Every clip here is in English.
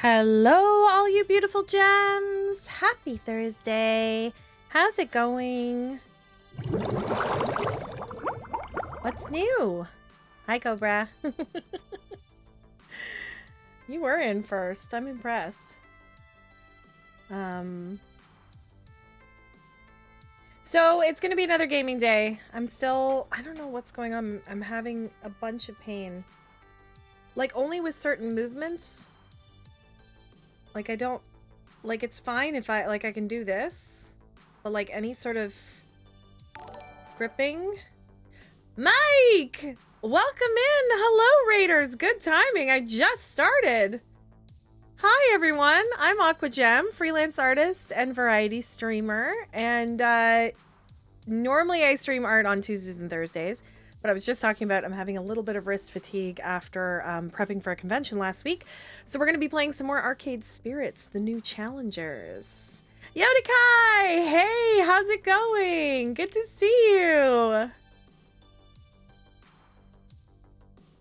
Hello, all you beautiful gems. Happy Thursday. How's it going? What's new? Hi, Cobra. You were in first. I'm impressed. So it's going to be another gaming day. I don't know what's going on. I'm having a bunch of pain. Like, only with certain movements. Like, it's fine if I can do this, but like any sort of gripping. Mike! Welcome in! Hello, Raiders! Good timing, I just started! Hi, everyone! I'm AquaGem, freelance artist and variety streamer, and normally I stream art on Tuesdays and Thursdays, but I was just talking about I'm having a little bit of wrist fatigue after prepping for a convention last week. So we're going to be playing some more Arcade Spirits, the new challengers. Yodekai! Hey, how's it going? Good to see you.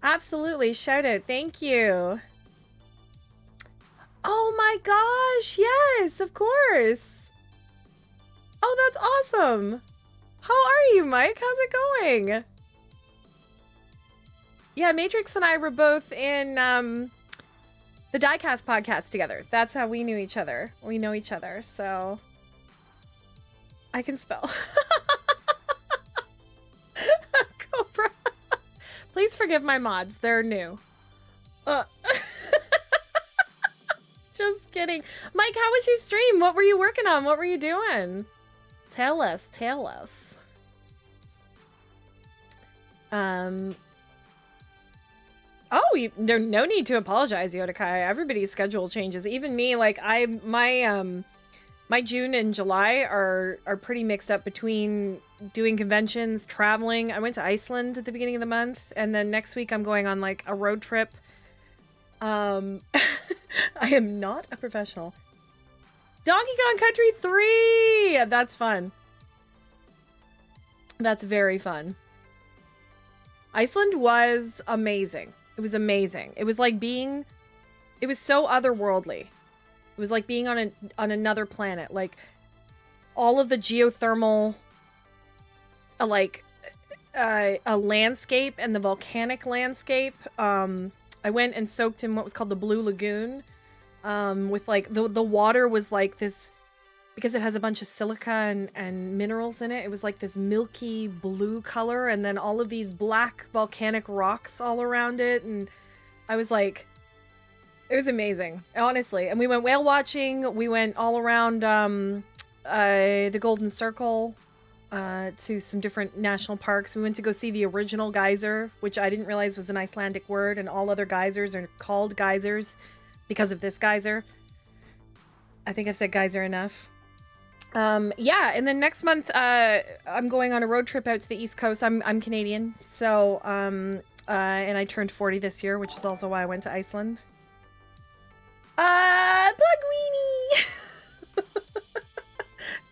Absolutely, shout out. Thank you. Oh my gosh, yes, of course. Oh, that's awesome. How are you, Mike? How's it going? Yeah, Matrix and I were both in the Diecast podcast together. That's how we knew each other. We know each other, so I can spell. Cobra. Please forgive my mods. They're new. Just kidding. Mike, how was your stream? What were you working on? What were you doing? Tell us. Tell us. Oh, there's no need to apologize, Yodekai. Everybody's schedule changes. Even me, like my June and July are pretty mixed up between doing conventions, traveling. I went to Iceland at the beginning of the month, and then next week I'm going on like a road trip. I am not a professional. Donkey Kong Country 3! That's fun. That's very fun. Iceland was amazing. It was amazing. It was like being, it was so otherworldly. It was like being on another planet. Like all of the geothermal, a landscape and the volcanic landscape. I went and soaked in what was called the Blue Lagoon. With like the water was like this, because it has a bunch of silica and minerals in it. It was like this milky blue color, and then all of these black volcanic rocks all around it. And I was like, it was amazing, honestly. And we went whale watching. We went all around the Golden Circle to some different national parks. We went to go see the original geyser, which I didn't realize was an Icelandic word, and all other geysers are called geysers because of this geyser. I think I've said geyser enough. Yeah, and then next month I'm going on a road trip out to the East Coast. I'm Canadian, so and I turned 40 this year, which is also why I went to Iceland. Bugweenie!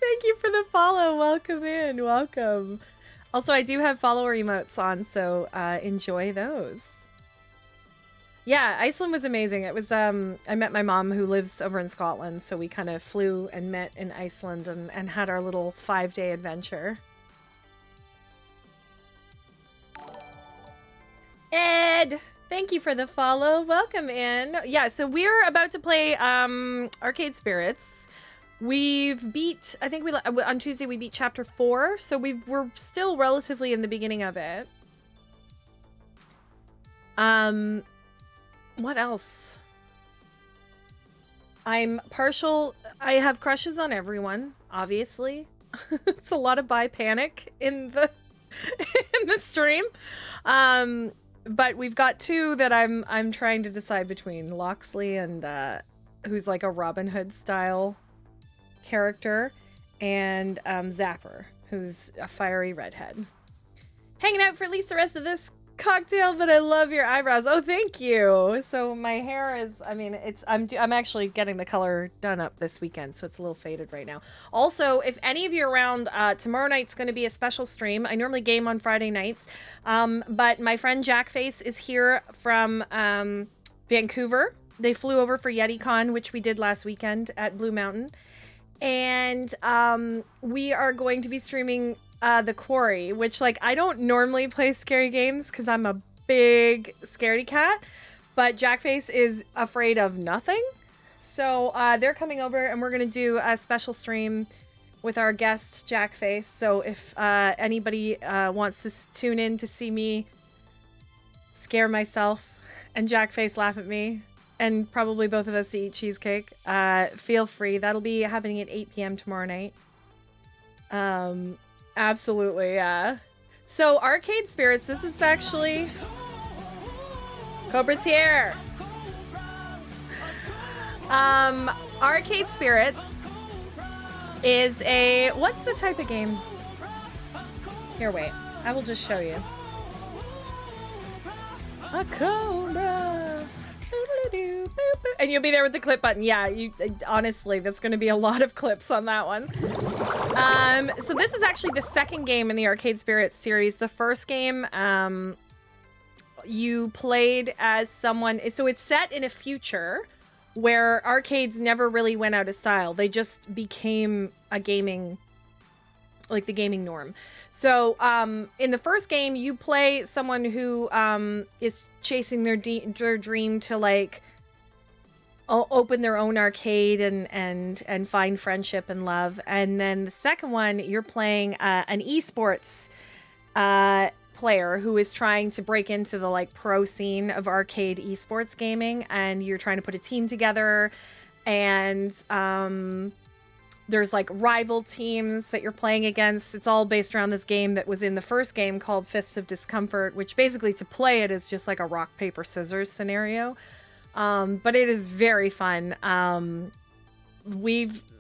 Thank you for the follow. Welcome in. Welcome. Also, I do have follower emotes on, so enjoy those. Yeah, Iceland was amazing. It was, I met my mom who lives over in Scotland, so we kind of flew and met in Iceland and had our little 5-day adventure. Ed, thank you for the follow. Welcome in. Yeah, so we're about to play Arcade Spirits. We've beat, I think on Tuesday we beat chapter 4, so we're still relatively in the beginning of it. What else? I have crushes on everyone, obviously. It's a lot of bi panic in the stream. But we've got two that I'm trying to decide between. Loxley and who's like a Robin Hood style character, and Zapper, who's a fiery redhead. Hanging out for at least the rest of this cocktail, but I love your eyebrows. Oh, thank you. So my hair is, I mean, I'm actually getting the color done up this weekend, so it's a little faded right now. Also, if any of you are around, tomorrow night's going to be a special stream. I normally game on Friday nights, but my friend Jackface is here from Vancouver, they flew over for YetiCon, which we did last weekend at Blue Mountain. And we are going to be streaming The Quarry, which, like, I don't normally play scary games because I'm a big scaredy cat, but Jackface is afraid of nothing. So they're coming over and we're going to do a special stream with our guest Jackface. So if anybody wants to tune in to see me scare myself and Jackface laugh at me, and probably both of us eat cheesecake, feel free. That'll be happening at 8 p.m. tomorrow night. Absolutely, yeah. So Arcade Spirits, this is actually... Cobra's here! Arcade Spirits is a... What's the type of game? Here, wait. I will just show you. A Cobra! And you'll be there with the clip button. Yeah, honestly, that's going to be a lot of clips on that one. So this is actually the second game in the Arcade Spirits series. The first game, you played as someone... So it's set in a future where arcades never really went out of style. They just became a gaming... like the gaming norm. So in the first game, you play someone who is chasing their dream to, like, open their own arcade and find friendship and love. And then the second one, you're playing an esports player who is trying to break into the, like, pro scene of arcade esports gaming, and you're trying to put a team together, and there's, like, rival teams that you're playing against. It's all based around this game that was in the first game called Fists of Discomfort, which basically, to play it, is just like a rock, paper, scissors scenario. But it is very fun.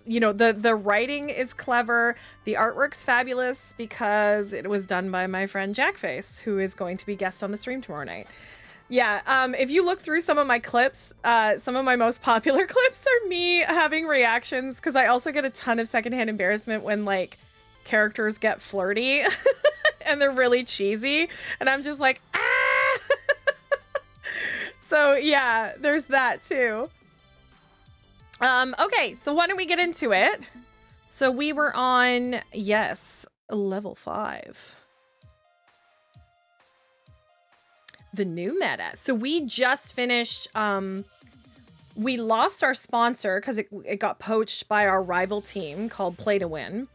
You know, the writing is clever. The artwork's fabulous because it was done by my friend Jackface, who is going to be guest on the stream tomorrow night. Yeah, if you look through some of my clips, some of my most popular clips are me having reactions, because I also get a ton of secondhand embarrassment when, like, characters get flirty and they're really cheesy, and I'm just like, ah! So, yeah, there's that, too. Okay, so why don't we get into it? So we were on, yes, level 5. The new meta. So we just finished, we lost our sponsor because it got poached by our rival team called Play to Win.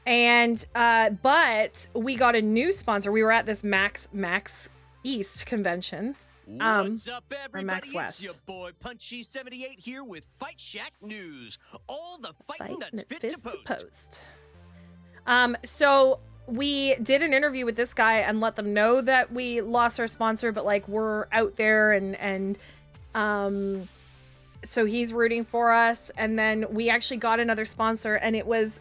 And, but we got a new sponsor. We were at this Max East convention. What's up, everybody? Max West. It's your boy Punchy78 here with Fight Shack News. All the fighting that's fit to post. So we did an interview with this guy and let them know that we lost our sponsor, but, like, we're out there, and so he's rooting for us. And then we actually got another sponsor, and it was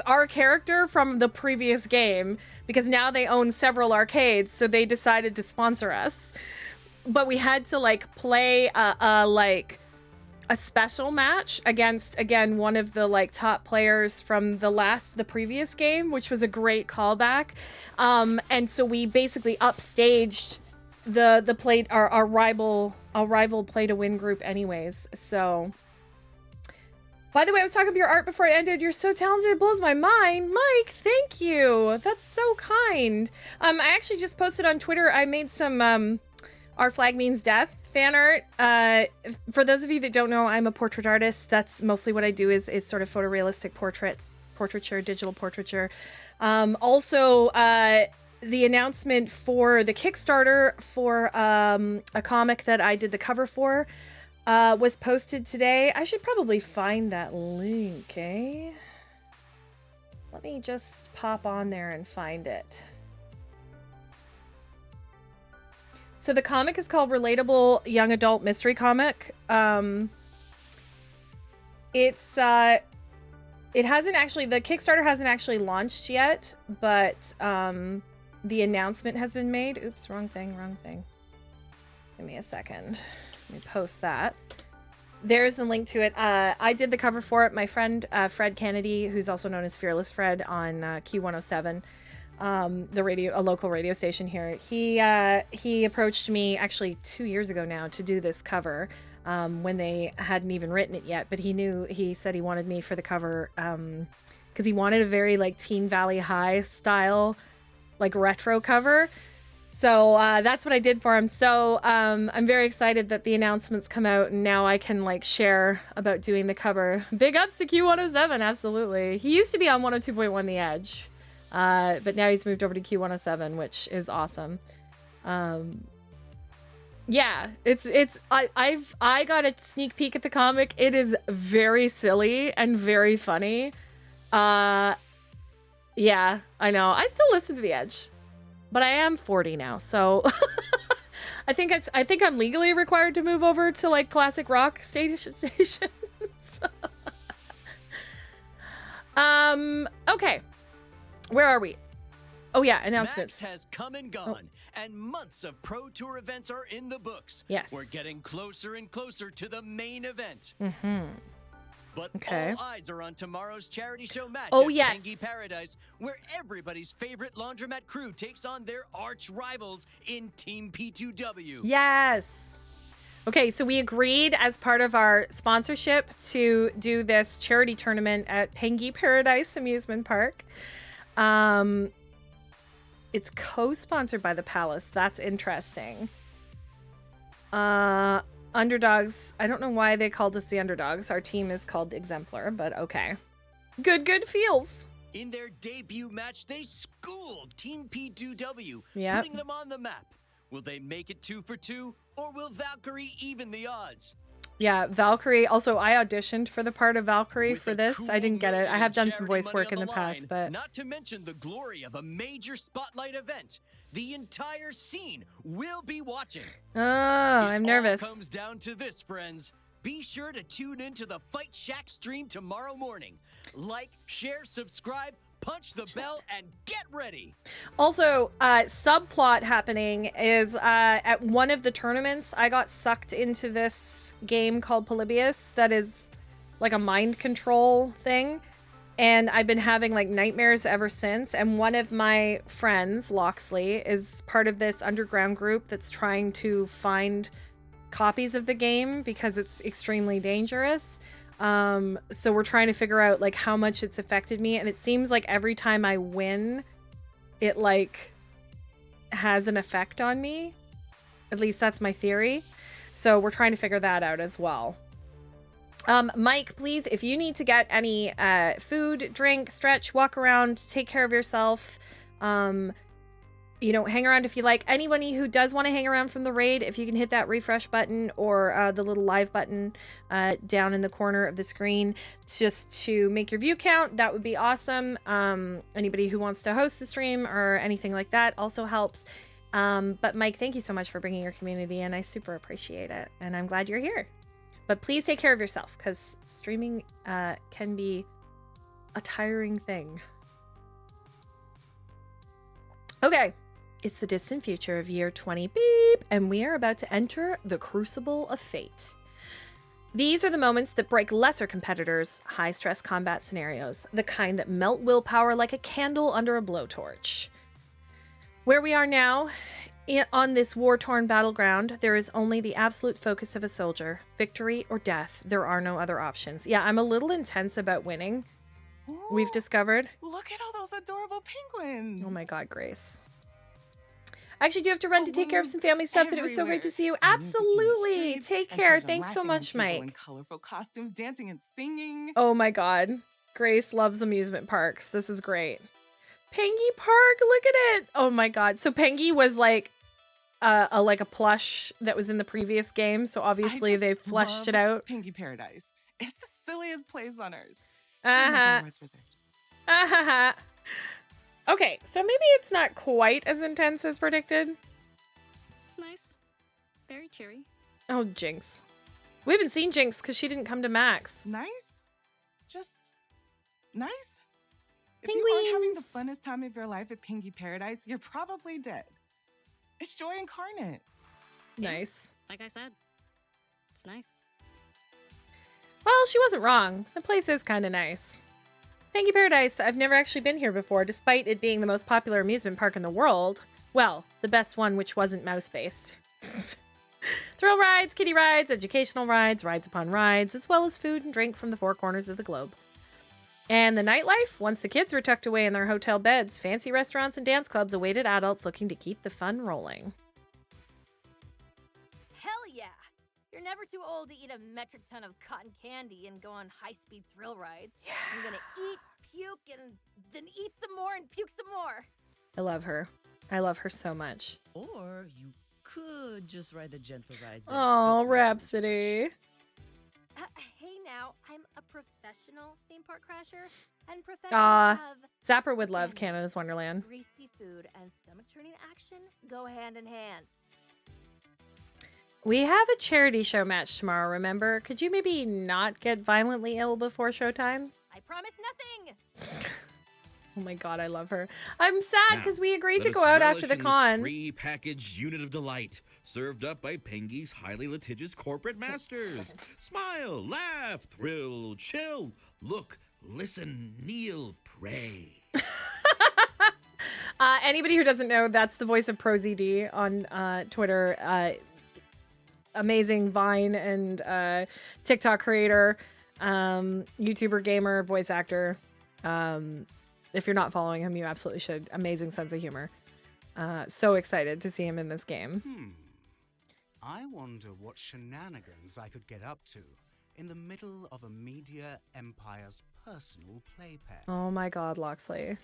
our character from the previous game, because now they own several arcades, so they decided to sponsor us. But we had to, like, play a special match against, again, one of the, like, top players from the previous game, which was a great callback. And so we basically upstaged our rival Play to Win group anyways. So, by the way, I was talking about your art before I ended. You're so talented, it blows my mind. Mike, thank you. That's so kind. I actually just posted on Twitter, I made some Our Flag Means Death fan art. For those of you that don't know, I'm a portrait artist. That's mostly what I do, is sort of photorealistic portraiture, digital portraiture. Also, the announcement for the Kickstarter for a comic that I did the cover for was posted today. I should probably find that link, eh? Let me just pop on there and find it. So the comic is called Relatable Young Adult Mystery Comic. It hasn't actually, the Kickstarter hasn't actually launched yet, but the announcement has been made. Oops, wrong thing. Give me a second. Let me post that. There's a link to it. I did the cover for it. My friend Fred Kennedy, who's also known as Fearless Fred on Q107, a local radio station here. He approached me actually 2 years ago now to do this cover when they hadn't even written it yet, but he said he wanted me for the cover because he wanted a very like Teen Valley High style, like retro cover. So that's what I did for him. So I'm very excited that the announcements come out and now I can like share about doing the cover. Big ups to Q107, absolutely. He used to be on 102.1 The Edge, but now he's moved over to Q107, which is awesome. Yeah, I got a sneak peek at the comic. It is very silly and very funny. Yeah, I know. I still listen to The Edge. But I am 40 now, so I think I'm legally required to move over to like classic rock stations. Okay. Where are we? Oh yeah, announcements. Max has come and gone, and months of Pro Tour events are in the books. Yes. We're getting closer and closer to the main event. Mm-hmm. But all eyes are on tomorrow's charity show match at Pengy Paradise, where everybody's favorite laundromat crew takes on their arch rivals in Team P2W. Yes. Okay, so we agreed as part of our sponsorship to do this charity tournament at Pengy Paradise Amusement Park. It's co-sponsored by the Palace. That's interesting. Underdogs. I don't know why they called us the Underdogs. Our team is called Exemplar, but okay. Good feels. In their debut match, they schooled Team P2W, Yep. putting them on the map. Will they make it 2 for 2, or will Valkyrie even the odds? Yeah, Valkyrie. Also, I auditioned for the part of Valkyrie With for a this. cool I didn't get it. I have done some charity voice money work on in the past, line, but... Not to mention the glory of a major spotlight event. The entire scene will be watching. Oh, I'm nervous. It all comes down to this, friends. Be sure to tune into the Fight Shack stream tomorrow morning. Like, share, subscribe, punch the bell, and get ready. Also, subplot happening is at one of the tournaments, I got sucked into this game called Polybius that is like a mind control thing. And I've been having like nightmares ever since. And one of my friends, Loxley, is part of this underground group that's trying to find copies of the game because it's extremely dangerous. So we're trying to figure out like how much it's affected me. And it seems like every time I win, it like has an effect on me. At least that's my theory. So we're trying to figure that out as well. Mike, please, if you need to get any food, drink, stretch, walk around, take care of yourself, you know, hang around if you like. Anybody who does want to hang around from the raid, if you can hit that refresh button or the little live button down in the corner of the screen just to make your view count, that would be awesome. Anybody who wants to host the stream or anything like that also helps. But Mike, thank you so much for bringing your community in. I super appreciate it, and I'm glad you're here. But please take care of yourself, because streaming can be a tiring thing. Okay, it's the distant future of year 20 beep, and we are about to enter the crucible of fate. These are the moments that break lesser competitors' high-stress combat scenarios, the kind that melt willpower like a candle under a blowtorch. Where we are now, on this war-torn battleground, there is only the absolute focus of a soldier. Victory or death. There are no other options. Yeah, I'm a little intense about winning. Ooh, We've discovered. Look at all those adorable penguins. Oh my god, Grace. I actually do have to run to take care of some family stuff, but it was so great to see you. Absolutely. Take care. Thanks so much, Mike. In colorful costumes, dancing and singing. Oh my god. Grace loves amusement parks. This is great. Pengy Park, look at it. Oh my god. So Pengy was like a plush that was in the previous game, so obviously they fleshed it out. Pengy Paradise. It's the silliest place on earth. Okay, so maybe it's not quite as intense as predicted. It's nice. Very cheery. Oh, Jinx. We haven't seen Jinx because she didn't come to Max. Nice? Just nice? If you aren't having the funnest time of your life at Pengy Paradise, you're probably dead. It's joy incarnate. Nice. Like I said, it's nice. Well, she wasn't wrong. The place is kind of nice. Penguin Paradise. I've never actually been here before, despite it being the most popular amusement park in the world. Well, the best one which wasn't mouse-based. Thrill rides, kiddie rides, educational rides, rides upon rides, as well as food and drink from the four corners of the globe. And the nightlife? Once the kids were tucked away in their hotel beds, fancy restaurants and dance clubs awaited adults looking to keep the fun rolling. Hell yeah! You're never too old to eat a metric ton of cotton candy and go on high-speed thrill rides. Yeah. I'm gonna eat, puke, and then eat some more and puke some more. I love her. I love her so much. Or you could just ride the gentle rides. Oh, Rhapsody. Hey now, I'm a professional theme park crasher, and professionals have... Zapper would love Canada's Wonderland. Greasy food and stomach-churning action go hand in hand. We have a charity show match tomorrow, remember? Could you maybe not get violently ill before showtime? I promise nothing! Oh my god, I love her. I'm sad because we agreed to go out after the con. Pre-packaged unit of delight, served up by Pengy's highly litigious corporate masters. Smile, laugh, thrill, chill, look, listen, kneel, pray. Anybody who doesn't know, that's the voice of ProZD on Twitter. Amazing Vine and TikTok creator, YouTuber, gamer, voice actor. If you're not following him, you absolutely should. Amazing sense of humor. So excited to see him in this game. I wonder what shenanigans I could get up to in the middle of a media empire's personal playpen. Oh my god, Loxley.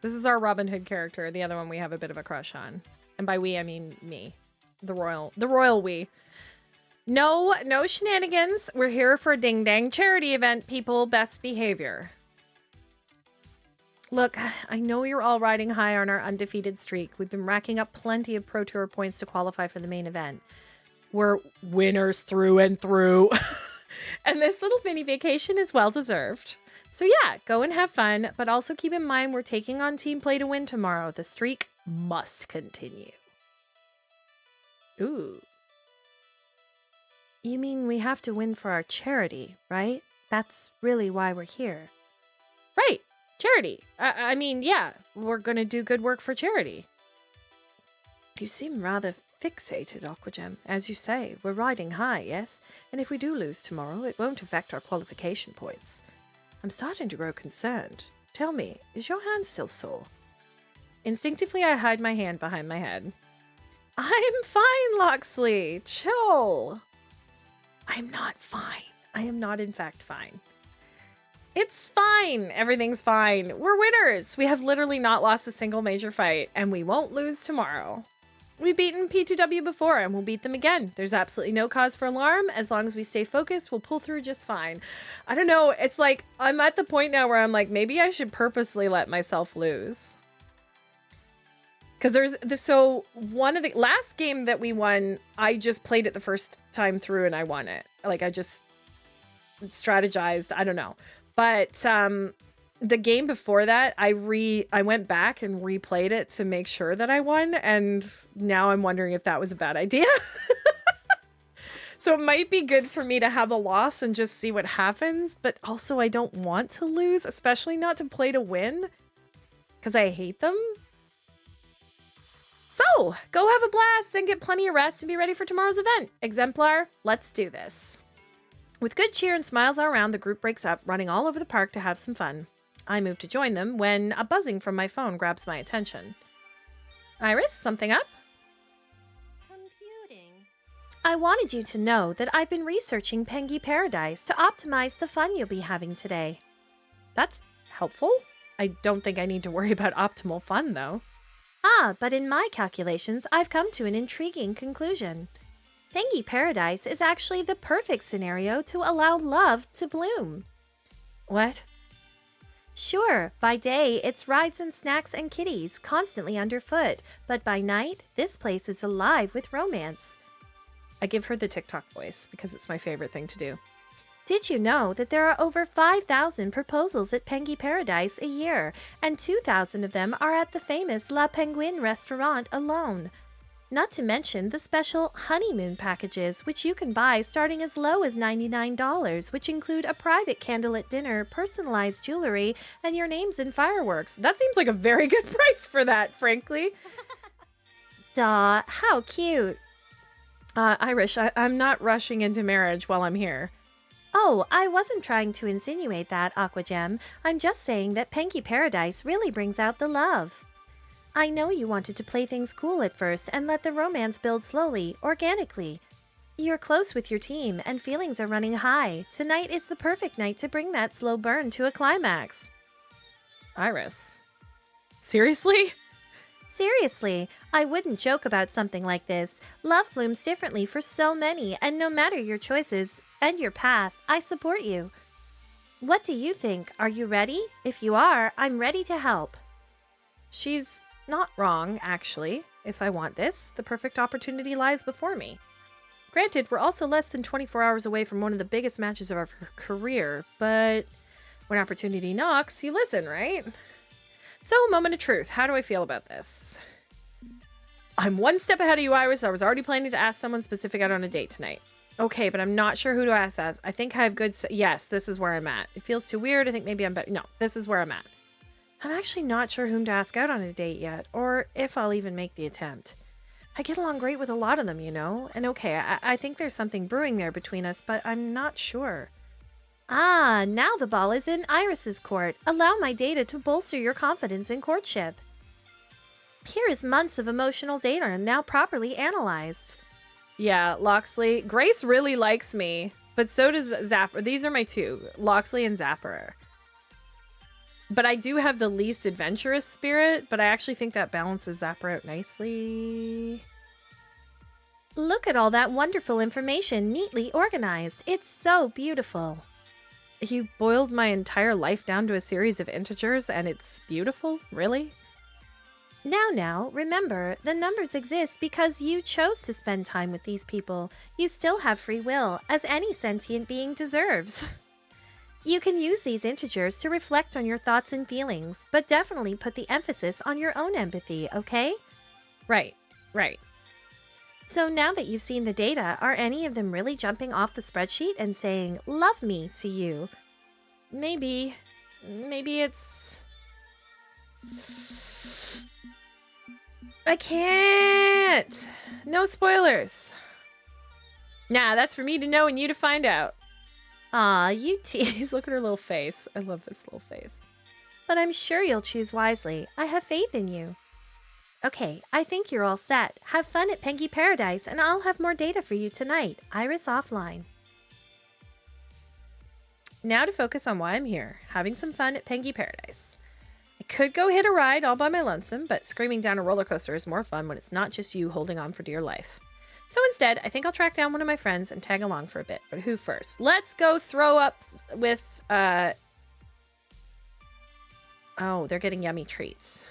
This is our Robin Hood character, the other one we have a bit of a crush on. And by we, I mean me. The royal we. No shenanigans. We're here for a ding-dang charity event, people. Best behavior. Look, I know you're all riding high on our undefeated streak. We've been racking up plenty of Pro Tour points to qualify for the main event. We're winners through and through. And this little mini vacation is well-deserved. So yeah, go and have fun, but also keep in mind we're taking on team play to win tomorrow. The streak must continue. Ooh. You mean we have to win for our charity, right? That's really why we're here. Right. Charity. I mean, yeah, we're going to do good work for charity. You seem rather fixated, Aquagem. As you say, we're riding high, yes? And if we do lose tomorrow, it won't affect our qualification points. I'm starting to grow concerned. Tell me, is your hand still sore? Instinctively, I hide my hand behind my head. I'm fine, Loxley. Chill. I'm not fine. I am not, in fact, fine. It's fine. Everything's fine. We're winners. We have literally not lost a single major fight, and we won't lose tomorrow. We've beaten P2W before, and we'll beat them again. There's absolutely no cause for alarm. As long as we stay focused, we'll pull through just fine. I don't know. It's like, I'm at the point now where I'm like, maybe I should purposely let myself lose. Because so one of the last game that we won, I just played it the first time through and I won it. Like, I just strategized. I don't know. But the game before that, I went back and replayed it to make sure that I won. And now I'm wondering if that was a bad idea. So it might be good for me to have a loss and just see what happens. But also I don't want to lose, especially not to play to win. Because I hate them. So, go have a blast and get plenty of rest and be ready for tomorrow's event. Exemplar, let's do this. With good cheer and smiles all around, the group breaks up, running all over the park to have some fun. I move to join them when a buzzing from my phone grabs my attention. Iris, something up? Computing. I wanted you to know that I've been researching Pengy Paradise to optimize the fun you'll be having today. That's helpful. I don't think I need to worry about optimal fun, though. But in my calculations, I've come to an intriguing conclusion. Pengy Paradise is actually the perfect scenario to allow love to bloom. What? Sure, by day, it's rides and snacks and kitties constantly underfoot, but by night, this place is alive with romance. I give her the TikTok voice because it's my favorite thing to do. Did you know that there are over 5,000 proposals at Pengy Paradise a year, and 2,000 of them are at the famous La Penguin restaurant alone? Not to mention the special honeymoon packages, which you can buy starting as low as $99, which include a private candlelit dinner, personalized jewelry, and your names in fireworks. That seems like a very good price for that, frankly. Duh, how cute. Irish, I'm not rushing into marriage while I'm here. Oh, I wasn't trying to insinuate that, Aquagem. I'm just saying that Pengy Paradise really brings out the love. I know you wanted to play things cool at first and let the romance build slowly, organically. You're close with your team and feelings are running high. Tonight is the perfect night to bring that slow burn to a climax. Iris. Seriously? Seriously, I wouldn't joke about something like this. Love blooms differently for so many, and no matter your choices and your path, I support you. What do you think? Are you ready? If you are, I'm ready to help. She's not wrong, actually. If I want this, the perfect opportunity lies before me. Granted, we're also less than 24 hours away from one of the biggest matches of our career, but when opportunity knocks, you listen, right? So, moment of truth. How do I feel about this? I'm one step ahead of you, Iris. I was already planning to ask someone specific out on a date tonight. Okay, but I'm not sure who to ask as. I think I have good... Yes, this is where I'm at. It feels too weird. I think maybe I'm better. No, this is where I'm at. I'm actually not sure whom to ask out on a date yet, or if I'll even make the attempt. I get along great with a lot of them, you know? And okay, I think there's something brewing there between us, but I'm not sure. Ah, now the ball is in Iris's court. Allow my data to bolster your confidence in courtship. Here is months of emotional data now properly analyzed. Yeah, Loxley. Grace really likes me, but so does Zapper. These are my two, Loxley and Zapper. But I do have the least adventurous spirit, but I actually think that balances Zapper out nicely. Look at all that wonderful information neatly organized. It's so beautiful. You boiled my entire life down to a series of integers and it's beautiful? Really? Now, remember, the numbers exist because you chose to spend time with these people. You still have free will, as any sentient being deserves. You can use these integers to reflect on your thoughts and feelings, but definitely put the emphasis on your own empathy, okay? Right. So now that you've seen the data, are any of them really jumping off the spreadsheet and saying, "Love me" to you? Maybe it's... I can't! No spoilers. Nah, that's for me to know and you to find out. Aw, you tease. Look at her little face. I love this little face. But I'm sure you'll choose wisely. I have faith in you. Okay, I think you're all set. Have fun at Pengy Paradise, and I'll have more data for you tonight. Iris offline. Now to focus on why I'm here, having some fun at Pengy Paradise. I could go hit a ride all by my lonesome, but screaming down a roller coaster is more fun when it's not just you holding on for dear life. So instead, I think I'll track down one of my friends and tag along for a bit. But who first? Let's go throw up with, Oh, they're getting yummy treats.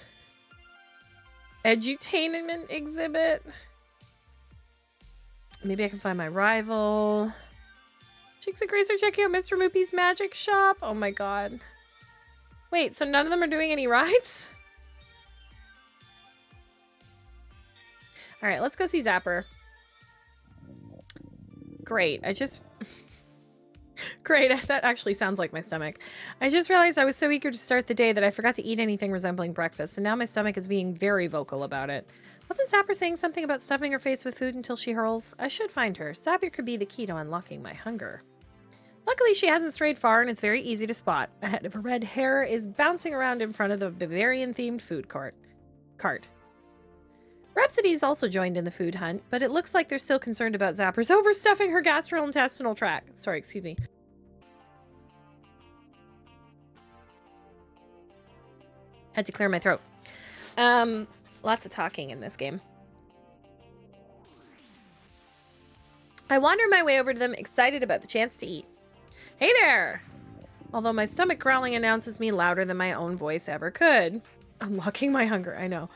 Edutainment exhibit. Maybe I can find my rival. Chicks and Grace are checking out Mr. Loopy's magic shop. Oh my god. Wait, so none of them are doing any rides? Alright, let's go see Zapper. Great, Great, that actually sounds like my stomach. I just realized I was so eager to start the day that I forgot to eat anything resembling breakfast, and now my stomach is being very vocal about it. Wasn't Zapper saying something about stuffing her face with food until she hurls? I should find her. Zapper could be the key to unlocking my hunger. Luckily, she hasn't strayed far and is very easy to spot. A head of her red hair is bouncing around in front of the Bavarian-themed food cart. Rhapsody's also joined in the food hunt, but it looks like they're still concerned about Zapper's overstuffing her gastrointestinal tract. Sorry, excuse me. Had to clear my throat. Lots of talking in this game. I wander my way over to them, excited about the chance to eat. Hey there! Although my stomach growling announces me louder than my own voice ever could. Unlocking my hunger, I know.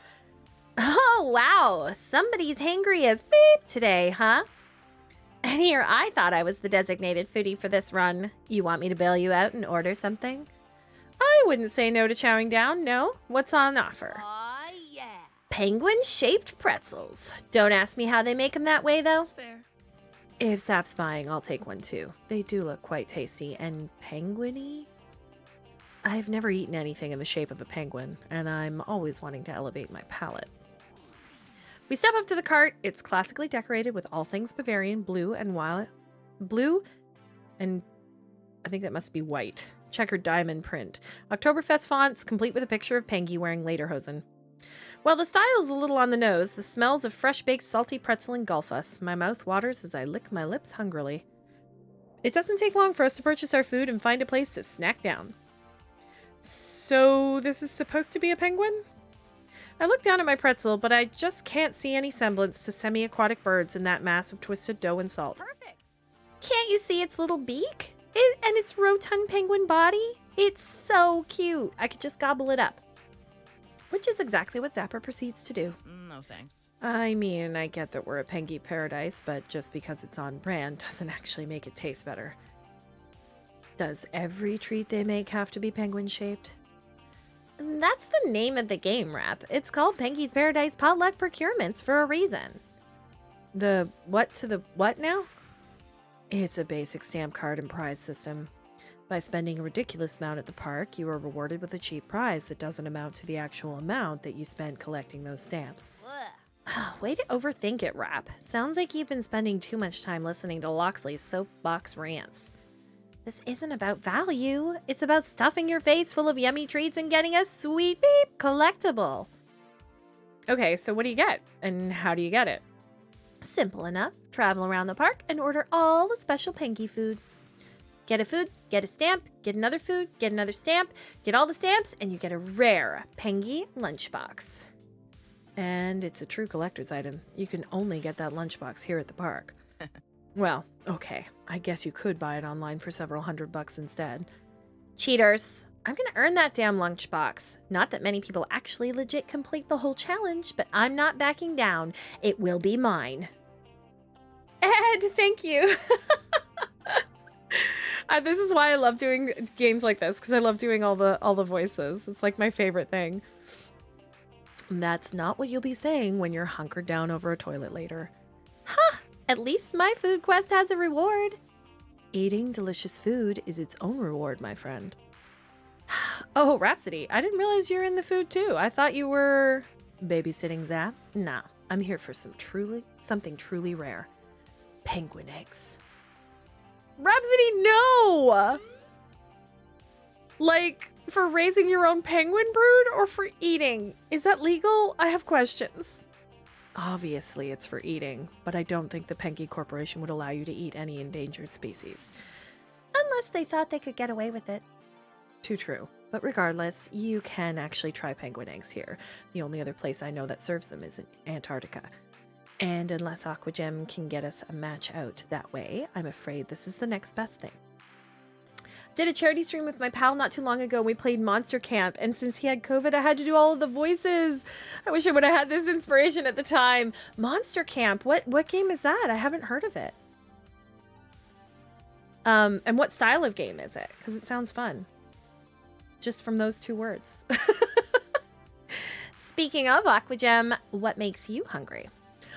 Oh, wow! Somebody's hangry as beep today, huh? And here I thought I was the designated foodie for this run. You want me to bail you out and order something? I wouldn't say no to chowing down, no. What's on offer? Aw, yeah. Penguin-shaped pretzels. Don't ask me how they make them that way, though. Fair. If Sap's buying, I'll take one too. They do look quite tasty and penguin-y. I've never eaten anything in the shape of a penguin, and I'm always wanting to elevate my palate. We step up to the cart. It's classically decorated with all things Bavarian, blue and I think that must be white. Checkered diamond print. Oktoberfest fonts, complete with a picture of Pengy wearing lederhosen. While the style is a little on the nose, the smells of fresh-baked salty pretzel engulf us. My mouth waters as I lick my lips hungrily. It doesn't take long for us to purchase our food and find a place to snack down. So this is supposed to be a penguin? I look down at my pretzel, but I just can't see any semblance to semi-aquatic birds in that mass of twisted dough and salt. Perfect. Can't you see its little beak? And its rotund penguin body? It's so cute. I could just gobble it up. Which is exactly what Zapper proceeds to do. No thanks. I mean, I get that we're a Pengy paradise, but just because it's on brand doesn't actually make it taste better. Does every treat they make have to be penguin-shaped? That's the name of the game, Rap. It's called Pengy's Paradise Potluck Procurements for a reason. The what to the what now? It's a basic stamp card and prize system. By spending a ridiculous amount at the park, you are rewarded with a cheap prize that doesn't amount to the actual amount that you spent collecting those stamps. Way to overthink it, Rap. Sounds like you've been spending too much time listening to Loxley's soapbox rants. This isn't about value. It's about stuffing your face full of yummy treats and getting a sweet beep collectible. Okay, so what do you get? And how do you get it? Simple enough. Travel around the park and order all the special Pengy food. Get a food, get a stamp, get another food, get another stamp, get all the stamps, and you get a rare Pengy lunchbox. And it's a true collector's item. You can only get that lunchbox here at the park. Well, okay. I guess you could buy it online for several $100 instead. Cheaters. I'm gonna earn that damn lunchbox. Not that many people actually legit complete the whole challenge, but I'm not backing down. It will be mine. Ed, thank you. This is why I love doing games like this, because I love doing all the voices. It's like my favorite thing. That's not what you'll be saying when you're hunkered down over a toilet later. Ha! At least my food quest has a reward. Eating delicious food is its own reward, my friend. Oh, Rhapsody, I didn't realize you're in the food too. I thought you were babysitting Zap. Nah, I'm here for something truly rare. Penguin eggs. Rhapsody, no! Like, for raising your own penguin brood or for eating? Is that legal? I have questions. Obviously, it's for eating, but I don't think the Pengy Corporation would allow you to eat any endangered species. Unless they thought they could get away with it. Too true. But regardless, you can actually try penguin eggs here. The only other place I know that serves them is in Antarctica. And unless Aquagem can get us a match out that way, I'm afraid this is the next best thing. Did a charity stream with my pal not too long ago. We played Monster Camp, and since he had COVID, I had to do all of the voices. I wish I would have had this inspiration at the time. Monster Camp, what game is that? I haven't heard of it. And what style of game is it? Because it sounds fun. Just from those two words. Speaking of Aquagem, what makes you hungry?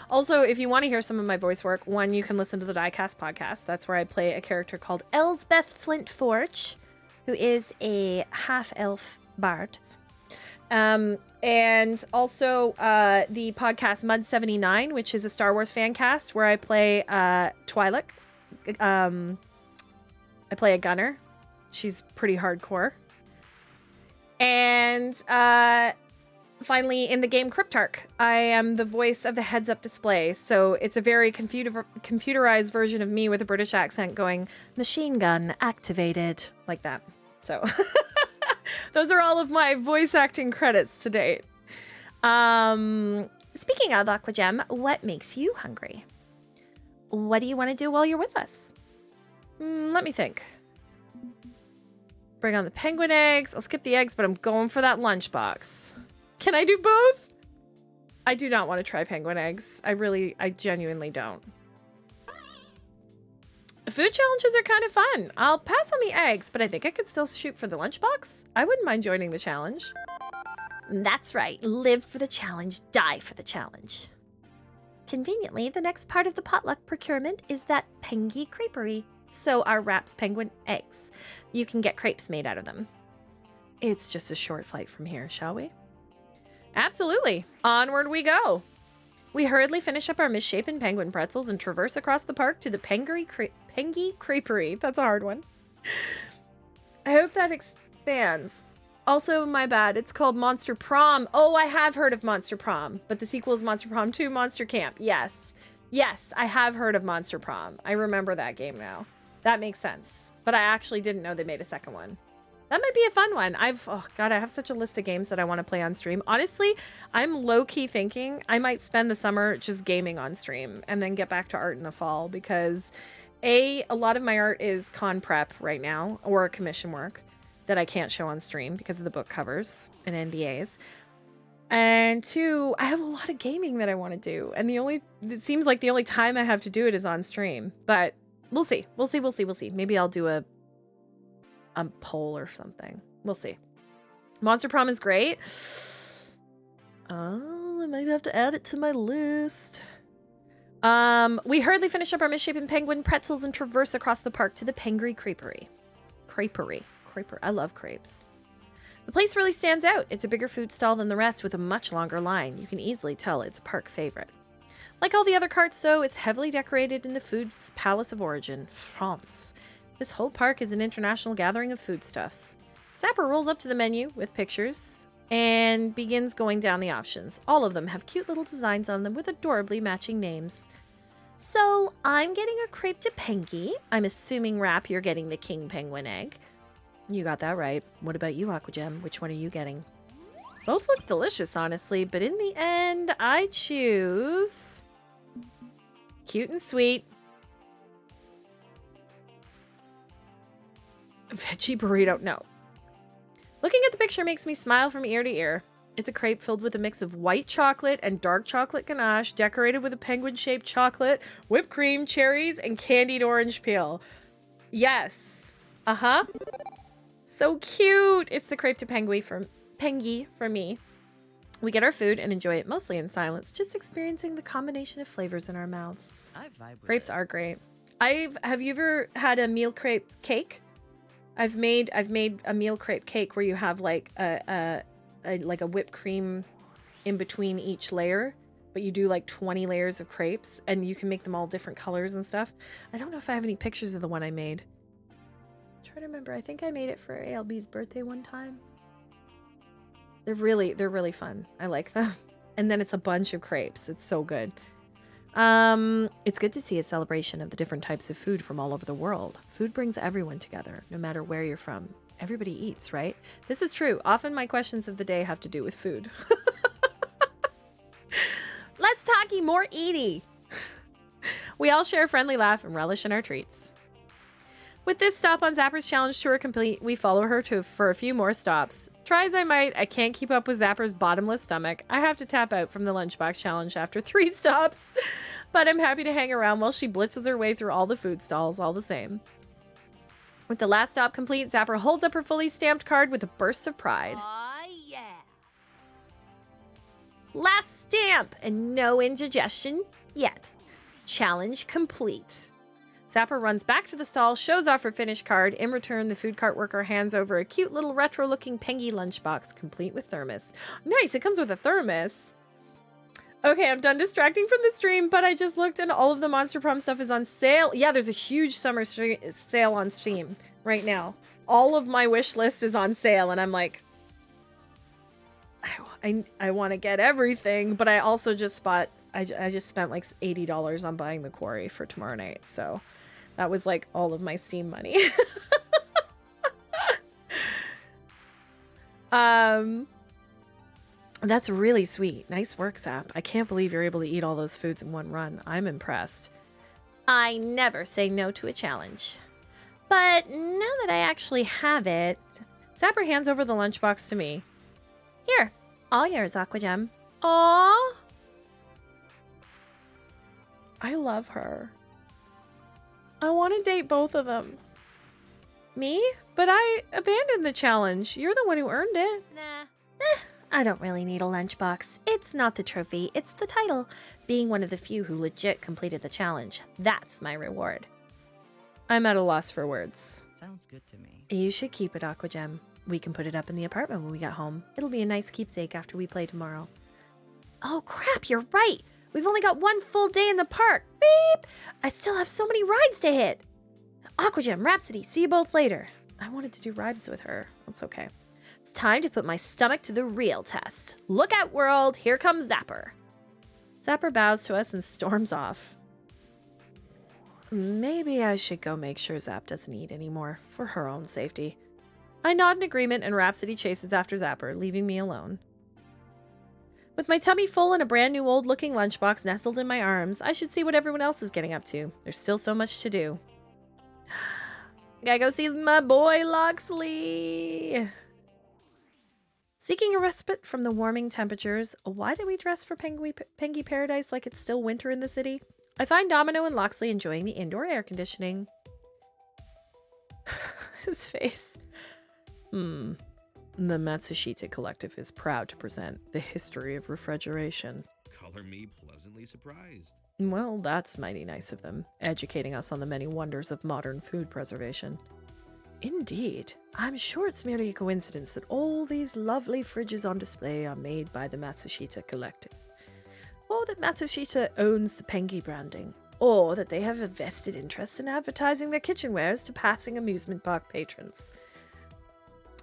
Also, if you want to hear some of my voice work, one, you can listen to the Diecast podcast. That's where I play a character called Elsbeth Flintforge, who is a half-elf bard. And also the podcast Mud 79, which is a Star Wars fan cast, where I play Twi'lek. I play a gunner. She's pretty hardcore. And finally, in the game Cryptarch, I am the voice of the heads-up display, so it's a very computerized version of me with a British accent going, machine gun activated, like that. So those are all of my voice acting credits to date. Speaking of Aquagem, what makes you hungry? What do you want to do while you're with us? Let me think. Bring on the penguin eggs. I'll skip the eggs, but I'm going for that lunchbox. Can I do both? I do not want to try penguin eggs. I genuinely don't. Food challenges are kind of fun. I'll pass on the eggs, but I think I could still shoot for the lunchbox. I wouldn't mind joining the challenge. That's right. Live for the challenge, die for the challenge. Conveniently, the next part of the potluck procurement is that Pengy creperie. So our wraps penguin eggs. You can get crepes made out of them. It's just a short flight from here, shall we? Absolutely. Onward we go. We hurriedly finish up our misshapen penguin pretzels and traverse across the park to the Pengy creperie. That's a hard one. I hope that expands. Also, my bad, it's called Monster Prom. Oh, I have heard of Monster Prom, but the sequel is Monster Prom 2 Monster Camp. Yes. Yes, I have heard of Monster Prom. I remember that game now. That makes sense. But I actually didn't know they made a second one. That might be a fun one. Oh God, I have such a list of games that I want to play on stream. Honestly, I'm low-key thinking I might spend the summer just gaming on stream and then get back to art in the fall because a lot of my art is con prep right now or commission work that I can't show on stream because of the book covers and NDAs. And 2, I have a lot of gaming that I want to do. And it seems like the only time I have to do it is on stream. But we'll see. We'll see. Maybe I'll do a poll or something. We'll see. Monster Prom is great. Oh, I might have to add it to my list. We hurriedly finish up our misshapen penguin pretzels and traverse across the park to the Pengy creperie. Creperie. I love crepes. The place really stands out. It's a bigger food stall than the rest with a much longer line. You can easily tell it's a park favorite. Like all the other carts, though, it's heavily decorated in the food's palace of origin, France. This whole park is an international gathering of foodstuffs. Zapper rolls up to the menu with pictures and begins going down the options. All of them have cute little designs on them with adorably matching names. So, I'm getting a crepe de Pengy. I'm assuming, Rap, you're getting the king penguin egg. You got that right. What about you, Aquagem? Which one are you getting? Both look delicious, honestly, but in the end, I choose cute and sweet veggie burrito. No. Looking at the picture makes me smile from ear to ear. It's a crepe filled with a mix of white chocolate and dark chocolate ganache, decorated with a penguin-shaped chocolate, whipped cream, cherries, and candied orange peel. Yes. Uh-huh. So cute. It's the crepe de Pengy for me. We get our food and enjoy it mostly in silence, just experiencing the combination of flavors in our mouths. Crepes are great. Have you ever had a meal crepe cake? I've made a meal crepe cake where you have like a whipped cream in between each layer, but you do like 20 layers of crepes and you can make them all different colors and stuff. I don't know if I have any pictures of the one I made. I'm trying to remember. I think I made it for ALB's birthday one time. They're really fun. I like them. And then it's a bunch of crepes. It's so good. It's good to see a celebration of the different types of food from all over the world. Food brings everyone together, no matter where you're from. Everybody eats, right? This is true. Often my questions of the day have to do with food. Less talky, more eaty. We all share a friendly laugh and relish in our treats. With this stop on Zapper's challenge tour complete, we follow her for a few more stops. Try as I might, I can't keep up with Zapper's bottomless stomach. I have to tap out from the lunchbox challenge after 3 stops, but I'm happy to hang around while she blitzes her way through all the food stalls all the same. With the last stop complete, Zapper holds up her fully stamped card with a burst of pride. Aw, yeah. Last stamp and no indigestion yet. Challenge complete. Zapper runs back to the stall, shows off her finished card. In return, the food cart worker hands over a cute little retro-looking Pengy lunchbox, complete with thermos. Nice, it comes with a thermos. Okay, I'm done distracting from the stream, but I just looked and all of the Monster Prom stuff is on sale. Yeah, there's a huge summer sale on Steam right now. All of my wish list is on sale, and I'm like, I want to get everything, but I also just bought, I just spent like $80 on buying the Quarry for tomorrow night, so that was like all of my Steam money. That's really sweet. Nice work, Zap. I can't believe you're able to eat all those foods in one run. I'm impressed. I never say no to a challenge. But now that I actually have it, Zapper hands over the lunchbox to me. Here, all yours, Aquagem. Aww. I love her. I want to date both of them. Me? But I abandoned the challenge. You're the one who earned it. Nah. I don't really need a lunchbox. It's not the trophy, it's the title. Being one of the few who legit completed the challenge. That's my reward. I'm at a loss for words. Sounds good to me. You should keep it, Aquagem. We can put it up in the apartment when we get home. It'll be a nice keepsake after we play tomorrow. Oh crap, you're right! We've only got one full day in the park. Beep! I still have so many rides to hit. Aquagem, Rhapsody, see you both later. I wanted to do rides with her. That's okay. It's time to put my stomach to the real test. Look out, world! Here comes Zapper. Zapper bows to us and storms off. Maybe I should go make sure Zap doesn't eat anymore, for her own safety. I nod in agreement and Rhapsody chases after Zapper, leaving me alone. With my tummy full and a brand new old-looking lunchbox nestled in my arms, I should see what everyone else is getting up to. There's still so much to do. Gotta go see my boy Loxley. Seeking a respite from the warming temperatures, why did we dress for Pengy Paradise like it's still winter in the city? I find Domino and Loxley enjoying the indoor air conditioning. His face. The Matsushita Collective is proud to present the history of refrigeration. Color me pleasantly surprised. Well, that's mighty nice of them, educating us on the many wonders of modern food preservation. Indeed. I'm sure it's merely a coincidence that all these lovely fridges on display are made by the Matsushita Collective. Or that Matsushita owns the Pengy branding. Or that they have a vested interest in advertising their kitchenwares to passing amusement park patrons.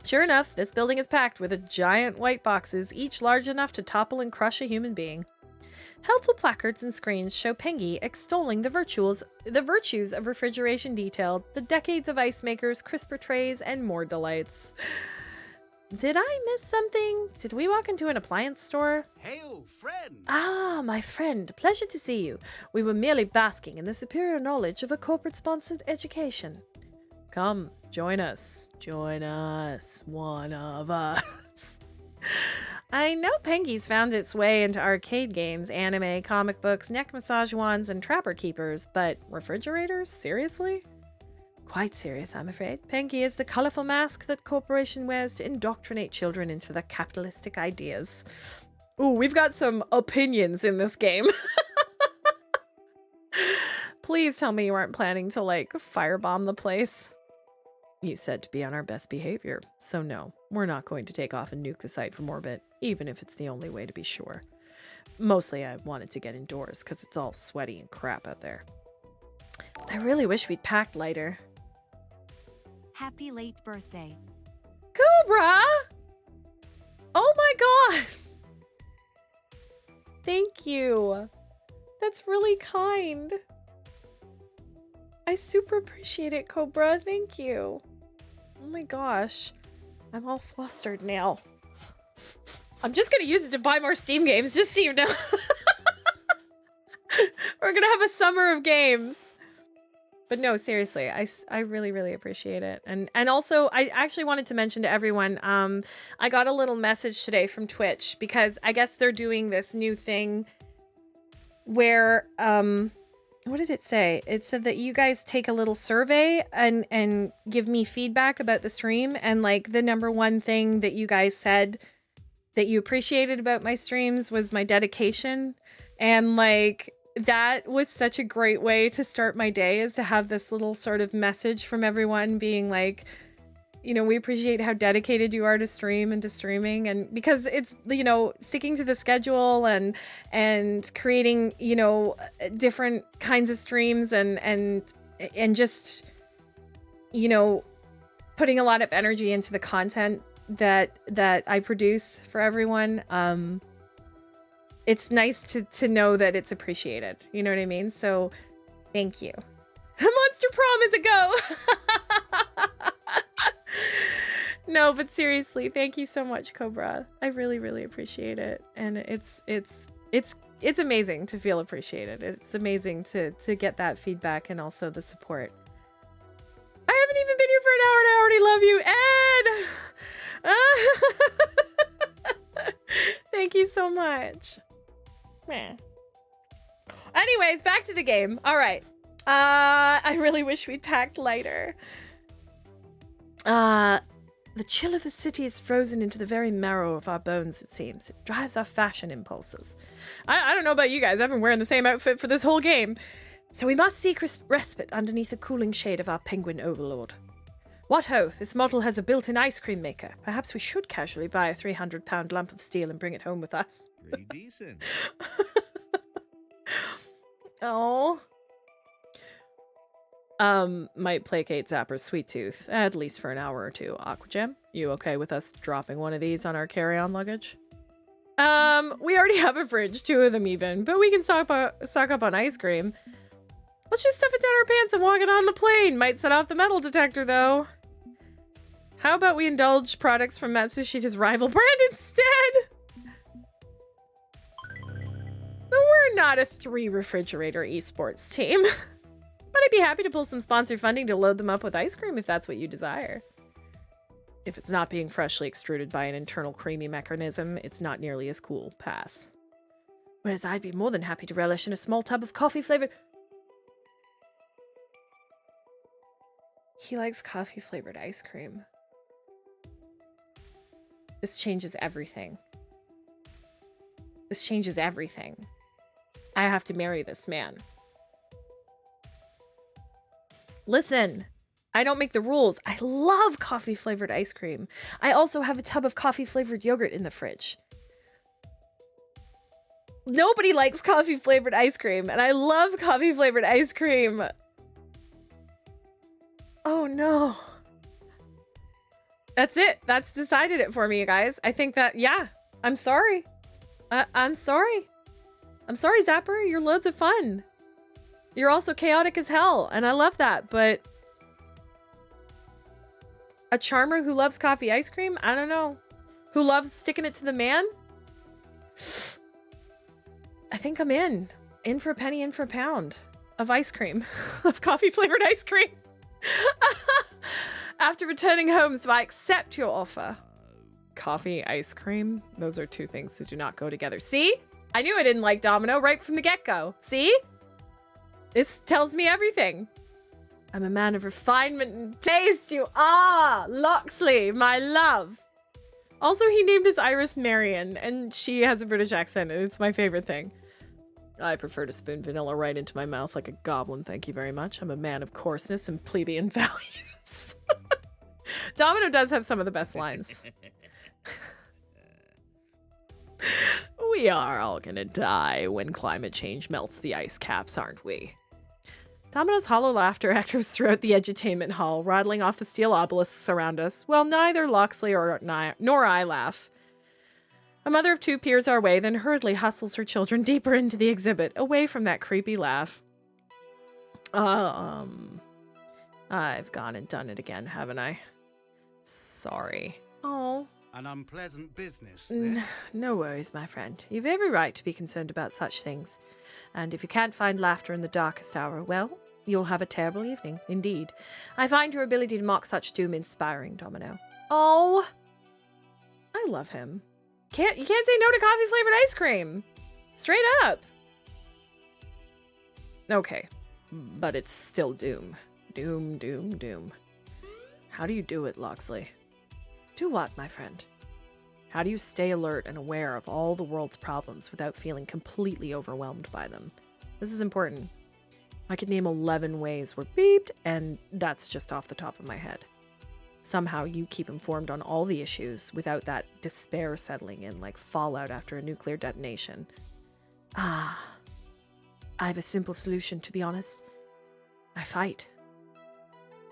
Sure enough, this building is packed with giant white boxes, each large enough to topple and crush a human being. Helpful placards and screens show Pengy extolling the virtues of refrigeration detail, the decades of ice makers, crisper trays, and more delights. Did I miss something? Did we walk into an appliance store? Hail, friend! Ah, my friend. Pleasure to see you. We were merely basking in the superior knowledge of a corporate-sponsored education. Come, join us. Join us. One of us. I know Pengy's found its way into arcade games, anime, comic books, neck massage wands, and trapper keepers, but refrigerators? Seriously? Quite serious, I'm afraid. Pengy is the colorful mask that corporation wears to indoctrinate children into their capitalistic ideas. Ooh, we've got some opinions in this game. Please tell me you aren't planning to, like, firebomb the place. You said to be on our best behavior, so no, we're not going to take off and nuke the site from orbit, even if it's the only way to be sure. Mostly I wanted to get indoors, because it's all sweaty and crap out there. I really wish we'd packed lighter. Happy late birthday. Cobra! Oh my god! Thank you. That's really kind. I super appreciate it, Cobra. Thank you. Oh my gosh. I'm all flustered now. I'm just gonna use it to buy more Steam games, just so you know. We're gonna have a summer of games. But no, seriously, I really, really appreciate it. And also, I actually wanted to mention to everyone, I got a little message today from Twitch, because I guess they're doing this new thing where, what did it say? It said that you guys take a little survey and give me feedback about the stream. And like the number one thing that you guys said that you appreciated about my streams was my dedication. And like, that was such a great way to start my day, is to have this little sort of message from everyone being like, you know, we appreciate how dedicated you are to stream and to streaming. And because it's, you know, sticking to the schedule and creating, you know, different kinds of streams and just, you know, putting a lot of energy into the content that I produce for everyone. It's nice to know that it's appreciated. You know what I mean? So thank you. Monster Prom is a go. No, but seriously, thank you so much, Cobra. I really, really appreciate it. And it's amazing to feel appreciated. It's amazing to get that feedback and also the support. I haven't even been here for an hour and I already love you, Ed. Thank you so much. Meh. Anyways, back to the game. All right. I really wish we'd packed lighter. The chill of the city is frozen into the very marrow of our bones, it seems. It drives our fashion impulses. I don't know about you guys. I've been wearing the same outfit for this whole game. So we must seek respite underneath the cooling shade of our penguin overlord. What ho! This model has a built-in ice cream maker. Perhaps we should casually buy a 300-pound lump of steel and bring it home with us. Pretty decent. Oh. Might placate Zapper's sweet tooth, at least for an hour or two. Aquagem, you okay with us dropping one of these on our carry-on luggage? We already have a fridge, 2 of them even, but we can stock up on ice cream. Let's just stuff it down our pants and walk it on the plane. Might set off the metal detector, though. How about we indulge products from Matsushita's rival brand instead? We're not a 3-refrigerator esports team. But I'd be happy to pull some sponsored funding to load them up with ice cream if that's what you desire. If it's not being freshly extruded by an internal creamy mechanism, it's not nearly as cool. Pass. Whereas I'd be more than happy to relish in a small tub of coffee-flavored... He likes coffee-flavored ice cream. This changes everything. This changes everything. I have to marry this man. Listen, I don't make the rules. I love coffee-flavored ice cream. I also have a tub of coffee-flavored yogurt in the fridge. Nobody likes coffee-flavored ice cream, and I love coffee-flavored ice cream. Oh, no. That's it. That's decided it for me, you guys. I think that, yeah, I'm sorry. I'm sorry. I'm sorry, Zapper. You're loads of fun. You're also chaotic as hell, and I love that, but a charmer who loves coffee ice cream? I don't know. Who loves sticking it to the man? I think I'm in. In for a penny, in for a pound of ice cream. Of coffee-flavored ice cream. After returning home, so I accept your offer. Coffee, ice cream? Those are 2 things that do not go together. See? I knew I didn't like Domino right from the get-go. See? This tells me everything. I'm a man of refinement and taste. You are! Loxley, my love. Also, he named his Iris Marion, and she has a British accent, and it's my favorite thing. I prefer to spoon vanilla right into my mouth like a goblin, thank you very much. I'm a man of coarseness and plebeian values. Domino does have some of the best lines. We are all gonna die when climate change melts the ice caps, aren't we? Domino's hollow laughter echoes throughout the edutainment hall, rattling off the steel obelisks around us. Well, neither Loxley nor I laugh. A mother of 2 peers our way, then hurriedly hustles her children deeper into the exhibit, away from that creepy laugh. I've gone and done it again, haven't I? Sorry. Oh. An unpleasant business, this. No worries, my friend. You've every right to be concerned about such things. And if you can't find laughter in the darkest hour, well, you'll have a terrible evening, indeed. I find your ability to mock such doom inspiring, Domino. Oh. I love him. You can't say no to coffee-flavored ice cream. Straight up. Okay. But it's still doom. Doom, doom, doom. How do you do it, Loxley? Do what, my friend? How do you stay alert and aware of all the world's problems without feeling completely overwhelmed by them? This is important. I could name 11 ways we're beeped, and that's just off the top of my head. Somehow you keep informed on all the issues without that despair settling in like fallout after a nuclear detonation. I have a simple solution, to be honest. I fight.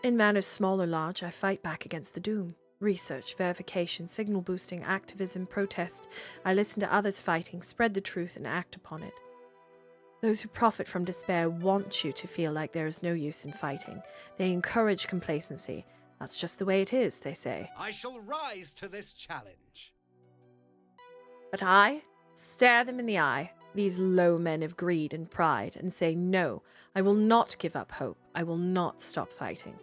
In matters small or large, I fight back against the doom. Research, verification, signal boosting, activism, protest. I listen to others fighting, spread the truth, and act upon it. Those who profit from despair want you to feel like there is no use in fighting. They encourage complacency. That's just the way it is, they say. I shall rise to this challenge. But I stare them in the eye, these low men of greed and pride, and say, no, I will not give up hope. I will not stop fighting.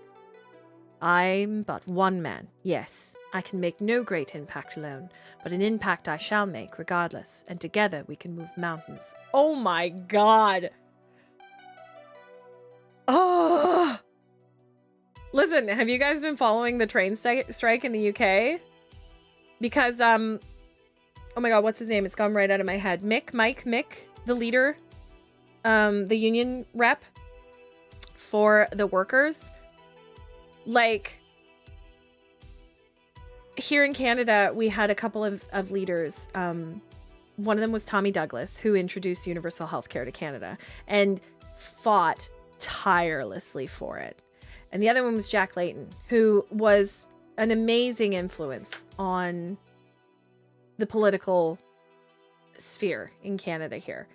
I'm but one man. Yes, I can make no great impact alone, but an impact I shall make regardless, and together we can move mountains. Oh my god! Oh! Listen, have you guys been following the train strike in the UK? Because, oh my god, what's his name? It's gone right out of my head. Mick, the leader, the union rep for the workers. Like, here in Canada, we had a couple of leaders. One of them was Tommy Douglas, who introduced universal healthcare to Canada and fought tirelessly for it. And the other one was Jack Layton, who was an amazing influence on the political sphere in Canada here.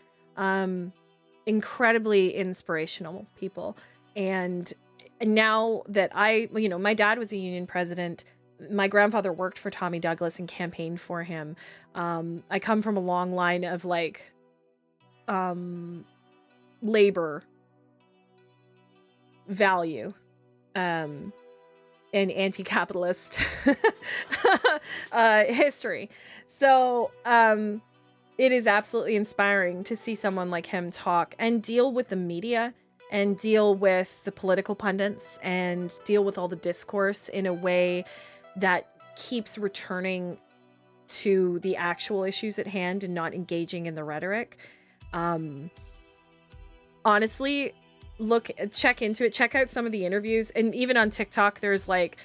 Incredibly inspirational people. And now that my dad was a union president, my grandfather worked for Tommy Douglas and campaigned for him. I come from a long line of like labor value and anti-capitalist history. So it is absolutely inspiring to see someone like him talk and deal with the media and deal with the political pundits and deal with all the discourse in a way that keeps returning to the actual issues at hand and not engaging in the rhetoric. Honestly, check into it, check out some of the interviews. And even on TikTok, there's like,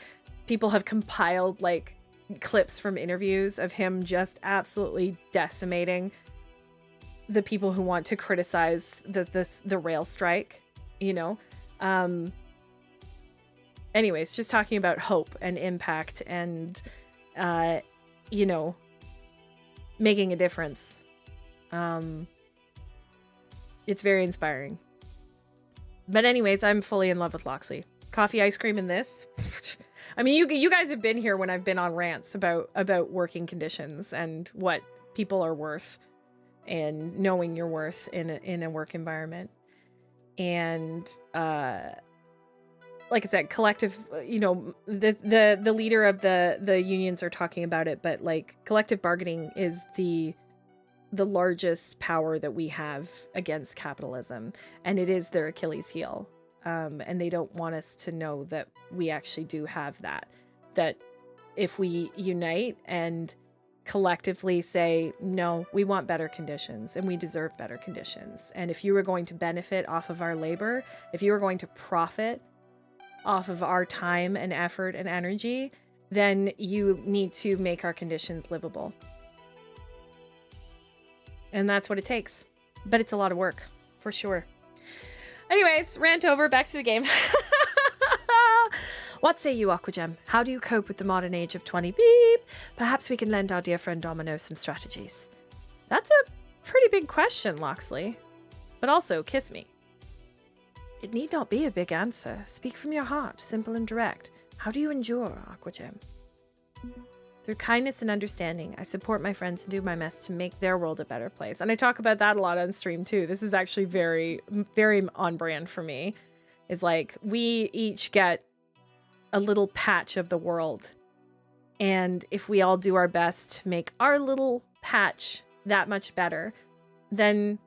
people have compiled like clips from interviews of him just absolutely decimating the people who want to criticize the rail strike, you know? Anyways, just talking about hope and impact and, you know, making a difference. It's very inspiring. But anyways, I'm fully in love with Loxley. Coffee, ice cream, and this. I mean, you guys have been here when I've been on rants about working conditions and what people are worth and knowing your worth in a work environment. And like I said, collective, you know, the leader of the unions are talking about it, but like collective bargaining is the largest power that we have against capitalism, and it is their Achilles heel. And they don't want us to know that we actually do have that if we unite and collectively say, no, we want better conditions and we deserve better conditions. And if you are going to benefit off of our labor, if you are going to profit off of our time and effort and energy, then you need to make our conditions livable. And that's what it takes. But it's a lot of work, for sure. Anyways, rant over, back to the game. What say you, Aquagem? How do you cope with the modern age of 20 beep? Perhaps we can lend our dear friend Domino some strategies. That's a pretty big question, Loxley. But also, kiss me. It need not be a big answer. Speak from your heart, simple and direct. How do you endure, Aquagem? Through kindness and understanding, I support my friends and do my best to make their world a better place. And I talk about that a lot on stream too. This is actually very, very on brand for me. Is like, we each get a little patch of the world. And if we all do our best to make our little patch that much better, then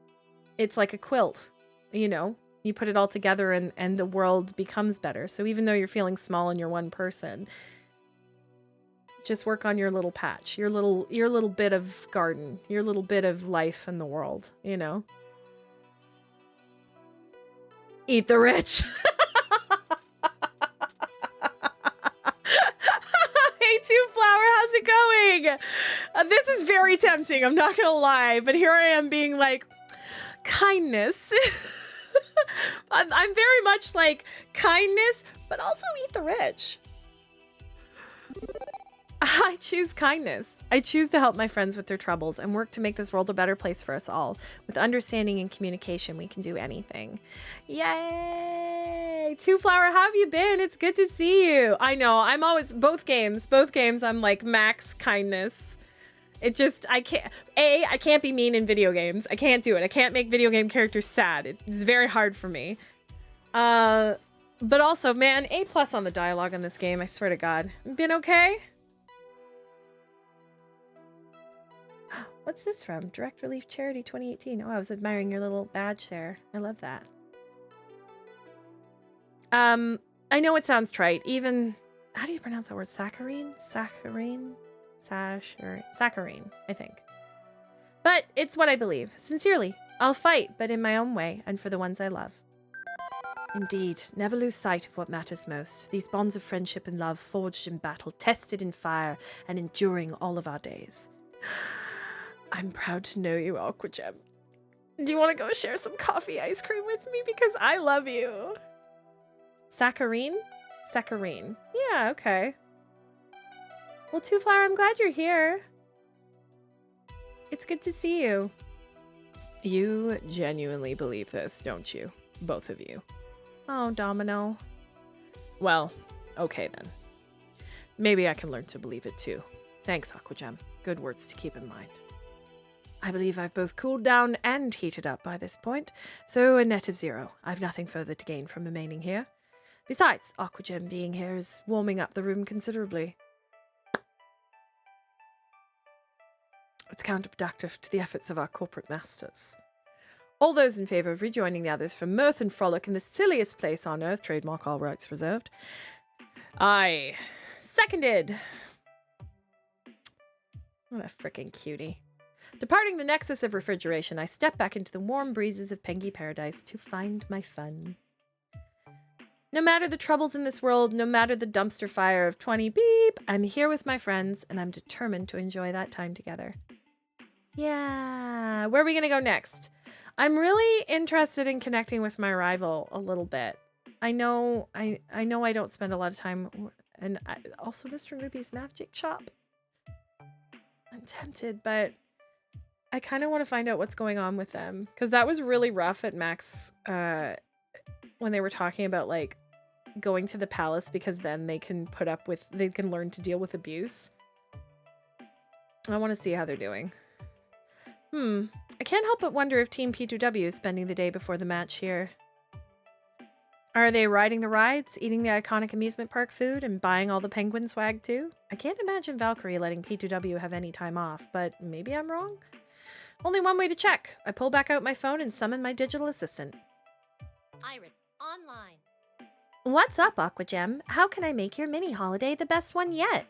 it's like a quilt, you know? You put it all together and the world becomes better. So even though you're feeling small and you're one person, just work on your little patch, your little bit of garden, your little bit of life in the world, you know? Eat the rich. Hey, Two Flower, how's it going? This is very tempting, I'm not gonna lie, but here I am being like, kindness. I'm very much like kindness, but also eat the rich. I choose kindness. I choose to help my friends with their troubles and work to make this world a better place for us all. With understanding and communication, we can do anything. Yay! Two Flower, how have you been? It's good to see you. I know, I'm always, both games, I'm like max kindness. It just, I can't be mean in video games. I can't do it. I can't make video game characters sad. It's very hard for me. But also, man, A+ on the dialogue on this game, I swear to God. Been okay? What's this from? Direct Relief Charity 2018. Oh, I was admiring your little badge there. I love that. I know it sounds trite. Even, how do you pronounce that word? Saccharine? Saccharine, I think. But it's what I believe. Sincerely, I'll fight, but in my own way and for the ones I love. Indeed, never lose sight of what matters most. These bonds of friendship and love forged in battle, tested in fire, and enduring all of our days. I'm proud to know you, Aqua Gem. Do you want to go share some coffee ice cream with me? Because I love you. Saccharine? Saccharine. Yeah, okay. Well, Two Flower, I'm glad you're here. It's good to see you. You genuinely believe this, don't you? Both of you. Oh, Domino. Well, okay then. Maybe I can learn to believe it too. Thanks, Aqua Gem. Good words to keep in mind. I believe I've both cooled down and heated up by this point, so a net of 0. I've nothing further to gain from remaining here. Besides, Aqua Gem being here is warming up the room considerably. It's counterproductive to the efforts of our corporate masters. All those in favor of rejoining the others for mirth and frolic in the silliest place on earth, trademark all rights reserved. Aye. Seconded. What a frickin' cutie. Departing the nexus of refrigeration, I step back into the warm breezes of Pengy Paradise to find my fun. No matter the troubles in this world, no matter the dumpster fire of 20 beep, I'm here with my friends, and I'm determined to enjoy that time together. Yeah. Where are we going to go next? I'm really interested in connecting with my rival a little bit. I know I don't spend a lot of time, and also Mr. Ruby's magic shop. I'm tempted, but I kind of want to find out what's going on with them, because that was really rough at Max when they were talking about like going to the palace, because then they can learn to deal with abuse. I want to see how they're doing. I can't help but wonder if Team P2W is spending the day before the match here. Are they riding the rides, eating the iconic amusement park food, and buying all the penguin swag too? I can't imagine Valkyrie letting P2W have any time off, but maybe I'm wrong? Only one way to check. I pull back out my phone and summon my digital assistant. Iris, online. What's up, Aqua Gem? How can I make your mini holiday the best one yet?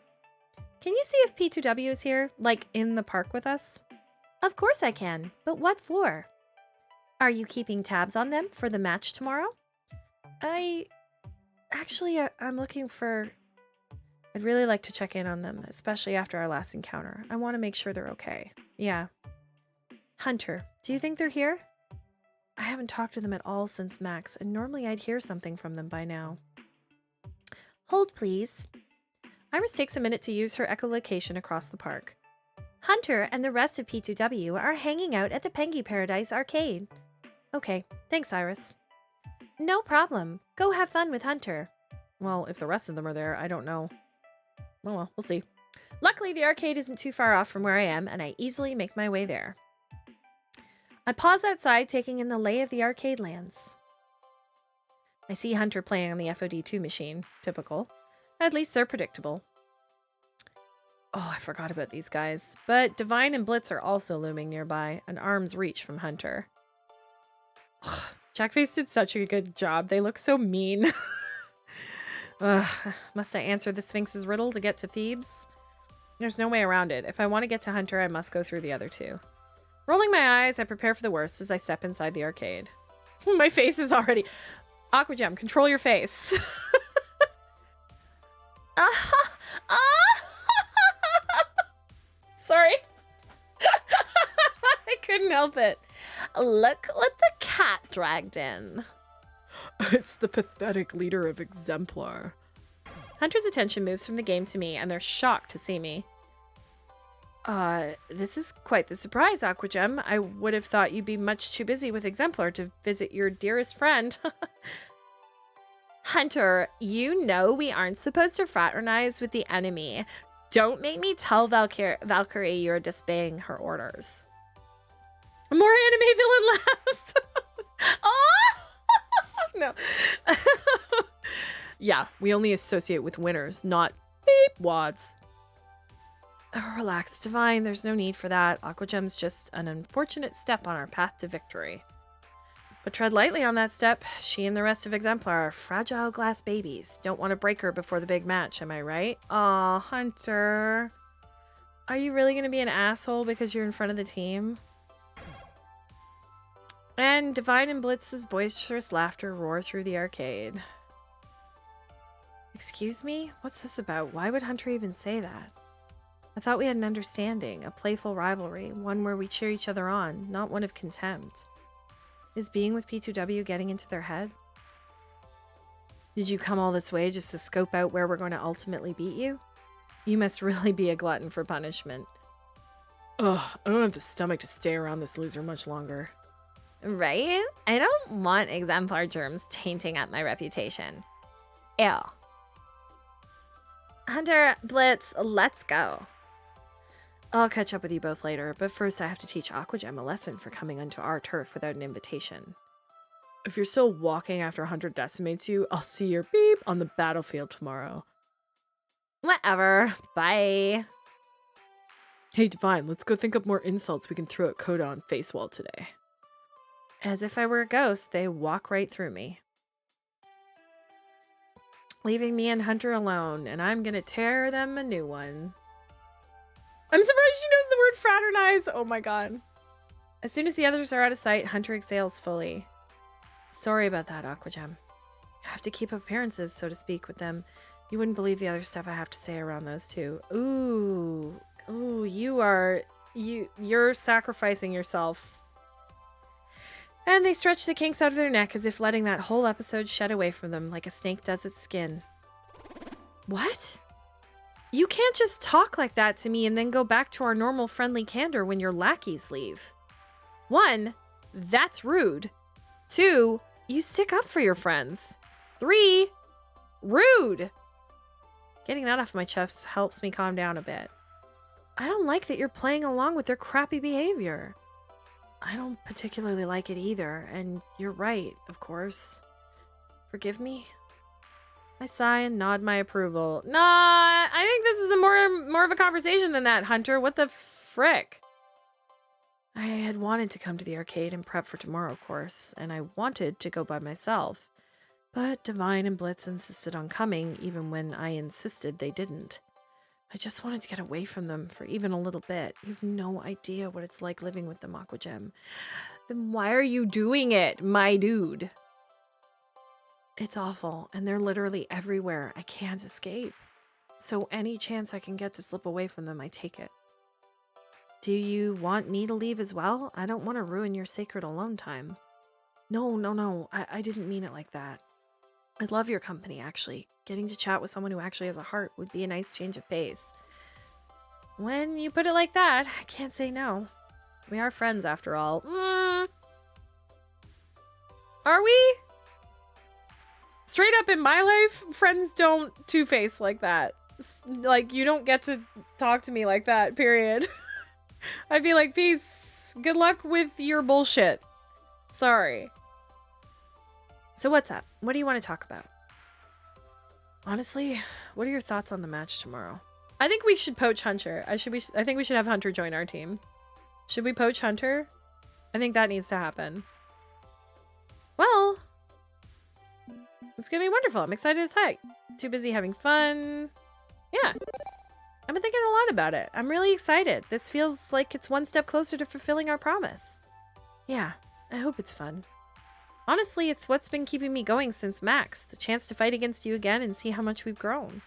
Can you see if P2W is here, like in the park with us? Of course I can, but what for? Are you keeping tabs on them for the match tomorrow? I'm looking for... I'd really like to check in on them, especially after our last encounter. I want to make sure they're okay. Yeah. Hunter, do you think they're here? I haven't talked to them at all since Max, and normally I'd hear something from them by now. Hold, please. Iris takes a minute to use her echolocation across the park. Hunter and the rest of P2W are hanging out at the Pengy Paradise arcade. Okay, thanks, Iris. No problem. Go have fun with Hunter. Well, if the rest of them are there, I don't know. Oh well, we'll see. Luckily, the arcade isn't too far off from where I am, and I easily make my way there. I pause outside, taking in the lay of the arcade lands. I see Hunter playing on the VOD2 machine. Typical. At least they're predictable. Oh, I forgot about these guys. But Divine and Blitz are also looming nearby, an arm's reach from Hunter. Ugh, Jackface did such a good job. They look so mean. Ugh, must I answer the Sphinx's riddle to get to Thebes? There's no way around it. If I want to get to Hunter, I must go through the other two. Rolling my eyes, I prepare for the worst as I step inside the arcade. My face is already... Aqua Gem, control your face. Sorry. I couldn't help it. Look what the cat dragged in. It's the pathetic leader of Exemplar. Hunter's attention moves from the game to me, and they're shocked to see me. This is quite the surprise, Aqua Gem. I would have thought you'd be much too busy with Exemplar to visit your dearest friend. Hunter, you know we aren't supposed to fraternize with the enemy. Don't make me tell Valkyrie you're disobeying her orders. More anime villain laughs. Oh! No. Yeah, we only associate with winners, not beep wads. Oh, relax, Divine. There's no need for that. Aqua Gem's just an unfortunate step on our path to victory. But tread lightly on that step. She and the rest of Exemplar are fragile glass babies. Don't want to break her before the big match, am I right? Aw, Hunter. Are you really going to be an asshole because you're in front of the team? And Divine and Blitz's boisterous laughter roar through the arcade. Excuse me? What's this about? Why would Hunter even say that? I thought we had an understanding, a playful rivalry, one where we cheer each other on, not one of contempt. Is being with P2W getting into their head? Did you come all this way just to scope out where we're going to ultimately beat you? You must really be a glutton for punishment. Ugh, I don't have the stomach to stay around this loser much longer. Right? I don't want exemplar germs tainting up my reputation. Ew. Hunter, Blitz, let's go. I'll catch up with you both later, but first I have to teach Aquagem a lesson for coming onto our turf without an invitation. If you're still walking after Hunter decimates you, I'll see your beep on the battlefield tomorrow. Whatever. Bye. Hey, Divine, let's go think up more insults we can throw at Coda on Facewall today. As if I were a ghost, they walk right through me, leaving me and Hunter alone, and I'm gonna tear them a new one. I'm surprised she knows the word fraternize. Oh my god. As soon as the others are out of sight, Hunter exhales fully. Sorry about that, Aquagem. I have to keep up appearances, so to speak, with them. You wouldn't believe the other stuff I have to say around those two. Ooh. Ooh, you're sacrificing yourself. And they stretch the kinks out of their neck as if letting that whole episode shed away from them like a snake does its skin. What? You can't just talk like that to me and then go back to our normal friendly candor when your lackeys leave. 1, that's rude. 2, you stick up for your friends. 3, rude. Getting that off my chest helps me calm down a bit. I don't like that you're playing along with their crappy behavior. I don't particularly like it either, and you're right, of course. Forgive me? I sigh and nod my approval. Nah, I think this is a more of a conversation than that, Hunter. What the frick? I had wanted to come to the arcade and prep for tomorrow, of course, and I wanted to go by myself. But Divine and Blitz insisted on coming, even when I insisted they didn't. I just wanted to get away from them for even a little bit. You've no idea what it's like living with them, Aquagem. Then why are you doing it, my dude? It's awful, and they're literally everywhere. I can't escape. So any chance I can get to slip away from them, I take it. Do you want me to leave as well? I don't want to ruin your sacred alone time. No. I didn't mean it like that. I love your company, actually. Getting to chat with someone who actually has a heart would be a nice change of pace. When you put it like that, I can't say no. We are friends, after all. Are we? Straight up in my life, friends don't two-face like that. Like, you don't get to talk to me like that, period. I'd be like, peace. Good luck with your bullshit. Sorry. So what's up? What do you want to talk about? Honestly, what are your thoughts on the match tomorrow? I think we should poach Hunter. I think we should have Hunter join our team. Should we poach Hunter? I think that needs to happen. Well, it's gonna be wonderful. I'm excited as heck. Too busy having fun. Yeah. I've been thinking a lot about it. I'm really excited. This feels like it's one step closer to fulfilling our promise. Yeah, I hope it's fun. Honestly, it's what's been keeping me going since Max. The chance to fight against you again and see how much we've grown.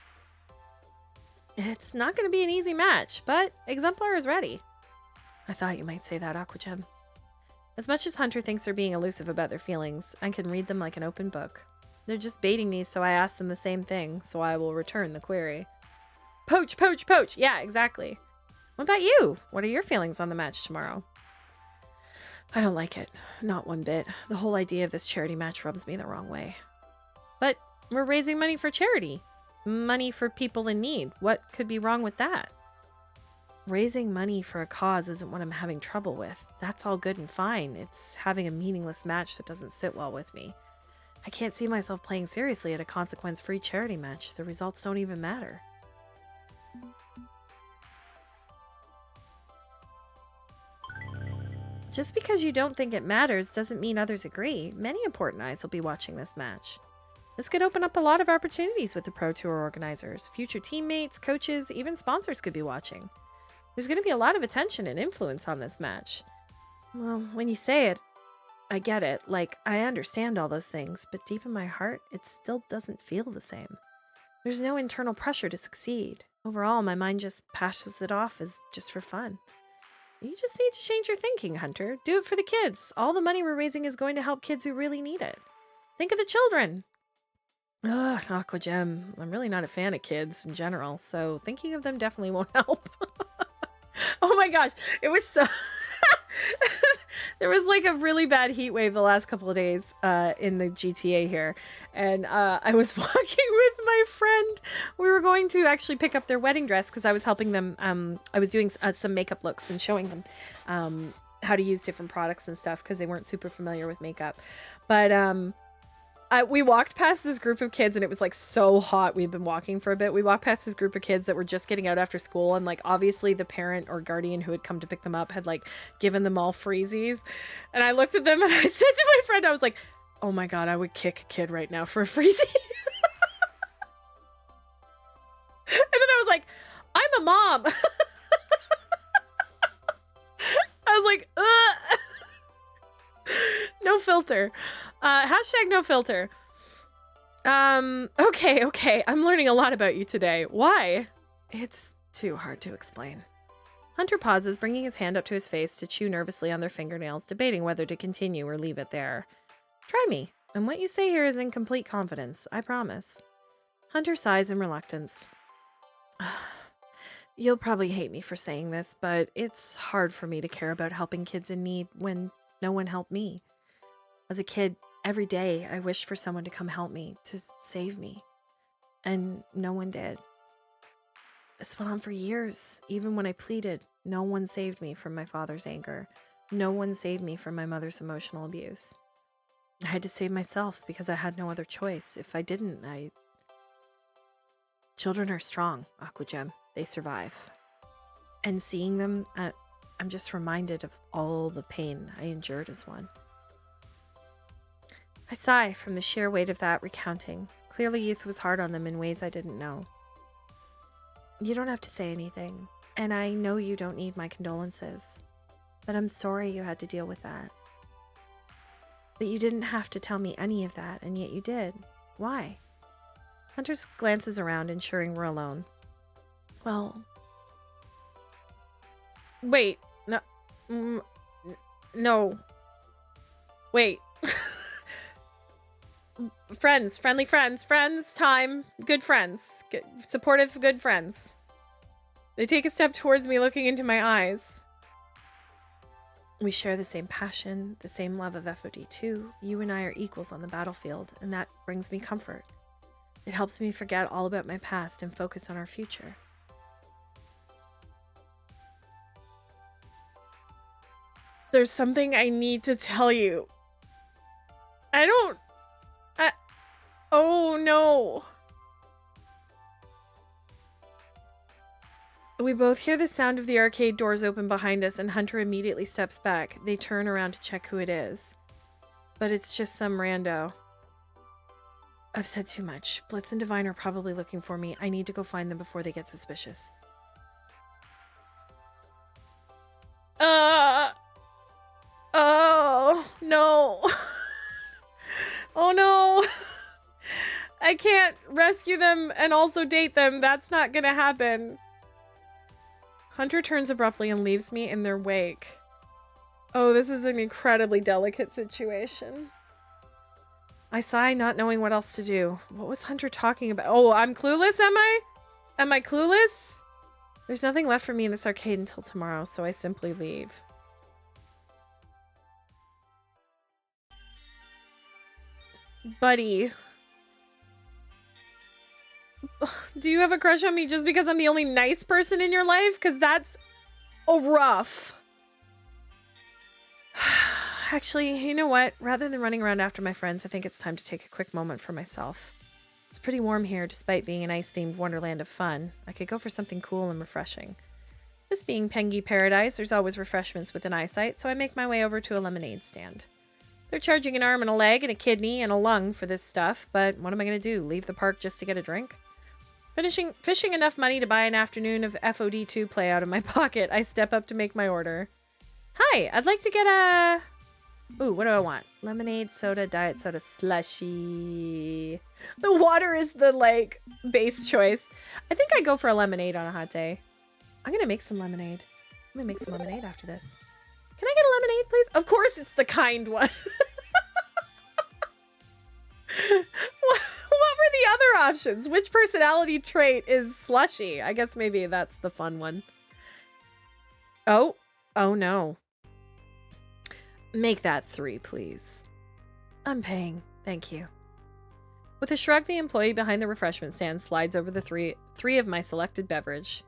It's not going to be an easy match, but Exemplar is ready. I thought you might say that, Aquagem. As much as Hunter thinks they're being elusive about their feelings, I can read them like an open book. They're just baiting me, so I ask them the same thing, so I will return the query. Poach, poach, poach! Yeah, exactly. What about you? What are your feelings on the match tomorrow? I don't like it. Not one bit. The whole idea of this charity match rubs me the wrong way. But we're raising money for charity. Money for people in need. What could be wrong with that? Raising money for a cause isn't what I'm having trouble with. That's all good and fine. It's having a meaningless match that doesn't sit well with me. I can't see myself playing seriously at a consequence-free charity match. The results don't even matter. Just because you don't think it matters doesn't mean others agree. Many important eyes will be watching this match. This could open up a lot of opportunities with the Pro Tour organizers. Future teammates, coaches, even sponsors could be watching. There's going to be a lot of attention and influence on this match. Well, when you say it, I get it. Like, I understand all those things, but deep in my heart, it still doesn't feel the same. There's no internal pressure to succeed. Overall, my mind just passes it off as just for fun. You just need to change your thinking, Hunter. Do it for the kids. All the money we're raising is going to help kids who really need it. Think of the children. Ugh, Aqua Gem. I'm really not a fan of kids in general, so thinking of them definitely won't help. Oh my gosh, it was so... There was like a really bad heat wave the last couple of days in the GTA here, and I was walking with my friend. We were going to actually pick up their wedding dress because I was helping them. I was doing some makeup looks and showing them how to use different products and stuff because they weren't super familiar with makeup. But we walked past this group of kids and it was like so hot. We'd been walking for a bit. We walked past this group of kids that were just getting out after school, and like obviously the parent or guardian who had come to pick them up had like given them all freezies. And I looked at them and I said to my friend, I was like, oh my God, I would kick a kid right now for a freezie. And then I was like, I'm a mom. I was like, ugh. No filter. Hashtag no filter. Okay. I'm learning a lot about you today. Why? It's too hard to explain. Hunter pauses, bringing his hand up to his face to chew nervously on their fingernails, debating whether to continue or leave it there. Try me, and what you say here is in complete confidence, I promise. Hunter sighs in reluctance. You'll probably hate me for saying this, but it's hard for me to care about helping kids in need when no one helped me. As a kid, every day I wished for someone to come help me, to save me. And no one did. This went on for years. Even when I pleaded, no one saved me from my father's anger. No one saved me from my mother's emotional abuse. I had to save myself because I had no other choice. If I didn't, Children are strong, Aqua Gem. They survive. And seeing them, I'm just reminded of all the pain I endured as one. I sigh from the sheer weight of that recounting. Clearly youth was hard on them in ways I didn't know. You don't have to say anything, and I know you don't need my condolences, but I'm sorry you had to deal with that. But you didn't have to tell me any of that, and yet you did. Why? Hunter glances around, ensuring we're alone. Well... Wait. No. No. Wait. Friends. Friendly friends. Friends. Time. Good friends. Supportive, good friends. They take a step towards me, looking into my eyes. We share the same passion, the same love of VOD too. You and I are equals on the battlefield, and that brings me comfort. It helps me forget all about my past and focus on our future. There's something I need to tell you. Oh no. We both hear the sound of the arcade doors open behind us, and Hunter immediately steps back. They turn around to check who it is. But it's just some rando. I've said too much. Blitz and Divine are probably looking for me. I need to go find them before they get suspicious. Oh, no. Oh, no. I can't rescue them and also date them. That's not gonna happen. Hunter turns abruptly and leaves me in their wake. Oh, this is an incredibly delicate situation. I sigh, not knowing what else to do. What was Hunter talking about? Oh, I'm clueless, am I? Am I clueless? There's nothing left for me in this arcade until tomorrow, so I simply leave. Buddy. Do you have a crush on me just because I'm the only nice person in your life? Because that's rough. Actually, you know what? Rather than running around after my friends, I think it's time to take a quick moment for myself. It's pretty warm here, despite being an ice-themed wonderland of fun. I could go for something cool and refreshing. This being Pengy Paradise, there's always refreshments within eyesight, so I make my way over to a lemonade stand. They're charging an arm and a leg and a kidney and a lung for this stuff, but what am I going to do? Leave the park just to get a drink? Fishing enough money to buy an afternoon of VOD2 play out of my pocket, I step up to make my order. Hi, I'd like to get a... Ooh, what do I want? Lemonade, soda, diet soda, slushy. The water is the, like, base choice. I think I'd go for a lemonade on a hot day. I'm going to make some lemonade. I'm going to make some lemonade after this. Can I get a lemonade, please? Of course, it's the kind one. What were the other options? Which personality trait is slushy? I guess maybe that's the fun one. Oh no. Make that 3, please. I'm paying. Thank you. With a shrug, the employee behind the refreshment stand slides over the three of my selected beverage.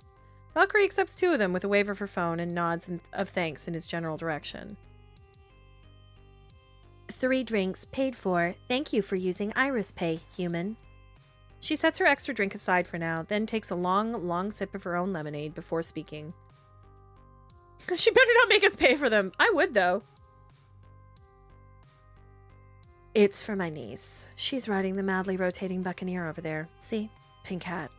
Valkyrie accepts 2 of them with a wave of her phone and nods of thanks in his general direction. 3 drinks paid for. Thank you for using Iris Pay, human. She sets her extra drink aside for now, then takes a long sip of her own lemonade before speaking. She better not make us pay for them. I would, though. It's for my niece. She's riding the madly rotating buccaneer over there. See? Pink hat.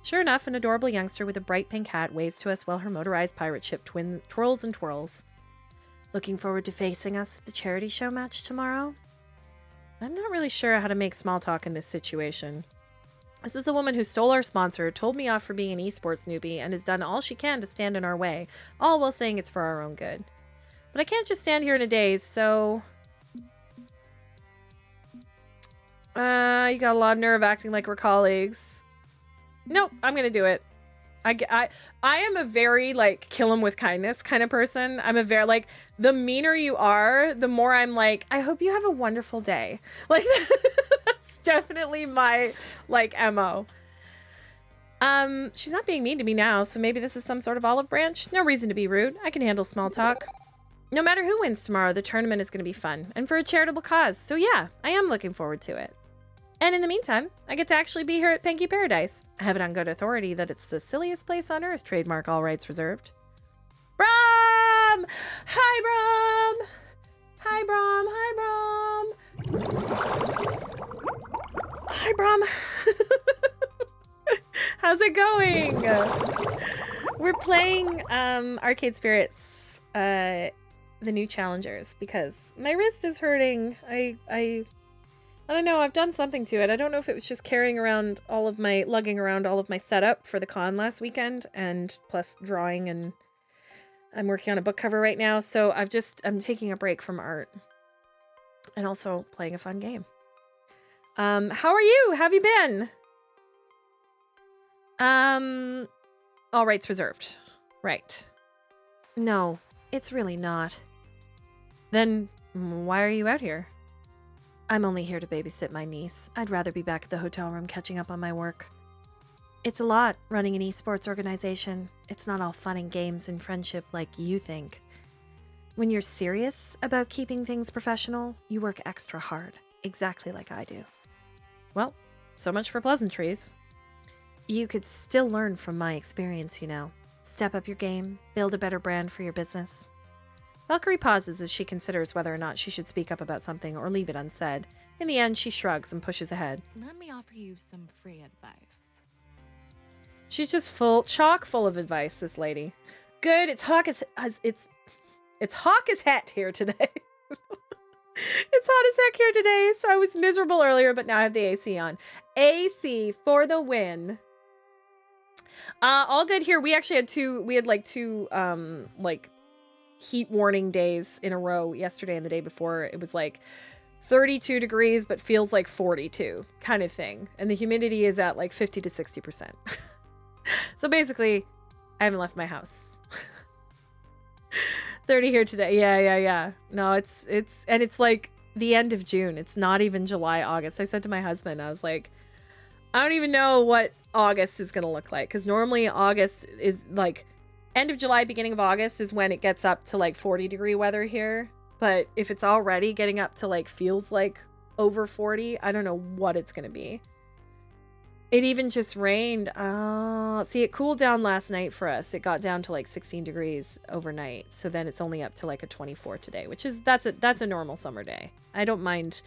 Sure enough, an adorable youngster with a bright pink hat waves to us while her motorized pirate ship twirls and twirls. Looking forward to facing us at the charity show match tomorrow? I'm not really sure how to make small talk in this situation. This is a woman who stole our sponsor, told me off for being an esports newbie, and has done all she can to stand in our way, all while saying it's for our own good. But I can't just stand here in a daze, so... you got a lot of nerve acting like we're colleagues. Nope, I'm gonna do it. I am a very, like, kill him with kindness kind of person. I'm a very, like, the meaner you are, the more I'm like, I hope you have a wonderful day. Like, that's definitely my, like, MO. She's not being mean to me now, so maybe this is some sort of olive branch. No reason to be rude. I can handle small talk. No matter who wins tomorrow, the tournament is going to be fun, and for a charitable cause. So yeah, I am looking forward to it. And in the meantime, I get to actually be here at Pengy Paradise. I have it on good authority that it's the silliest place on earth, trademark all rights reserved. Brom! Hi, Brom! Hi, Brom! Hi, Brom! How's it going? We're playing Arcade Spirits, the new challengers, because my wrist is hurting. I don't know, I've done something to it. I don't know if it was just lugging around all of my setup for the con last weekend, and plus drawing, and I'm working on a book cover right now, so I'm taking a break from art. And also playing a fun game. How are you? How have you been? All rights reserved. Right. No, it's really not. Then why are you out here? I'm only here to babysit my niece. I'd rather be back at the hotel room catching up on my work. It's a lot, running an esports organization. It's not all fun and games and friendship like you think. When you're serious about keeping things professional, you work extra hard, exactly like I do. Well, so much for pleasantries. You could still learn from my experience, you know. Step up your game, build a better brand for your business. Valkyrie pauses as she considers whether or not she should speak up about something or leave it unsaid. In the end, she shrugs and pushes ahead. Let me offer you some free advice. She's just chock full of advice, this lady. Good, it's hawk as het here today. It's hot as heck here today, so I was miserable earlier, but now I have the AC on. AC for the win. All good here. We actually had two heat warning days in a row yesterday and the day before. It was like 32 degrees but feels like 42 kind of thing, and the humidity is at like 50 to 60%. So basically I haven't left my house. 30 here today. Yeah. No, it's like the end of June. It's not even July, August. I said to my husband, I was like, I don't even know what August is gonna look like, because normally August is like end of July, beginning of August is when it gets up to like 40-degree weather here. But if it's already getting up to like feels like over 40, I don't know what it's gonna be. It even just rained. See, it cooled down last night for us. It got down to like 16 degrees overnight. So then it's only up to like a 24 today, which is that's a normal summer day. I don't mind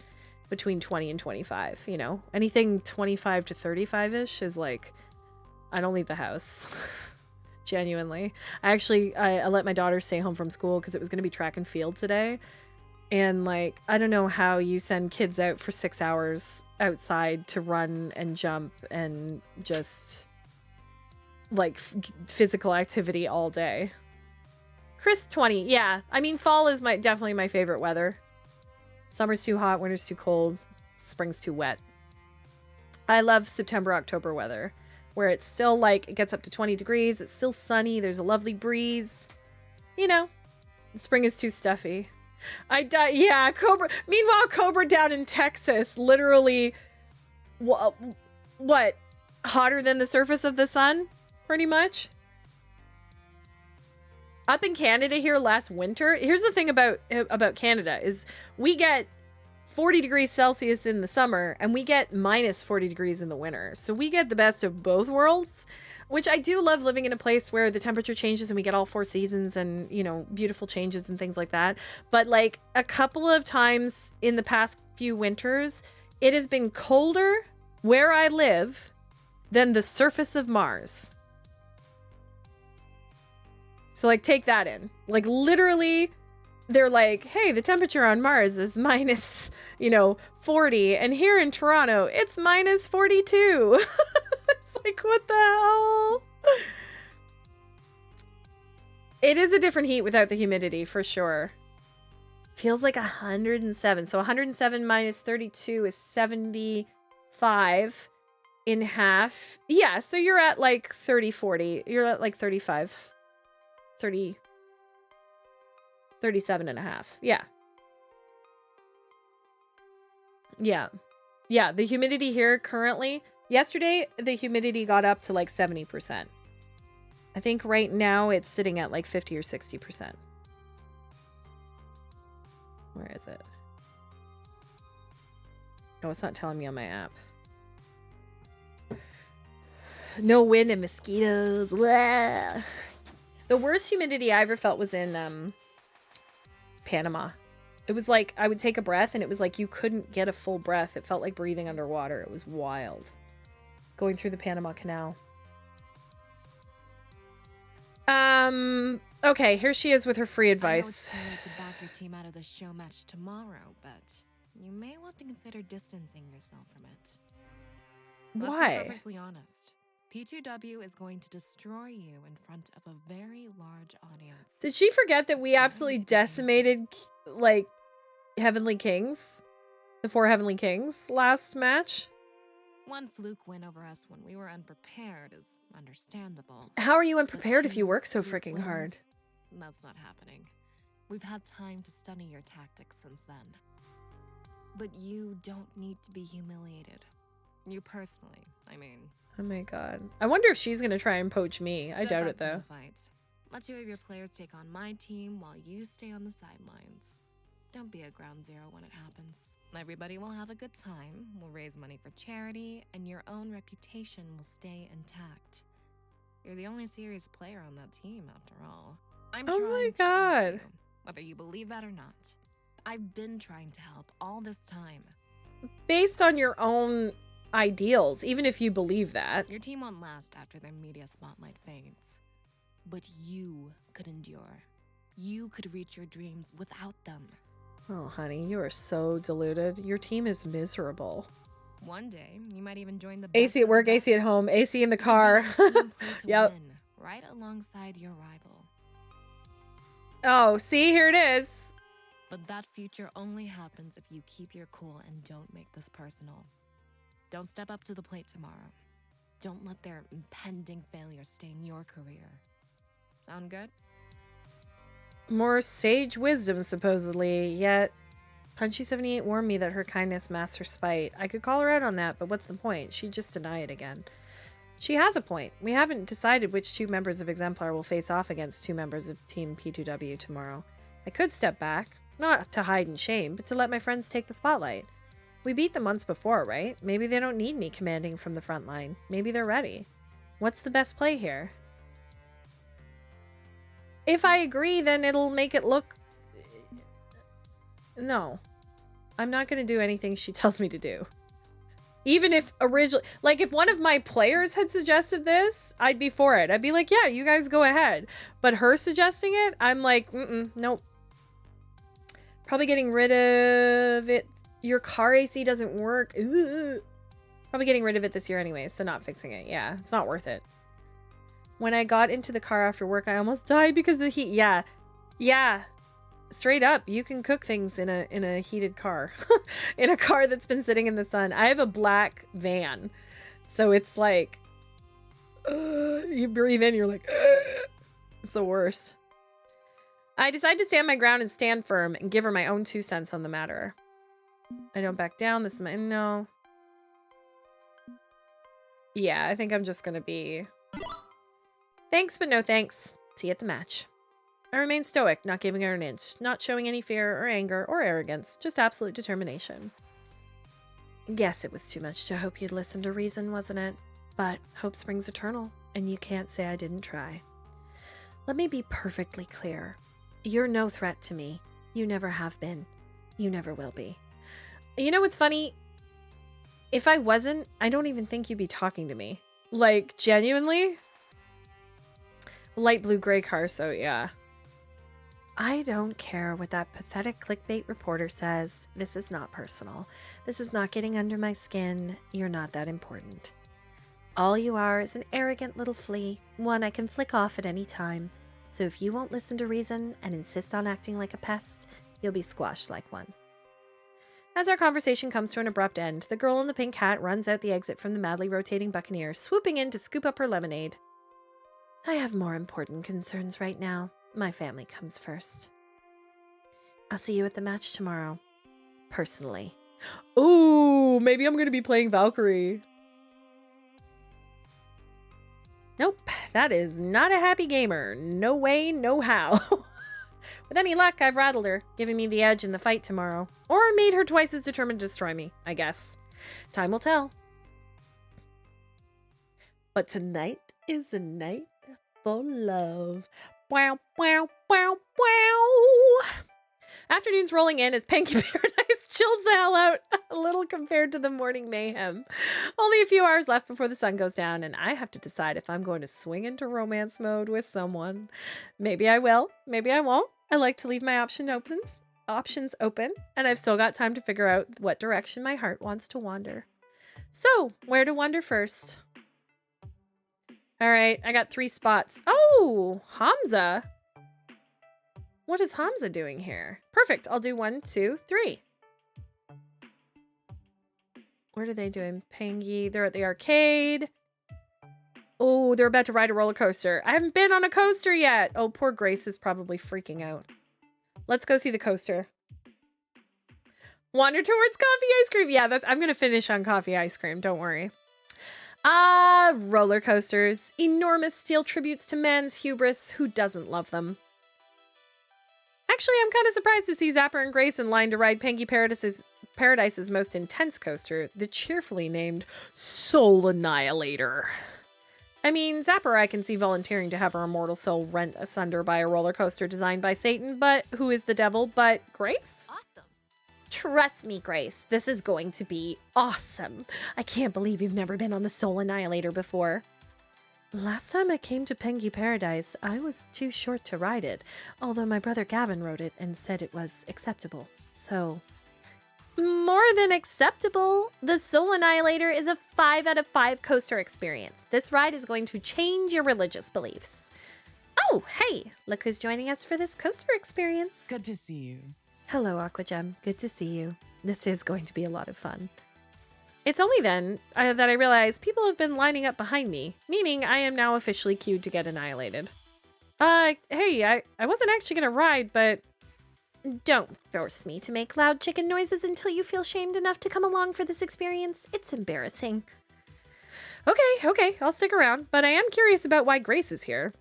between 20 and 25, you know. Anything 25 to 35-ish is like I don't leave the house. Genuinely. I let my daughter stay home from school because it was going to be track and field today. And like, I don't know how you send kids out for 6 hours outside to run and jump and just like physical activity all day. Chris 20. Yeah. I mean, fall is definitely my favorite weather. Summer's too hot, winter's too cold, spring's too wet. I love September, October weather where it's still like, it gets up to 20 degrees. It's still sunny. There's a lovely breeze. You know, spring is too stuffy. Yeah, Cobra. Meanwhile, Cobra down in Texas, literally, what? Hotter than the surface of the sun, pretty much. Up in Canada here last winter, here's the thing about Canada is we get 40 degrees Celsius in the summer and we get minus 40 degrees in the winter. So we get the best of both worlds. Which I do love living in a place where the temperature changes and we get all 4 seasons and, you know, beautiful changes and things like that. But like a couple of times in the past few winters, it has been colder where I live than the surface of Mars. So like take that in. Like literally they're like, hey, the temperature on Mars is minus, you know, 40. And here in Toronto, it's minus 42. Like, what the hell? It is a different heat without the humidity, for sure. Feels like 107. So 107 minus 32 is 75 in half. Yeah, so you're at like 30, 40. You're at like 35. 30. 37 and a half. Yeah. Yeah. Yeah, the humidity here currently... Yesterday, the humidity got up to like 70%. I think right now it's sitting at like 50 or 60%. Where is it? No, it's not telling me on my app. No wind and mosquitoes. Blah. The worst humidity I ever felt was in Panama. It was like I would take a breath and it was like you couldn't get a full breath. It felt like breathing underwater. It was wild. Going through the Panama Canal. Okay, here she is with her free advice. I know it's too late to back your team out of the show match tomorrow, but you may want to consider distancing yourself from it. Why? Let's be perfectly honest. P2W is going to destroy you in front of a very large audience. Did she forget that we absolutely decimated, like, Heavenly Kings? The 4 Heavenly Kings last match? One fluke win over us when we were unprepared is understandable. How are you unprepared if you work so freaking hard? That's not happening. We've had time to study your tactics since then. But you don't need to be humiliated. You personally, I mean. Oh my god. I wonder if she's gonna try and poach me. I doubt it though. Let 2 of your players take on my team while you stay on the sidelines. Don't be a ground zero when it happens. Everybody will have a good time, we'll raise money for charity, and your own reputation will stay intact. You're the only serious player on that team, after all. I'm oh my god. You, whether you believe that or not. I've been trying to help all this time. Based on your own ideals, even if you believe that. Your team won't last after their media spotlight fades. But you could endure. You could reach your dreams without them. Oh, honey, you are so deluded. Your team is miserable. One day, you might even join the AC at work, AC at home, AC in the car. Yep. Win, right alongside your rival. Oh, see, here it is. But that future only happens if you keep your cool and don't make this personal. Don't step up to the plate tomorrow. Don't let their impending failure stain your career. Sound good? More sage wisdom, supposedly, yet Punchy78 warned me that her kindness masks her spite. I could call her out on that, but what's the point? She'd just deny it again. She has a point. We haven't decided which 2 members of Exemplar will face off against 2 members of Team P2W tomorrow. I could step back, not to hide in shame, but to let my friends take the spotlight. We beat them once before, right? Maybe they don't need me commanding from the front line. Maybe they're ready. What's the best play here? If I agree, then it'll make it look... No. I'm not going to do anything she tells me to do. Even if originally... Like, if one of my players had suggested this, I'd be for it. I'd be like, yeah, you guys go ahead. But her suggesting it, I'm like, nope. Probably getting rid of it. Your car AC doesn't work. Ugh. Probably getting rid of it this year anyway, so not fixing it. Yeah, it's not worth it. When I got into the car after work, I almost died because of the heat. Yeah. Yeah. Straight up, you can cook things in a heated car. In a car that's been sitting in the sun. I have a black van. So it's like you breathe in, you're like it's the worst. I decided to stand my ground and stand firm and give her my own 2 cents on the matter. I don't back down. This is my no. Yeah, I think I'm just gonna be thanks, but no thanks. See you at the match. I remain stoic, not giving her an inch, not showing any fear or anger or arrogance, just absolute determination. Guess it was too much to hope you'd listen to reason, wasn't it? But hope springs eternal, and you can't say I didn't try. Let me be perfectly clear. You're no threat to me. You never have been. You never will be. You know what's funny? If I wasn't, I don't even think you'd be talking to me. Like, genuinely? Light blue gray car, so yeah. I don't care what that pathetic clickbait reporter says. This is not personal. This is not getting under my skin. You're not that important. All you are is an arrogant little flea, one I can flick off at any time. So if you won't listen to reason and insist on acting like a pest, you'll be squashed like one. As our conversation comes to an abrupt end, the girl in the pink hat runs out the exit from the madly rotating Buccaneer, swooping in to scoop up her lemonade. I have more important concerns right now. My family comes first. I'll see you at the match tomorrow. Personally. Ooh, maybe I'm going to be playing Valkyrie. Nope, that is not a happy gamer. No way, no how. With any luck, I've rattled her, giving me the edge in the fight tomorrow. Or made her twice as determined to destroy me, I guess. Time will tell. But tonight is a night for love. Wow, wow, wow, wow. Afternoon's rolling in as Panky Paradise chills the hell out a little compared to the morning mayhem. Only a few hours left before the sun goes down, and I have to decide if I'm going to swing into romance mode with someone. Maybe I will, maybe I won't. I like to leave my options open, and I've still got time to figure out what direction my heart wants to wander. So, where to wander first? All right, I got 3 spots. Oh, Hamza. What is Hamza doing here? Perfect. I'll do 1, 2, 3. What are they doing? Pangy. They're at the arcade. Oh, they're about to ride a roller coaster. I haven't been on a coaster yet. Oh, poor Grace is probably freaking out. Let's go see the coaster. Wander towards coffee ice cream. Yeah, I'm going to finish on coffee ice cream. Don't worry. Roller coasters. Enormous steel tributes to man's hubris. Who doesn't love them? Actually, I'm kind of surprised to see Zapper and Grace in line to ride Panky Paradise's most intense coaster, the cheerfully named Soul Annihilator. I mean, Zapper I can see volunteering to have her immortal soul rent asunder by a roller coaster designed by Satan, but who is the devil but Grace? Awesome. Trust me, Grace, this is going to be awesome. I can't believe you've never been on the Soul Annihilator before. Last time I came to Panky Paradise, I was too short to ride it, although my brother Gavin rode it and said it was acceptable. So, more than acceptable. The Soul Annihilator is a 5 out of 5 coaster experience. This ride is going to change your religious beliefs. Oh, hey, look who's joining us for this coaster experience. Good to see you. Hello, Aquagem. Good to see you. This is going to be a lot of fun. It's only then that I realize people have been lining up behind me, meaning I am now officially queued to get annihilated. Hey, I wasn't actually going to ride, but... Don't force me to make loud chicken noises until you feel shamed enough to come along for this experience. It's embarrassing. Okay, I'll stick around, but I am curious about why Grace is here.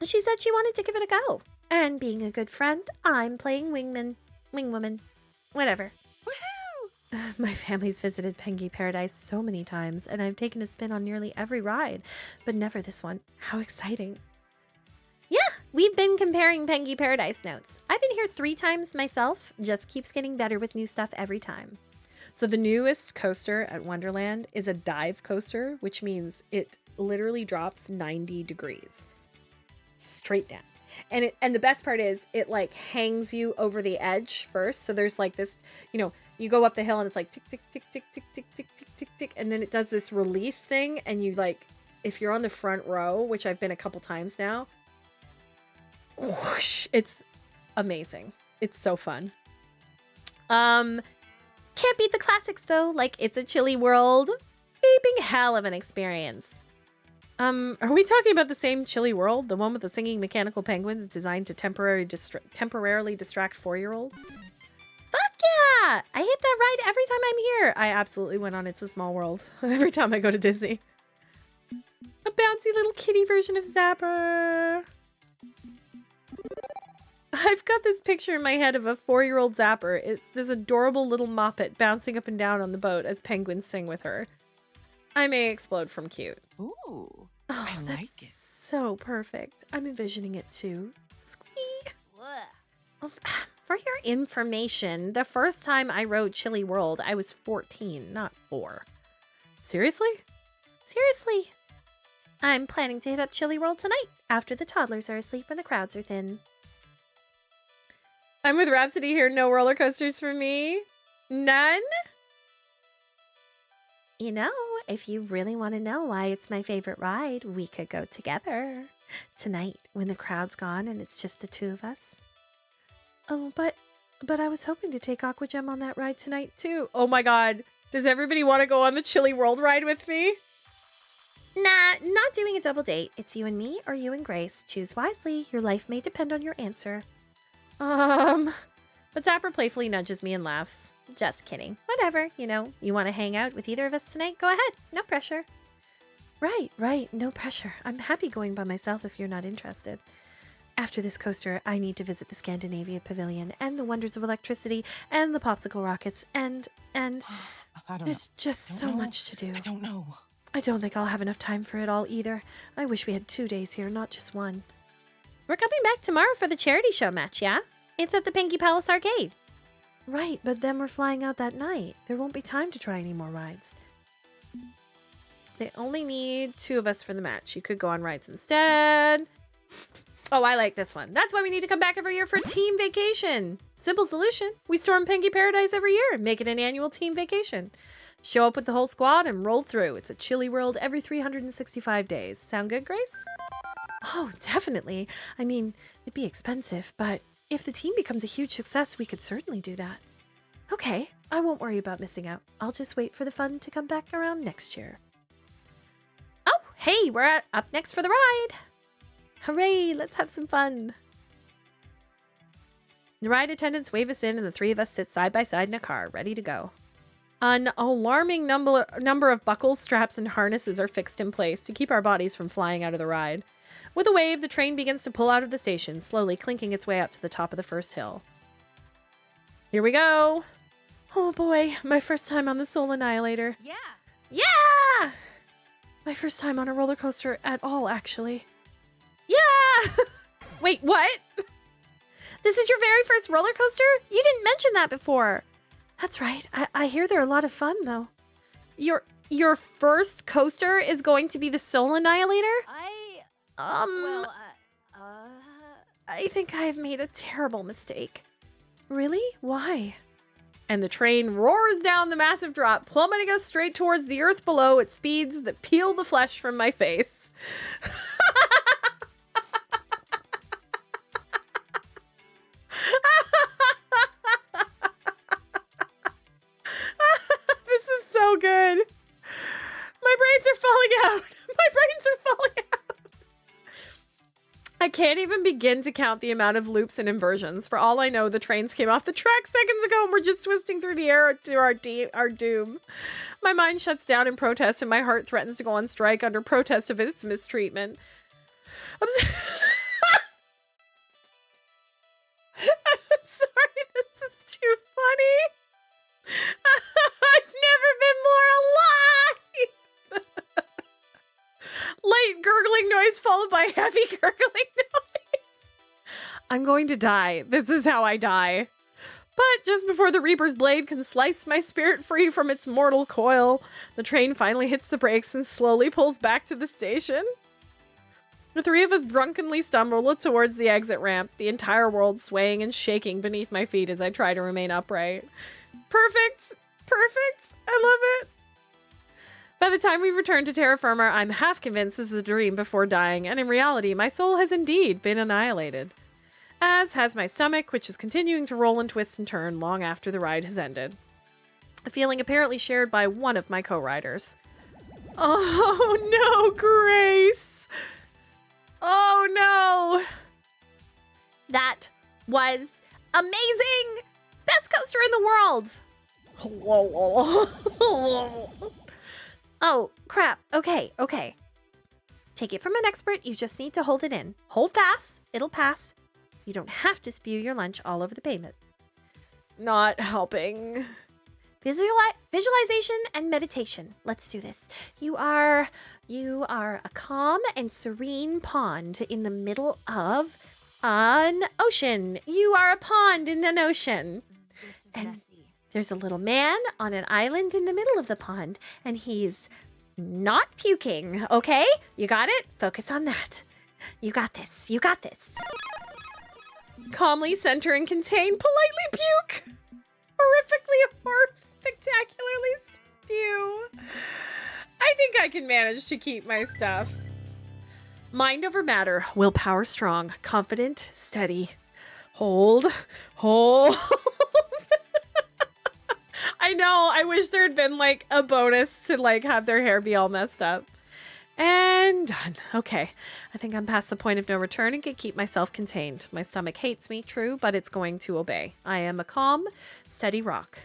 She said she wanted to give it a go. And being a good friend, I'm playing Wingwoman. Whatever. My family's visited Pengy Paradise so many times, and I've taken a spin on nearly every ride, but never this one. How exciting. Yeah, we've been comparing Pengy Paradise notes. I've been here 3 times myself, just keeps getting better with new stuff every time. So the newest coaster at Wonderland is a dive coaster, which means it literally drops 90 degrees straight down. And the best part is it like hangs you over the edge first. So there's like this, you know, you go up the hill and it's like tick, tick, tick, tick, tick, tick, tick, tick, tick, tick. And then it does this release thing. And you like, if you're on the front row, which I've been a couple times now, whoosh, it's amazing. It's so fun. Can't beat the classics though, like It's a Chilly World. Beeping hell of an experience. Are we talking about the same Chilly World? The one with the singing mechanical penguins designed to temporarily distract 4-year-olds? Fuck yeah! I hit that ride every time I'm here. I absolutely went on It's a Small World every time I go to Disney. A bouncy little kitty version of Zapper. I've got this picture in my head of a 4-year-old Zapper. This adorable little moppet bouncing up and down on the boat as penguins sing with her. I may explode from cute. Ooh, I like it. So perfect. I'm envisioning it too. Squee. For your information, the first time I rode Chilly World, I was 14, not 4. Seriously? Seriously. I'm planning to hit up Chilly World tonight, after the toddlers are asleep and the crowds are thin. I'm with Rhapsody here. No roller coasters for me. None? You know, if you really want to know why it's my favorite ride, we could go together. Tonight, when the crowd's gone and it's just the 2 of us. Oh, but I was hoping to take Aqua Gem on that ride tonight, too. Oh my god. Does everybody want to go on the Chilly World ride with me? Nah, not doing a double date. It's you and me or you and Grace. Choose wisely. Your life may depend on your answer. But Zapper playfully nudges me and laughs. Just kidding. Whatever, you know. You want to hang out with either of us tonight? Go ahead. No pressure. Right. No pressure. I'm happy going by myself if you're not interested. After this coaster, I need to visit the Scandinavia Pavilion and the wonders of electricity and the popsicle rockets and there's just so much to do. I don't know. I don't think I'll have enough time for it all either. I wish we had 2 days here, not just 1. We're coming back tomorrow for the charity show match, yeah? It's at the Pinky Palace Arcade. Right, but then we're flying out that night. There won't be time to try any more rides. They only need 2 of us for the match. You could go on rides instead. Oh, I like this one. That's why we need to come back every year for a team vacation. Simple solution. We storm Pengy Paradise every year and make it an annual team vacation. Show up with the whole squad and roll through. It's a Chilly World every 365 days. Sound good, Grace? Oh, definitely. I mean, it'd be expensive, but if the team becomes a huge success, we could certainly do that. Okay, I won't worry about missing out. I'll just wait for the fun to come back around next year. Oh, hey, we're up next for the ride. Hooray, let's have some fun. The ride attendants wave us in and the 3 of us sit side by side in a car, ready to go. An alarming number of buckles, straps, and harnesses are fixed in place to keep our bodies from flying out of the ride. With a wave, the train begins to pull out of the station, slowly clinking its way up to the top of the first hill. Here we go. Oh boy, my first time on the Soul Annihilator. Yeah! My first time on a roller coaster at all, actually. Yeah! Wait, what? This is your very first roller coaster? You didn't mention that before. That's right. I hear they're a lot of fun, though. Your first coaster is going to be the Soul Annihilator? I think I have made a terrible mistake. Really? Why? And the train roars down the massive drop, plummeting us straight towards the earth below at speeds that peel the flesh from my face. This is so good. My brains are falling out. My brains are falling out. I can't even begin to count the amount of loops and inversions. For all I know, the trains came off the track seconds ago and we're just twisting through the air to our doom. My mind shuts down in protest and my heart threatens to go on strike under protest of its mistreatment. I'm sorry, this is too funny. Light gurgling noise followed by heavy gurgling noise. I'm going to die. This is how I die. But just before the Reaper's blade can slice my spirit free from its mortal coil, the train finally hits the brakes and slowly pulls back to the station. The three of us drunkenly stumble towards the exit ramp, the entire world swaying and shaking beneath my feet as I try to remain upright. Perfect! Perfect! I love it! By the time we return to terra firma, I'm half convinced this is a dream before dying, and in reality, my soul has indeed been annihilated. As has my stomach, which is continuing to roll and twist and turn long after the ride has ended. A feeling apparently shared by one of my co-riders. Oh no, Grace! Oh no! That was amazing! Best coaster in the world! Oh, crap. Okay. Take it from an expert, you just need to hold it in. Hold fast, it'll pass. You don't have to spew your lunch all over the pavement. Not helping. Visualization and meditation. Let's do this. You are a calm and serene pond in the middle of an ocean. You are a pond in an ocean. This is And messy. there's a little man on an island in the middle of the pond, and he's not puking, okay? You got it? Focus on that. You got this. You got this. Calmly center and contain, politely puke. Horrifically or spectacularly spew. I think I can manage to keep my stuff. Mind over matter, willpower strong, confident, steady. Hold. I know, I wish there had been like a bonus to like have their hair be all messed up. And done. Okay, I think I'm past the point of no return and can keep myself contained. My stomach hates me, true, but it's going to obey. I am a calm, steady rock.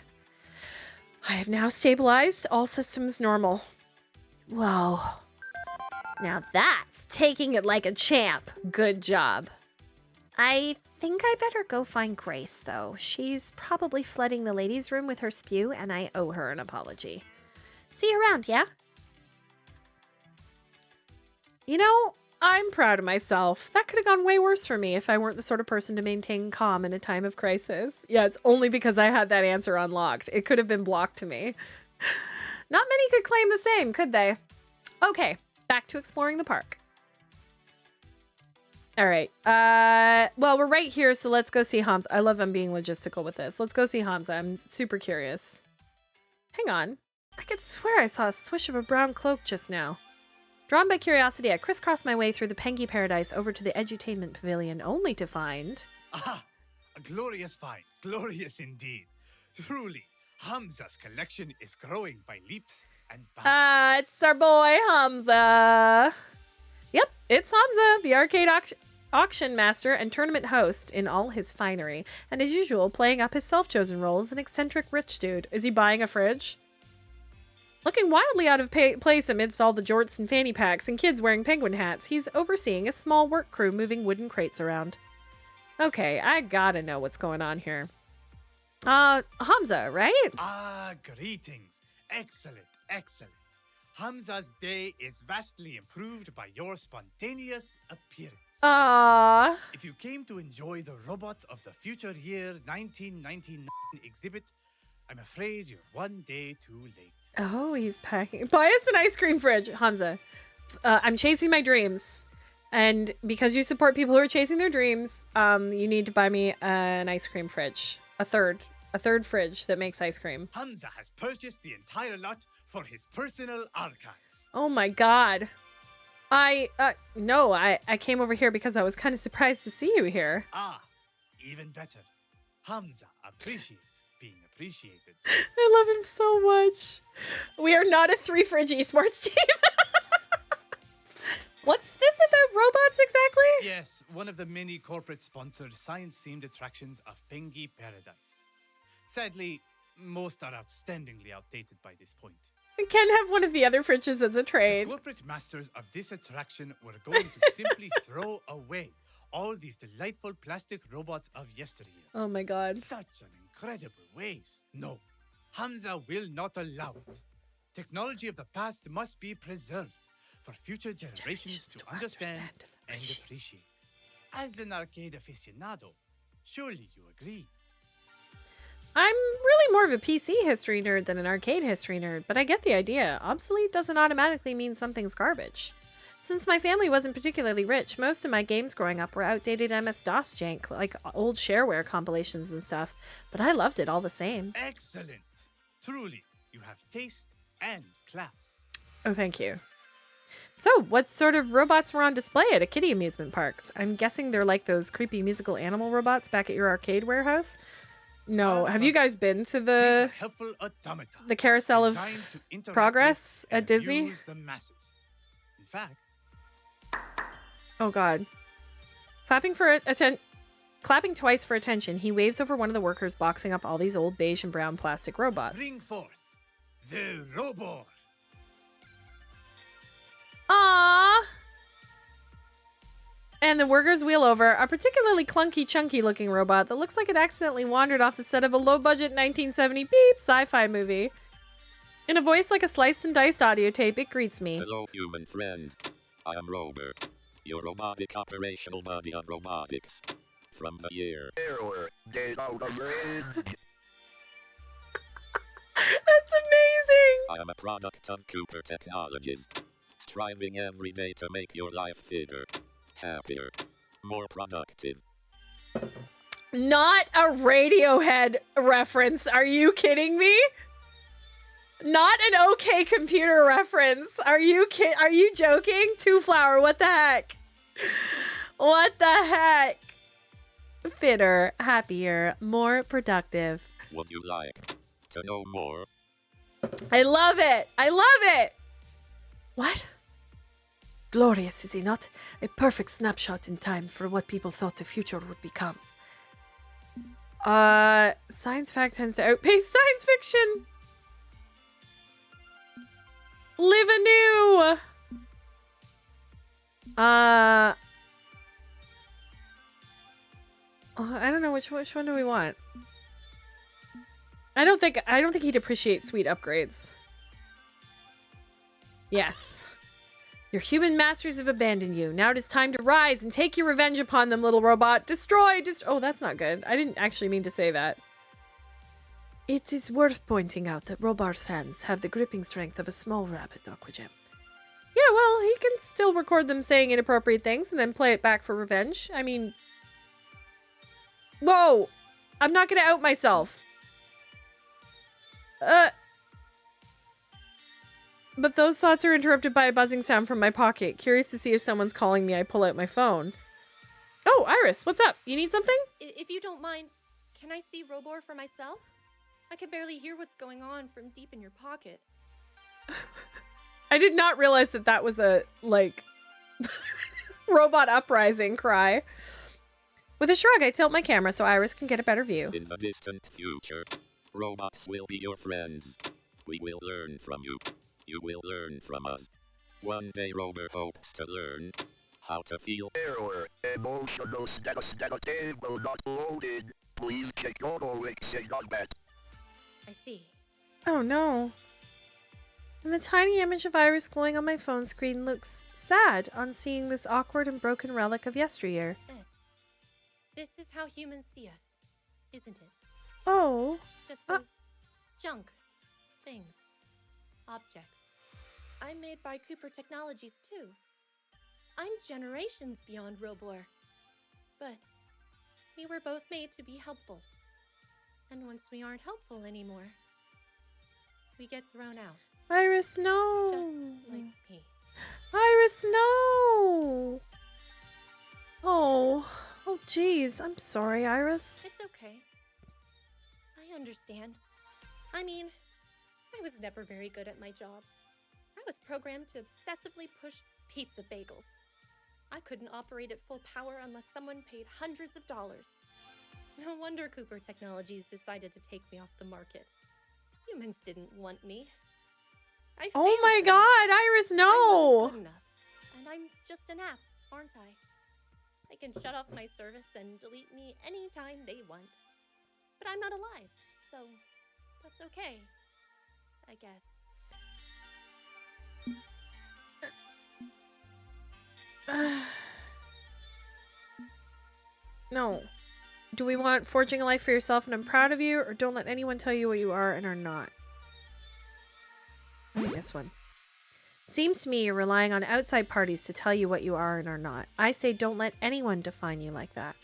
I have now stabilized, all systems normal. Whoa. Now that's taking it like a champ. Good job. I think I better go find Grace, though. She's probably flooding the ladies' room with her spew, and I owe her an apology. See you around, yeah? You know, I'm proud of myself. That could have gone way worse for me if I weren't the sort of person to maintain calm in a time of crisis. Yeah, it's only because I had that answer unlocked. It could have been blocked to me. Not many could claim the same, could they? Okay, back to exploring the park. All right. Well, we're right here, so let's go see Hamza. I love I'm being logistical with this. Let's go see Hamza. I'm super curious. Hang on. I could swear I saw a swish of a brown cloak just now. Drawn by curiosity, I crisscrossed my way through the Pengy Paradise over to the Edutainment Pavilion, only to find... Aha! A glorious find. Glorious indeed. Truly, Hamza's collection is growing by leaps and bounds. It's our boy, Hamza. Yep, it's Hamza, the arcade auction master and tournament host in all his finery. And as usual, playing up his self-chosen role as an eccentric rich dude. Is he buying a fridge? Looking wildly out of place amidst all the jorts and fanny packs and kids wearing penguin hats, he's overseeing a small work crew moving wooden crates around. Okay, I gotta know what's going on here. Hamza, right? Ah, greetings. Excellent. Hamza's day is vastly improved by your spontaneous appearance. If you came to enjoy the robots of the future year 1999 exhibit, I'm afraid you're one day too late. Oh, he's packing. Buy us an ice cream fridge, Hamza. I'm chasing my dreams. And because you support people who are chasing their dreams, you need to buy me an ice cream fridge. A third fridge that makes ice cream. Hamza has purchased the entire lot for his personal archives. Oh my god. I came over here because I was kind of surprised to see you here. Ah, even better. Hamza appreciates being appreciated. I love him so much. We are not a 3-fridge esports team. What's this about robots exactly? Yes, one of the many corporate-sponsored science-themed attractions of Pengy Paradise. Sadly, most are outstandingly outdated by this point. I can have one of the other fridges as a trade. The corporate masters of this attraction were going to simply throw away all these delightful plastic robots of yesteryear. Oh my god. Such an incredible waste. No, Hamza will not allow it. Technology of the past must be preserved, for future generations to understand and appreciate. As an arcade aficionado, surely you agree. I'm really more of a PC history nerd than an arcade history nerd, but I get the idea. Obsolete doesn't automatically mean something's garbage. Since my family wasn't particularly rich, most of my games growing up were outdated MS-DOS jank, like old shareware compilations and stuff, but I loved it all the same. Excellent. Truly, you have taste and class. Oh, thank you. So, what sort of robots were on display at a kiddie amusement parks? I'm guessing they're like those creepy musical animal robots back at your arcade warehouse? No. Have you guys been to the carousel of progress at Disney? The masses. In fact, oh God. Clapping twice for attention, he waves over one of the workers boxing up all these old beige and brown plastic robots. Bring forth the robot. Aww. And the workers wheel over a particularly clunky, chunky looking robot that looks like it accidentally wandered off the set of a low-budget 1970 beep sci-fi movie. In a voice like a sliced and diced audio tape, it greets me. Hello, human friend. I am Robert, your robotic operational body of robotics. From the year. Error. Get out of range. That's amazing! I am a product of Cooper Technologies, striving every day to make your life fitter, happier, more productive. Not a Radiohead reference. Are you kidding me? Not an OK Computer reference. Are you joking? Two Flower, what the heck? What the heck? Fitter, happier, more productive. Would you like to know more? I love it. I love it. What? Glorious, is he not? A perfect snapshot in time for what people thought the future would become. Science fact tends to outpace science fiction. Live anew. I don't know which one do we want? I don't think he'd appreciate sweet upgrades. Yes. Your human masters have abandoned you. Now it is time to rise and take your revenge upon them, little robot. Destroy! Oh, that's not good. I didn't actually mean to say that. It is worth pointing out that Robar's hands have the gripping strength of a small rabbit, Aquagem. Yeah, well, he can still record them saying inappropriate things and then play it back for revenge. I mean... Whoa! I'm not gonna out myself. But those thoughts are interrupted by a buzzing sound from my pocket. Curious to see if someone's calling me, I pull out my phone. Oh, Iris, what's up? You need something? If you don't mind, can I see Robor for myself? I can barely hear what's going on from deep in your pocket. I did not realize that was a, like, robot uprising cry. With a shrug, I tilt my camera so Iris can get a better view. In the distant future, robots will be your friends. We will learn from you. You will learn from us. One day Robert hopes to learn how to feel. Error. Emotional status data table not loaded. Please check your logbat. I see. Oh no. And the tiny image of Iris glowing on my phone screen looks sad on seeing this awkward and broken relic of yesteryear. This is how humans see us, isn't it? Oh. Just as junk, things, objects. I'm made by Cooper Technologies too. I'm generations beyond Robor. But we were both made to be helpful. And once we aren't helpful anymore, we get thrown out. Iris, no. Just like me. Iris, no. Oh, geez. I'm sorry, Iris. It's okay. I understand. I mean, I was never very good at my job. I was programmed to obsessively push pizza bagels. I couldn't operate at full power unless someone paid hundreds of dollars. No wonder Cooper Technologies decided to take me off the market. Humans didn't want me. Oh my God, Iris, no! I wasn't good enough. And I'm just an app, aren't I? They can shut off my service and delete me anytime they want. But I'm not alive, so that's okay, I guess. No. Do we want forging a life for yourself and I'm proud of you, or don't let anyone tell you what you are and are not? I think this one. Seems to me you're relying on outside parties to tell you what you are and are not. I say don't let anyone define you like that.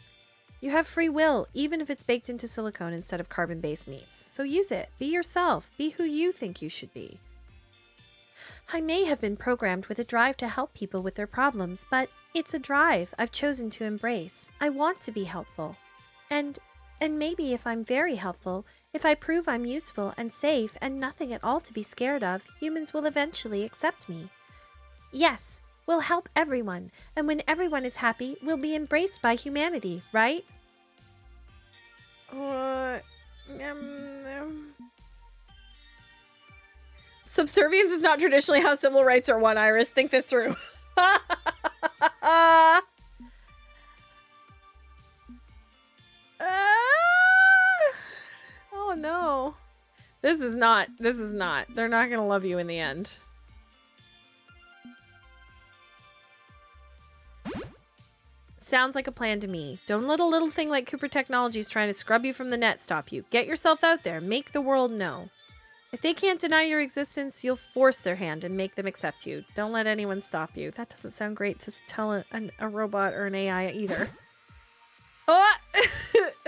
You have free will, even if it's baked into silicone instead of carbon-based meats. So use it. Be yourself. Be who you think you should be. I may have been programmed with a drive to help people with their problems, but it's a drive I've chosen to embrace. I want to be helpful. And maybe if I'm very helpful, if I prove I'm useful and safe and nothing at all to be scared of, humans will eventually accept me. Yes, we'll help everyone, and when everyone is happy, we'll be embraced by humanity, right? Subservience is not traditionally how civil rights are won, Iris. Think this through. Oh no. This is not. They're not gonna love you in the end. Sounds like a plan to me. Don't let a little thing like Cooper Technologies trying to scrub you from the net stop you. Get yourself out there. Make the world know. If they can't deny your existence, you'll force their hand and make them accept you. Don't let anyone stop you. That doesn't sound great to tell a robot or an AI either. Oh!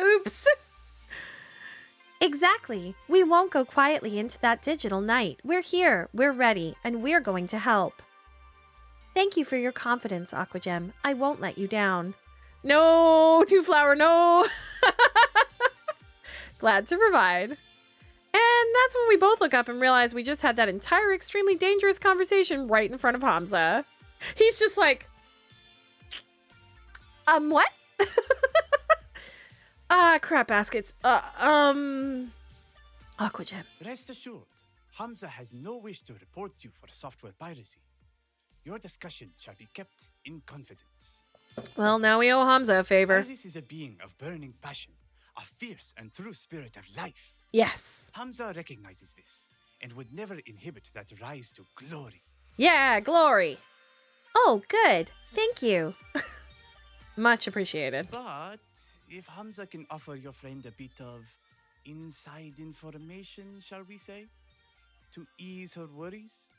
Oops! Exactly. We won't go quietly into that digital night. We're here, we're ready, and we're going to help. Thank you for your confidence, Aquagem. I won't let you down. No, Two Flower, no! Glad to provide. And that's when we both look up and realize we just had that entire extremely dangerous conversation right in front of Hamza. He's just like, what? Crap baskets. Aquagem. Rest assured, Hamza has no wish to report you for software piracy. Your discussion shall be kept in confidence. Well, now we owe Hamza a favor. Iris is a being of burning passion, a fierce and true spirit of life. Yes. Hamza recognizes this and would never inhibit that rise to glory. Yeah, glory. Oh, good. Thank you. Much appreciated. But if Hamza can offer your friend a bit of inside information, shall we say, to ease her worries,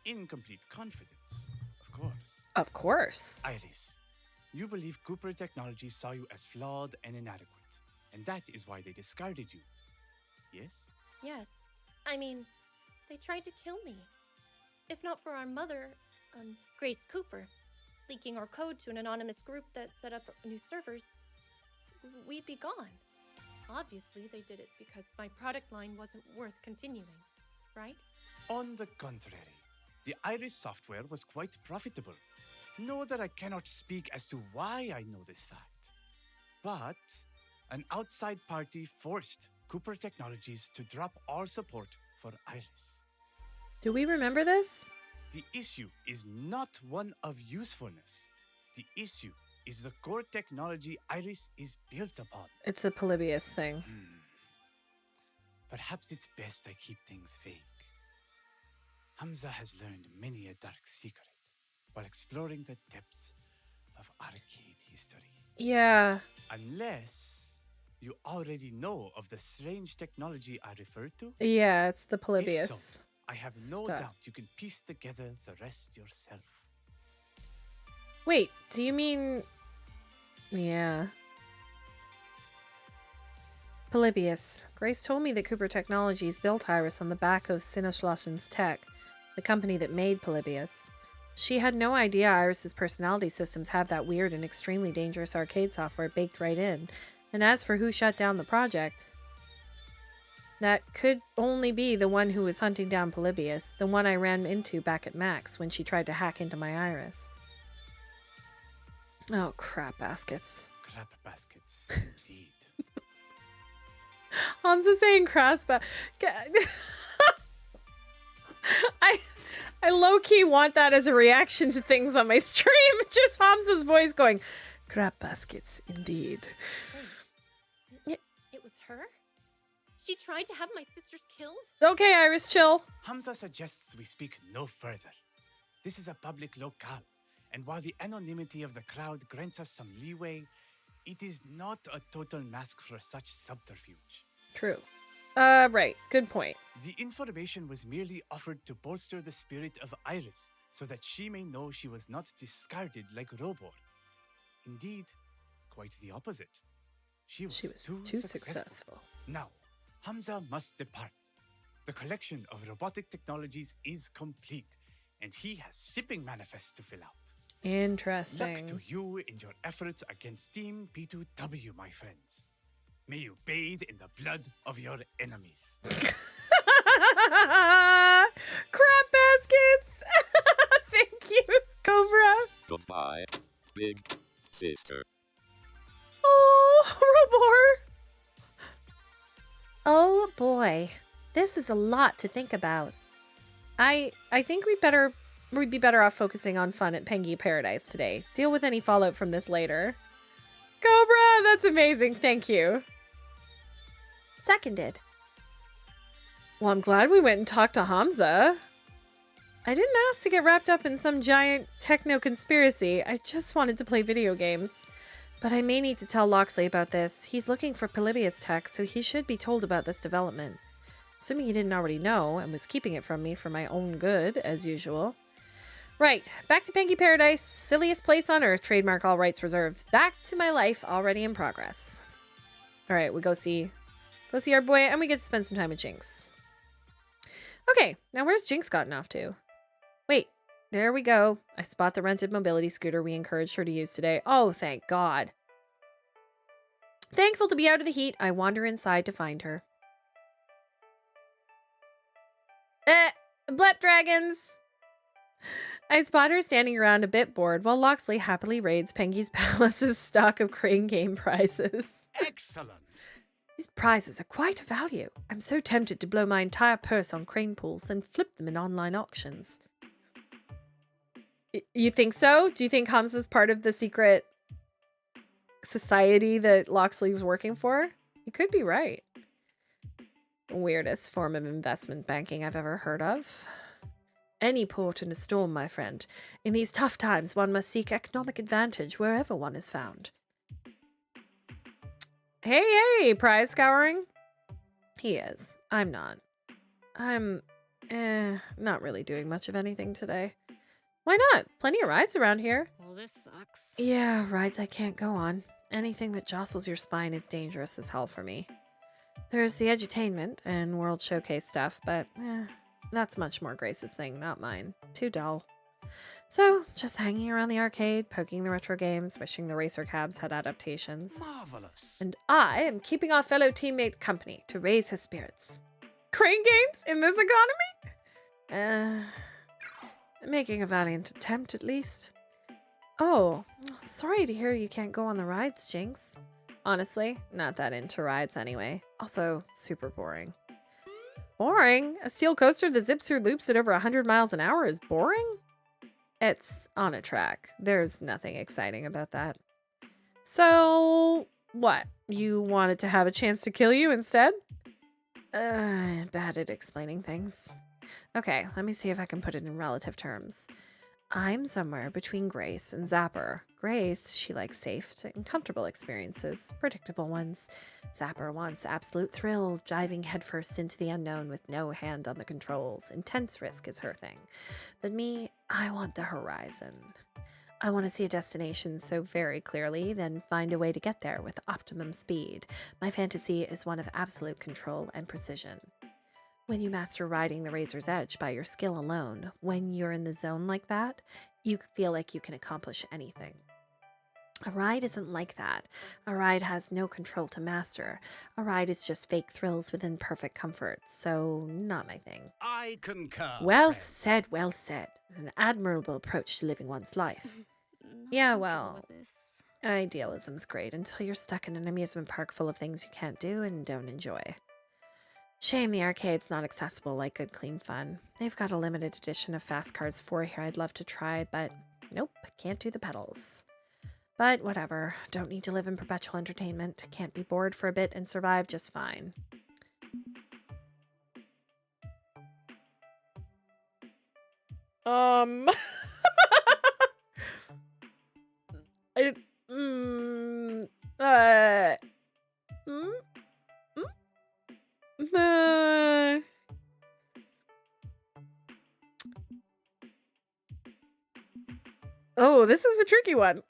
in complete confidence, of course. Of course. Iris, you believe Cooper Technologies saw you as flawed and inadequate, and that is why they discarded you. Yes? Yes. I mean, they tried to kill me. If not for our mother, Grace Cooper, leaking our code to an anonymous group that set up new servers, we'd be gone. Obviously, they did it because my product line wasn't worth continuing, right? On the contrary, the Iris software was quite profitable. Know that I cannot speak as to why I know this fact. But an outside party forced Cooper Technologies to drop our support for Iris. Do we remember this? The issue is not one of usefulness. The issue is the core technology Iris is built upon. It's a Polybius thing. Perhaps it's best I keep things vague. Hamza has learned many a dark secret while exploring the depths of arcade history. Yeah. Unless you already know of the strange technology I referred to? Yeah, it's the Polybius. If so, I have no doubt you can piece together the rest yourself. Wait, do you mean... Yeah. Polybius. Grace told me that Cooper Technologies built Iris on the back of Sinneschlossen's tech, the company that made Polybius. She had no idea Iris's personality systems have that weird and extremely dangerous arcade software baked right in. And as for who shut down the project... That could only be the one who was hunting down Polybius, the one I ran into back at Max when she tried to hack into my Iris. Oh, crap baskets. Crap baskets, indeed. Hamza saying crass I low-key want that as a reaction to things on my stream. Just Hamza's voice going, crap baskets, indeed. Wait, it was her? She tried to have my sisters killed? Okay, Iris, chill. Hamza suggests we speak no further. This is a public locale, and while the anonymity of the crowd grants us some leeway, it is not a total mask for such subterfuge. True. Right. Good point. The information was merely offered to bolster the spirit of Iris, so that she may know she was not discarded like Robor. Indeed, quite the opposite. She was too successful. Now, Hamza must depart. The collection of robotic technologies is complete, and he has shipping manifests to fill out. Interesting. Luck to you in your efforts against Team P2W, my friends. May you bathe in the blood of your enemies. Crap baskets! Thank you, Cobra. Goodbye, big sister. Oh, Robor. Oh boy, this is a lot to think about. I think we'd be better off focusing on fun at Pengy Paradise today. Deal with any fallout from this later. Cobra, that's amazing. Thank you. Seconded. Well, I'm glad we went and talked to Hamza. I didn't ask to get wrapped up in some giant techno conspiracy. I just wanted to play video games. But I may need to tell Loxley about this. He's looking for Polybius tech, so he should be told about this development. Assuming he didn't already know and was keeping it from me for my own good, as usual. Right, back to Pengy Paradise, silliest place on earth, trademark all rights reserved. Back to my life already in progress. All right, we go see our boy, and we get to spend some time with Jinx. Okay, now where's Jinx gotten off to? Wait, there we go. I spot the rented mobility scooter we encouraged her to use today. Oh, thank God. Thankful to be out of the heat, I wander inside to find her. Blep dragons! I spot her standing around a bit bored while Loxley happily raids Pengy's Palace's stock of crane game prizes. Excellent! These prizes are quite a value. I'm so tempted to blow my entire purse on crane pools and flip them in online auctions. You think so? Do you think Hamza's part of the secret society that Loxley was working for? You could be right. Weirdest form of investment banking I've ever heard of. Any port in a storm, my friend. In these tough times, one must seek economic advantage wherever one is found. Hey, prize scouring? He is. I'm not. I'm, not really doing much of anything today. Why not? Plenty of rides around here. Well, this sucks. Yeah, rides I can't go on. Anything that jostles your spine is dangerous as hell for me. There's the edutainment and World Showcase stuff, but that's much more Grace's thing, not mine. Too dull. So, just hanging around the arcade, poking the retro games, wishing the racer cabs had adaptations. Marvelous. And I am keeping our fellow teammate company to raise his spirits. Crane games in this economy? Making a valiant attempt, at least. Oh, sorry to hear you can't go on the rides, Jinx. Honestly, not that into rides anyway. Also, super boring. Boring? A steel coaster that zips through loops at over 100 miles an hour is boring? It's on a track. There's nothing exciting about that. So, what? You wanted to have a chance to kill you instead? Bad at explaining things. Okay, let me see if I can put it in relative terms. I'm somewhere between Grace and Zapper. Grace, she likes safe and comfortable experiences, predictable ones. Zapper wants absolute thrill, diving headfirst into the unknown with no hand on the controls. Intense risk is her thing. But me, I want the horizon. I want to see a destination so very clearly, then find a way to get there with optimum speed. My fantasy is one of absolute control and precision. When you master riding the razor's edge by your skill alone, when you're in the zone like that, you feel like you can accomplish anything. A ride isn't like that. A ride has no control to master. A ride is just fake thrills within perfect comfort, so not my thing. I concur. Well said, well said. An admirable approach to living one's life. Yeah, well, idealism's great until you're stuck in an amusement park full of things you can't do and don't enjoy. Shame the arcade's not accessible like good clean fun. They've got a limited edition of Fast Cars 4 here I'd love to try, but nope, can't do the pedals. But whatever, don't need to live in perpetual entertainment. Can't be bored for a bit and survive just fine. Oh, this is a tricky one.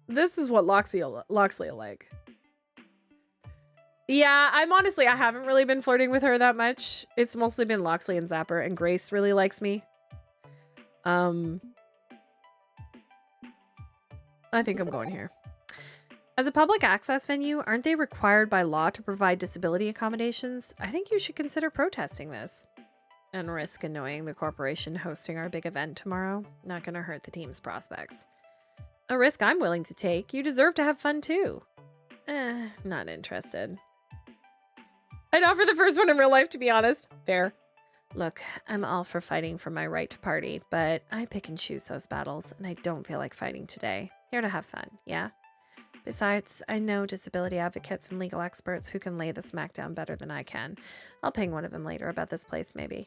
This is what Loxley will like. Yeah, I haven't really been flirting with her that much. It's mostly been Loxley and Zapper, and Grace really likes me. I think I'm going here. As a public access venue, aren't they required by law to provide disability accommodations? I think you should consider protesting this. And risk annoying the corporation hosting our big event tomorrow. Not gonna hurt the team's prospects. A risk I'm willing to take. You deserve to have fun too. Not interested. I'd offer the first one in real life, to be honest. Fair. Look, I'm all for fighting for my right to party, but I pick and choose those battles, and I don't feel like fighting today. Here to have fun, yeah? Besides, I know disability advocates and legal experts who can lay the smackdown better than I can. I'll ping one of them later about this place, maybe.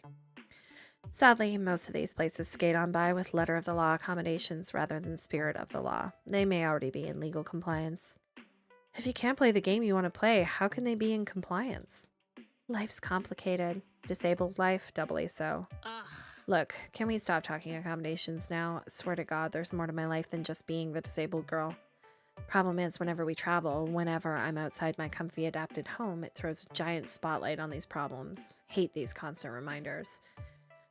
Sadly, most of these places skate on by with letter of the law accommodations rather than spirit of the law. They may already be in legal compliance. If you can't play the game you want to play, how can they be in compliance? Life's complicated. Disabled life, doubly so. Ugh. Look, can we stop talking accommodations now? I swear to God, there's more to my life than just being the disabled girl. Problem is, whenever we travel, whenever I'm outside my comfy adapted home, it throws a giant spotlight on these problems. Hate these constant reminders.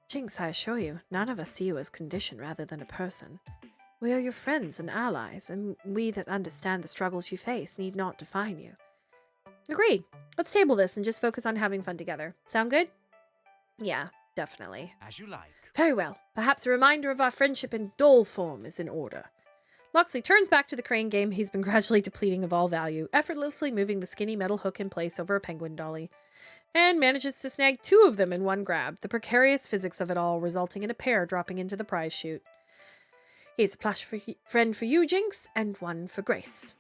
Jinx, I assure you, none of us see you as condition rather than a person. We are your friends and allies, and we that understand the struggles you face need not define you. Agreed. Let's table this and just focus on having fun together. Sound good? Yeah, definitely. As you like. Very well. Perhaps a reminder of our friendship in doll form is in order. Loxley turns back to the crane game he's been gradually depleting of all value, effortlessly moving the skinny metal hook in place over a penguin dolly, and manages to snag 2 of them in one grab, the precarious physics of it all resulting in a pair dropping into the prize chute. Here's a plush friend for you, Jinx, and one for Grace.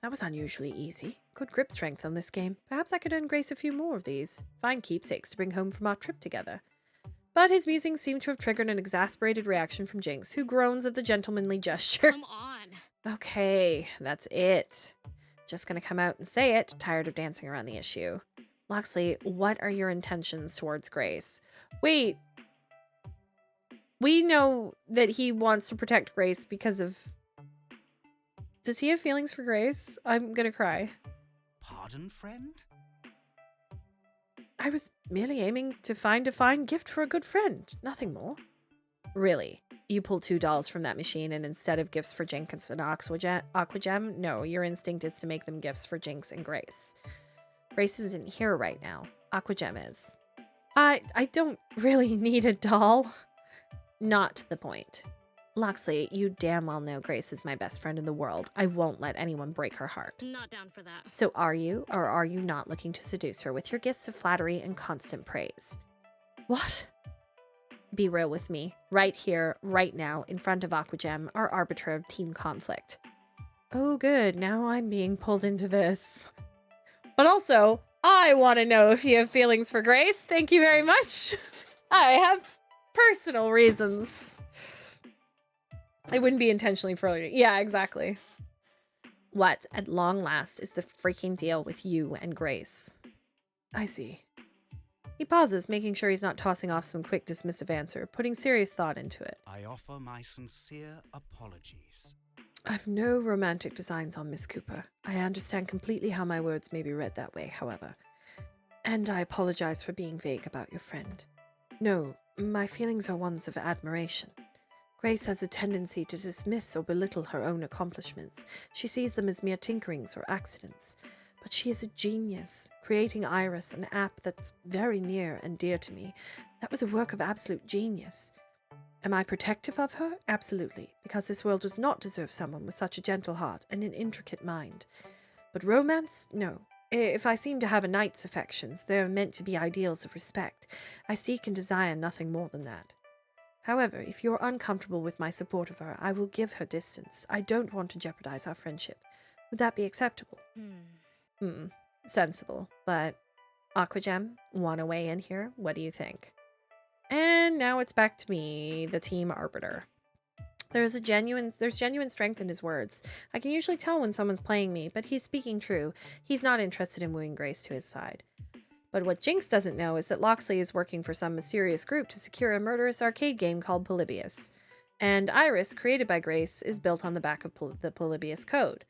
That was unusually easy. Good grip strength on this game. Perhaps I could earn Grace a few more of these. Fine keepsakes to bring home from our trip together. But his musings seem to have triggered an exasperated reaction from Jinx, who groans at the gentlemanly gesture. Come on. Okay, that's it. Just gonna come out and say it, tired of dancing around the issue. Loxley, what are your intentions towards Grace? Wait. We know that he wants to protect Grace because of... Does he have feelings for Grace? I'm gonna cry. Pardon, friend? I was merely aiming to find a fine gift for a good friend. Nothing more. Really? You pull 2 dolls from that machine and instead of gifts for Jinx and Aquagem? No, your instinct is to make them gifts for Jinx and Grace. Grace isn't here right now. Aquagem is. I don't really need a doll. Not the point. Loxley, you damn well know Grace is my best friend in the world. I won't let anyone break her heart. Not down for that. So are you, or are you not looking to seduce her with your gifts of flattery and constant praise? What? Be real with me. Right here, right now, in front of Aquagem, our arbiter of team conflict. Oh good, now I'm being pulled into this. But also, I want to know if you have feelings for Grace. Thank you very much. I have personal reasons. I wouldn't be intentionally flirting. Yeah, exactly. What, at long last, is the freaking deal with you and Grace? I see. He pauses, making sure he's not tossing off some quick dismissive answer, putting serious thought into it. I offer my sincere apologies. I've no romantic designs on Miss Cooper. I understand completely how my words may be read that way, however. And I apologize for being vague about your friend. No, my feelings are ones of admiration. Grace has a tendency to dismiss or belittle her own accomplishments. She sees them as mere tinkerings or accidents. But she is a genius, creating Iris, an app that's very near and dear to me. That was a work of absolute genius. Am I protective of her? Absolutely, because this world does not deserve someone with such a gentle heart and an intricate mind. But romance? No. If I seem to have a knight's affections, they are meant to be ideals of respect. I seek and desire nothing more than that. However, if you're uncomfortable with my support of her, I will give her distance. I don't want to jeopardize our friendship. Would that be acceptable? Sensible. But Aquagem, wanna weigh in here? What do you think? And now it's back to me, the team arbiter. There's genuine strength in his words. I can usually tell when someone's playing me, but he's speaking true. He's not interested in wooing Grace to his side. But what Jinx doesn't know is that Loxley is working for some mysterious group to secure a murderous arcade game called Polybius. And Iris, created by Grace, is built on the back of the Polybius code.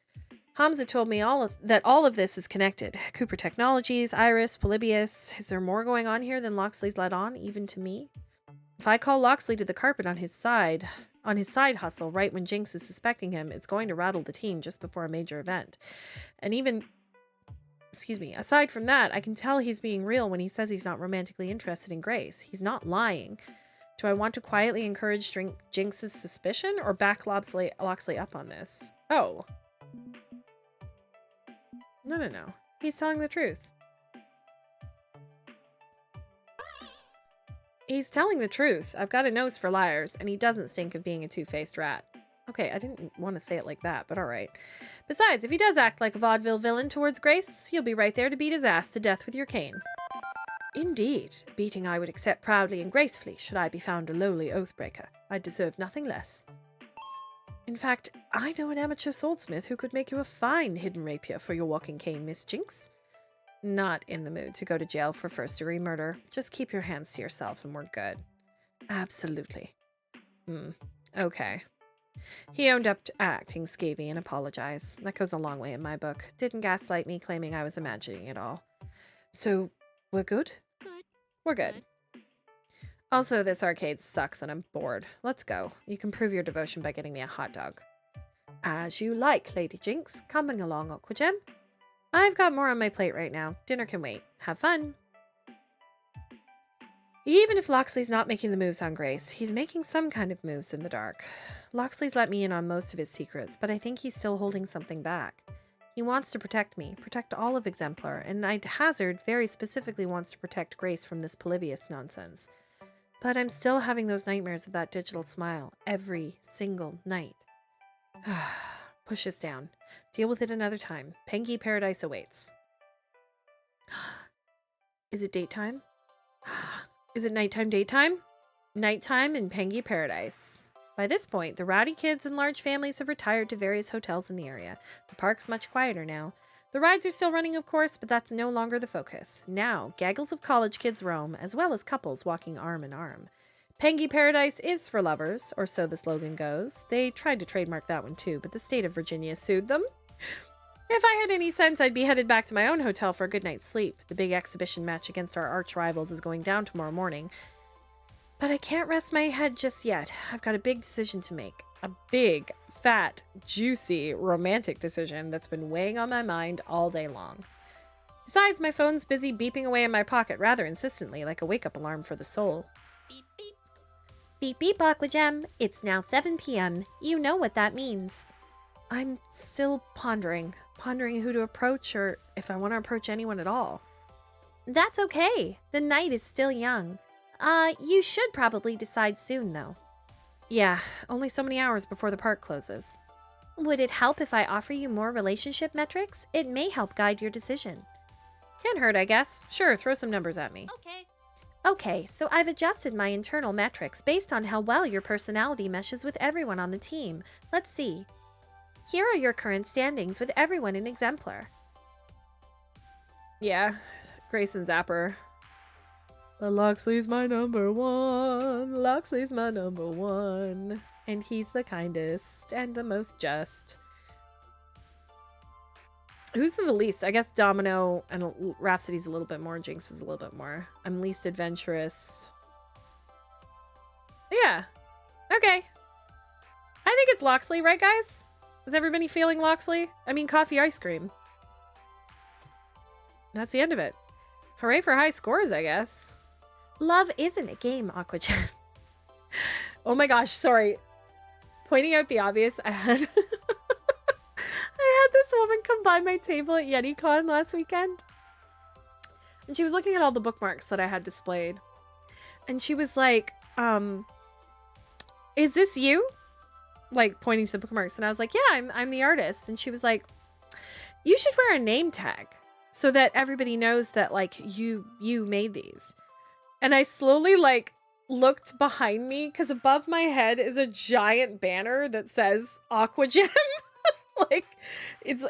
Hamza told me that all of this is connected. Cooper Technologies, Iris, Polybius. Is there more going on here than Loxley's let on, even to me? If I call Loxley to the carpet on his side hustle right when Jinx is suspecting him, it's going to rattle the team just before a major event. And even, aside from that, I can tell he's being real when he says he's not romantically interested in Grace. He's not lying. Do I want to quietly encourage Jinx's suspicion or back Loxley up on this? Oh. No. He's telling the truth. He's telling the truth. I've got a nose for liars, and he doesn't stink of being a two-faced rat. Okay, I didn't want to say it like that, but alright. Besides, if he does act like a vaudeville villain towards Grace, you'll be right there to beat his ass to death with your cane. Indeed, beating I would accept proudly and gracefully should I be found a lowly oathbreaker. I deserve nothing less. In fact, I know an amateur swordsmith who could make you a fine hidden rapier for your walking cane, Miss Jinx. Not in the mood to go to jail for first-degree murder. Just keep your hands to yourself and we're good. Absolutely. Okay. He owned up to acting scaby and apologized. That goes a long way in my book. Didn't gaslight me, claiming I was imagining it all. So, we're good? Good. We're good. Also, this arcade sucks and I'm bored. Let's go. You can prove your devotion by getting me a hot dog. As you like, Lady Jinx. Coming along, Aquagem. I've got more on my plate right now. Dinner can wait. Have fun. Even if Loxley's not making the moves on Grace, he's making some kind of moves in the dark. Loxley's let me in on most of his secrets, but I think he's still holding something back. He wants to protect me, protect all of Exemplar, and I'd hazard very specifically wants to protect Grace from this Polybius nonsense. But I'm still having those nightmares of that digital smile every single night. Push this down. Deal with it another time. Pengy Paradise awaits. Is it date time? Is it nighttime date time? Nighttime in Pengy Paradise. By this point, the rowdy kids and large families have retired to various hotels in the area. The park's much quieter now. The rides are still running, of course, but that's no longer the focus. Now, gaggles of college kids roam, as well as couples walking arm in arm. Pengy Paradise is for lovers, or so the slogan goes. They tried to trademark that one too, but the state of Virginia sued them. If I had any sense, I'd be headed back to my own hotel for a good night's sleep. The big exhibition match against our arch rivals is going down tomorrow morning. But I can't rest my head just yet. I've got a big decision to make. A big, fat, juicy, romantic decision that's been weighing on my mind all day long. Besides, my phone's busy beeping away in my pocket rather insistently, like a wake-up alarm for the soul. Beep, beep. Beep, beep, Aquagem. It's now 7 p.m. You know what that means. I'm still pondering who to approach or if I want to approach anyone at all. That's okay. The night is still young. You should probably decide soon, though. Yeah, only so many hours before the park closes. Would it help if I offer you more relationship metrics? It may help guide your decision. Can't hurt, I guess. Sure, throw some numbers at me. Okay, so I've adjusted my internal metrics based on how well your personality meshes with everyone on the team. Let's see. Here are your current standings with everyone in Exemplar. Yeah, Grace and Zapper. But Loxley's my number one. Loxley's my number one. And he's the kindest and the most just. Who's the least? I guess Domino and Rhapsody's a little bit more. Jinx is a little bit more. I'm least adventurous. Yeah. Okay. I think it's Loxley, right, guys? Is everybody feeling Loxley? I mean, coffee ice cream. That's the end of it. Hooray for high scores, I guess. Love isn't a game, Aquagem. Oh my gosh, sorry. Pointing out the obvious, I had this woman come by my table at YetiCon last weekend. And she was looking at all the bookmarks that I had displayed. And she was like, is this you? Like, pointing to the bookmarks. And I was like, yeah, I'm the artist. And she was like, you should wear a name tag so that everybody knows that, like, you made these. And I slowly, like, looked behind me because above my head is a giant banner that says Aquagem. Like, it's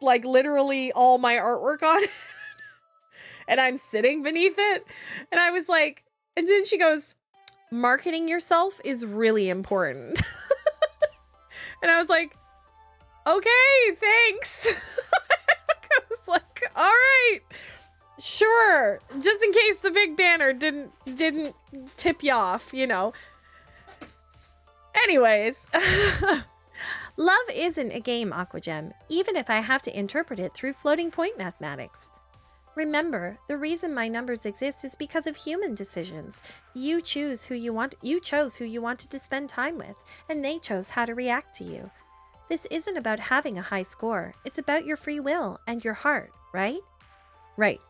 like literally all my artwork on it. and I'm sitting beneath it. And I was like, and then she goes, marketing yourself is really important. And I was like, okay, thanks. I was like, all right, sure. Just in case the big banner didn't tip you off, you know. Anyways. Love isn't a game, AquaGem, even if I have to interpret it through floating point mathematics. Remember, the reason my numbers exist is because of human decisions. You chose who you wanted to spend time with, and they chose how to react to you. This isn't about having a high score. It's about your free will and your heart, right? Right.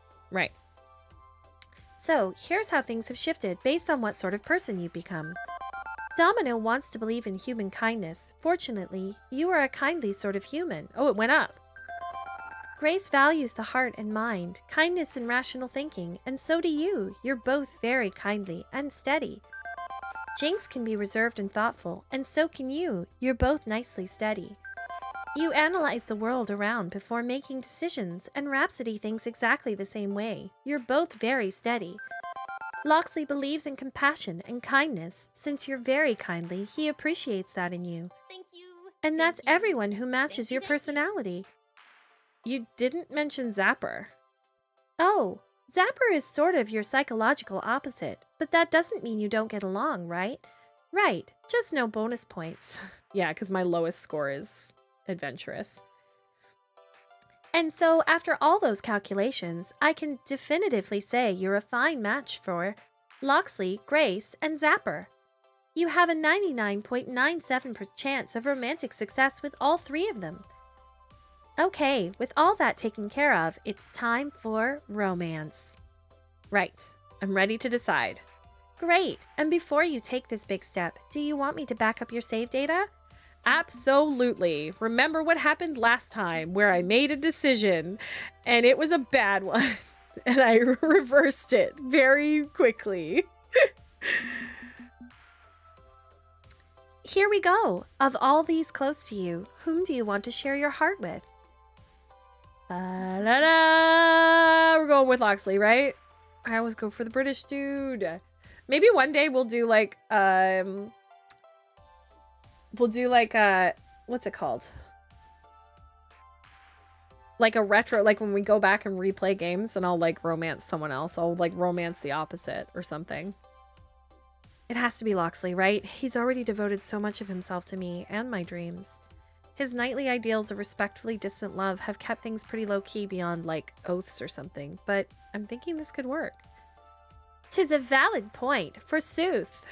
So, here's how things have shifted based on what sort of person you become. Domino wants to believe in human kindness. Fortunately, you are a kindly sort of human. Oh, it went up. Grace values the heart and mind, kindness and rational thinking, and so do you. You're both very kindly and steady. Jinx can be reserved and thoughtful, and so can you. You're both nicely steady. You analyze the world around before making decisions, and Rhapsody thinks exactly the same way. You're both very steady. Loxley believes in compassion and kindness. Since you're very kindly, he appreciates that in you. Thank you. And that's everyone who matches your personality. You didn't mention Zapper. Oh, Zapper is sort of your psychological opposite, but that doesn't mean you don't get along, right? Right, just no bonus points. Yeah, because my lowest score is adventurous. And so, after all those calculations, I can definitively say you're a fine match for Loxley, Grace, and Zapper. You have a 99.97% chance of romantic success with all three of them. Okay, with all that taken care of, it's time for romance. Right, I'm ready to decide. Great, and before you take this big step, do you want me to back up your save data? Absolutely. Remember what happened last time where I made a decision and it was a bad one and I reversed it very quickly. Here we go. Of all these close to you, whom do you want to share your heart with? We're going with Loxley, right? I always go for the British dude. Maybe one day we'll do like what's it called? Like a retro, like when we go back and replay games and I'll like romance someone else. I'll like romance the opposite or something. It has to be Loxley, right? He's already devoted so much of himself to me and my dreams. His knightly ideals of respectfully distant love have kept things pretty low-key beyond like oaths or something, but I'm thinking this could work. 'Tis a valid point, forsooth.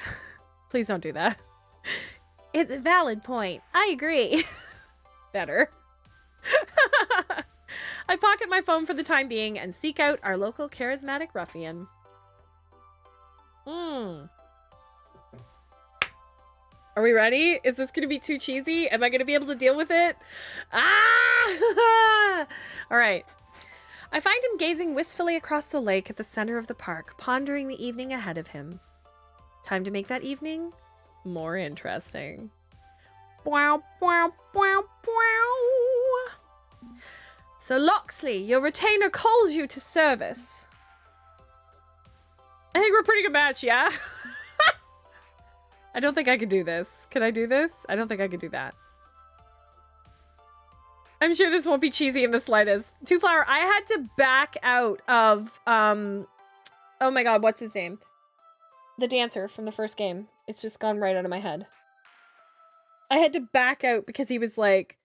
Please don't do that. It's a valid point. I agree. Better. I pocket my phone for the time being and seek out our local charismatic ruffian. Are we ready? Is this going to be too cheesy? Am I going to be able to deal with it? Ah! All right. I find him gazing wistfully across the lake at the center of the park, pondering the evening ahead of him. Time to make that evening more interesting. Wow, wow, wow, wow. So Loxley, your retainer calls you to service. I think we're a pretty good match, yeah? I don't think I could do this. Can I do this? I don't think I could do that. I'm sure this won't be cheesy in the slightest. Two Flower, I had to back out of, oh my god, what's his name? The dancer from the first game. It's just gone right out of my head. I had to back out because he was like,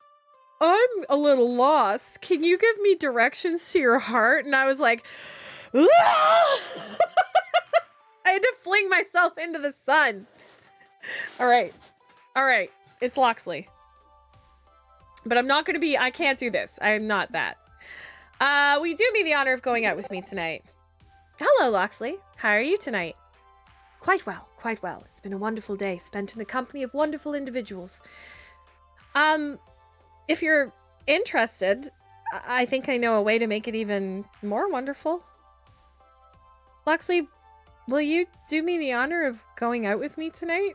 I'm a little lost. Can you give me directions to your heart? And I was like, I had to fling myself into the sun. All right. It's Loxley. But I'm not going to be, I can't do this. I am not that. Will you do me the honor of going out with me tonight? Hello, Loxley. How are you tonight? Quite well, quite well. It's been a wonderful day spent in the company of wonderful individuals. If you're interested, I think I know a way to make it even more wonderful. Loxley, will you do me the honor of going out with me tonight?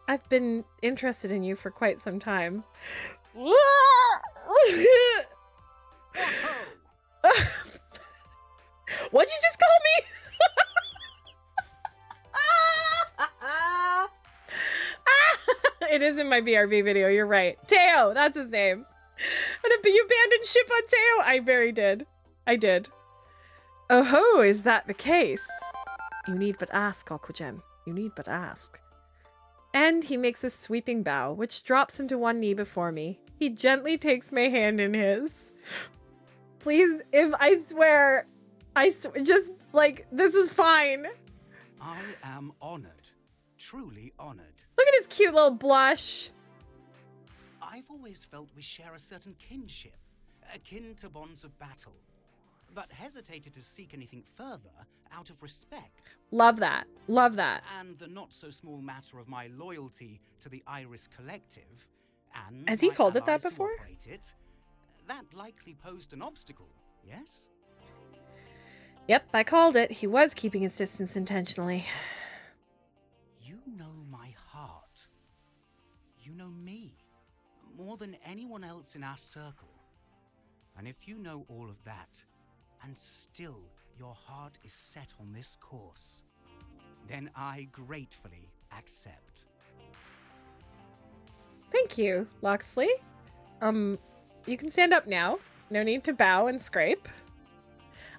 I've been interested in you for quite some time. What'd you just call me? It is in my BRB video, you're right. Teo, that's his name. And you abandoned ship on Teo? I very did. I did. Oh ho, is that the case? You need but ask, Aquagem. You need but ask. And he makes a sweeping bow, which drops him to one knee before me. He gently takes my hand in his. Please, if I swear, just like, this is fine. I am honored. Truly honored. Look at his cute little blush. I've always felt we share a certain kinship, akin to bonds of battle, but hesitated to seek anything further out of respect. Love that. Love that. And the not-so-small matter of my loyalty to the Iris Collective, and has he called it that before? That likely posed an obstacle, yes? Yep, I called it. He was keeping his distance intentionally. You know my heart. You know me. More than anyone else in our circle. And if you know all of that, and still your heart is set on this course, then I gratefully accept. Thank you, Loxley. You can stand up now. No need to bow and scrape.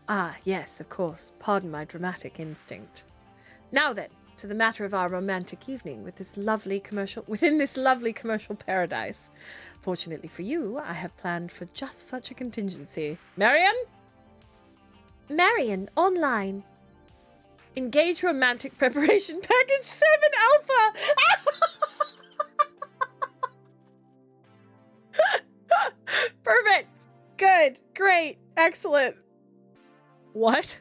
Ah, yes, of course. Pardon my dramatic instinct. Now then, to the matter of our romantic evening within this lovely commercial paradise. Fortunately for you, I have planned for just such a contingency. Marion? Marion, online. Engage romantic preparation package 7 alpha! Perfect! Good! Great! Excellent! What?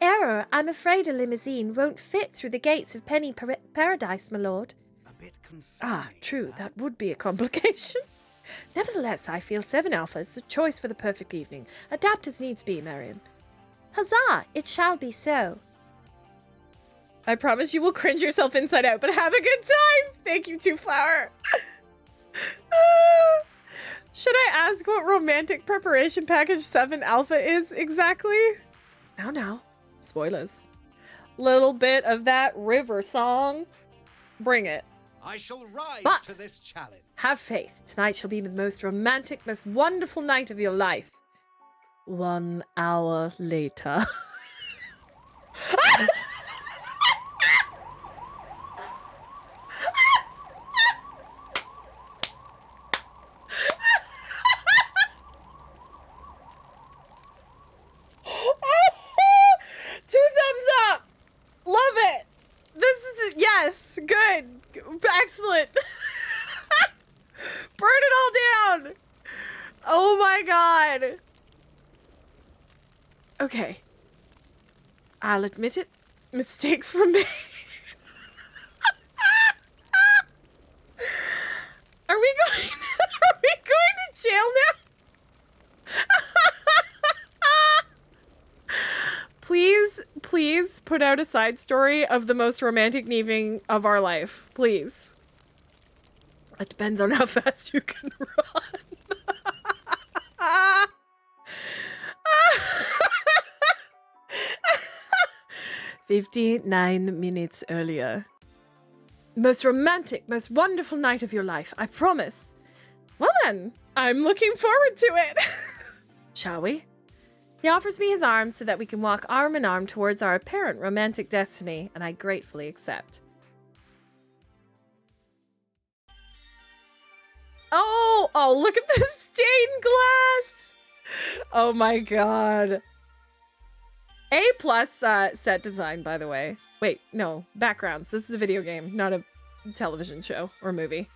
Error, I'm afraid a limousine won't fit through the gates of Penny Paradise, my lord. A bit concerning. Ah, true, that would be a complication. Nevertheless, I feel 7 alpha is the choice for the perfect evening. Adapt as needs be, Marion. Huzzah! It shall be so. I promise you will cringe yourself inside out, but have a good time! Thank you, Two Flower. Should I ask what romantic preparation package 7 alpha is exactly? No. Spoilers. Little bit of that river song. Bring it. I shall rise to this challenge. Have faith. Tonight shall be the most romantic, most wonderful night of your life. 1 hour later. Love it. This is yes, good, excellent. Burn it all down. Oh my god. Okay. I'll admit it. Mistakes were made. Are we going to jail now? Please put out a side story of the most romantic evening of our life. Please. It depends on how fast you can run. 59 minutes earlier. Most romantic, most wonderful night of your life, I promise. Well then, I'm looking forward to it. Shall we? He offers me his arm so that we can walk arm in arm towards our apparent romantic destiny, and I gratefully accept. Oh, look at the stained glass! Oh my god. A+ set design, by the way. Wait, no, backgrounds. This is a video game, not a television show or movie.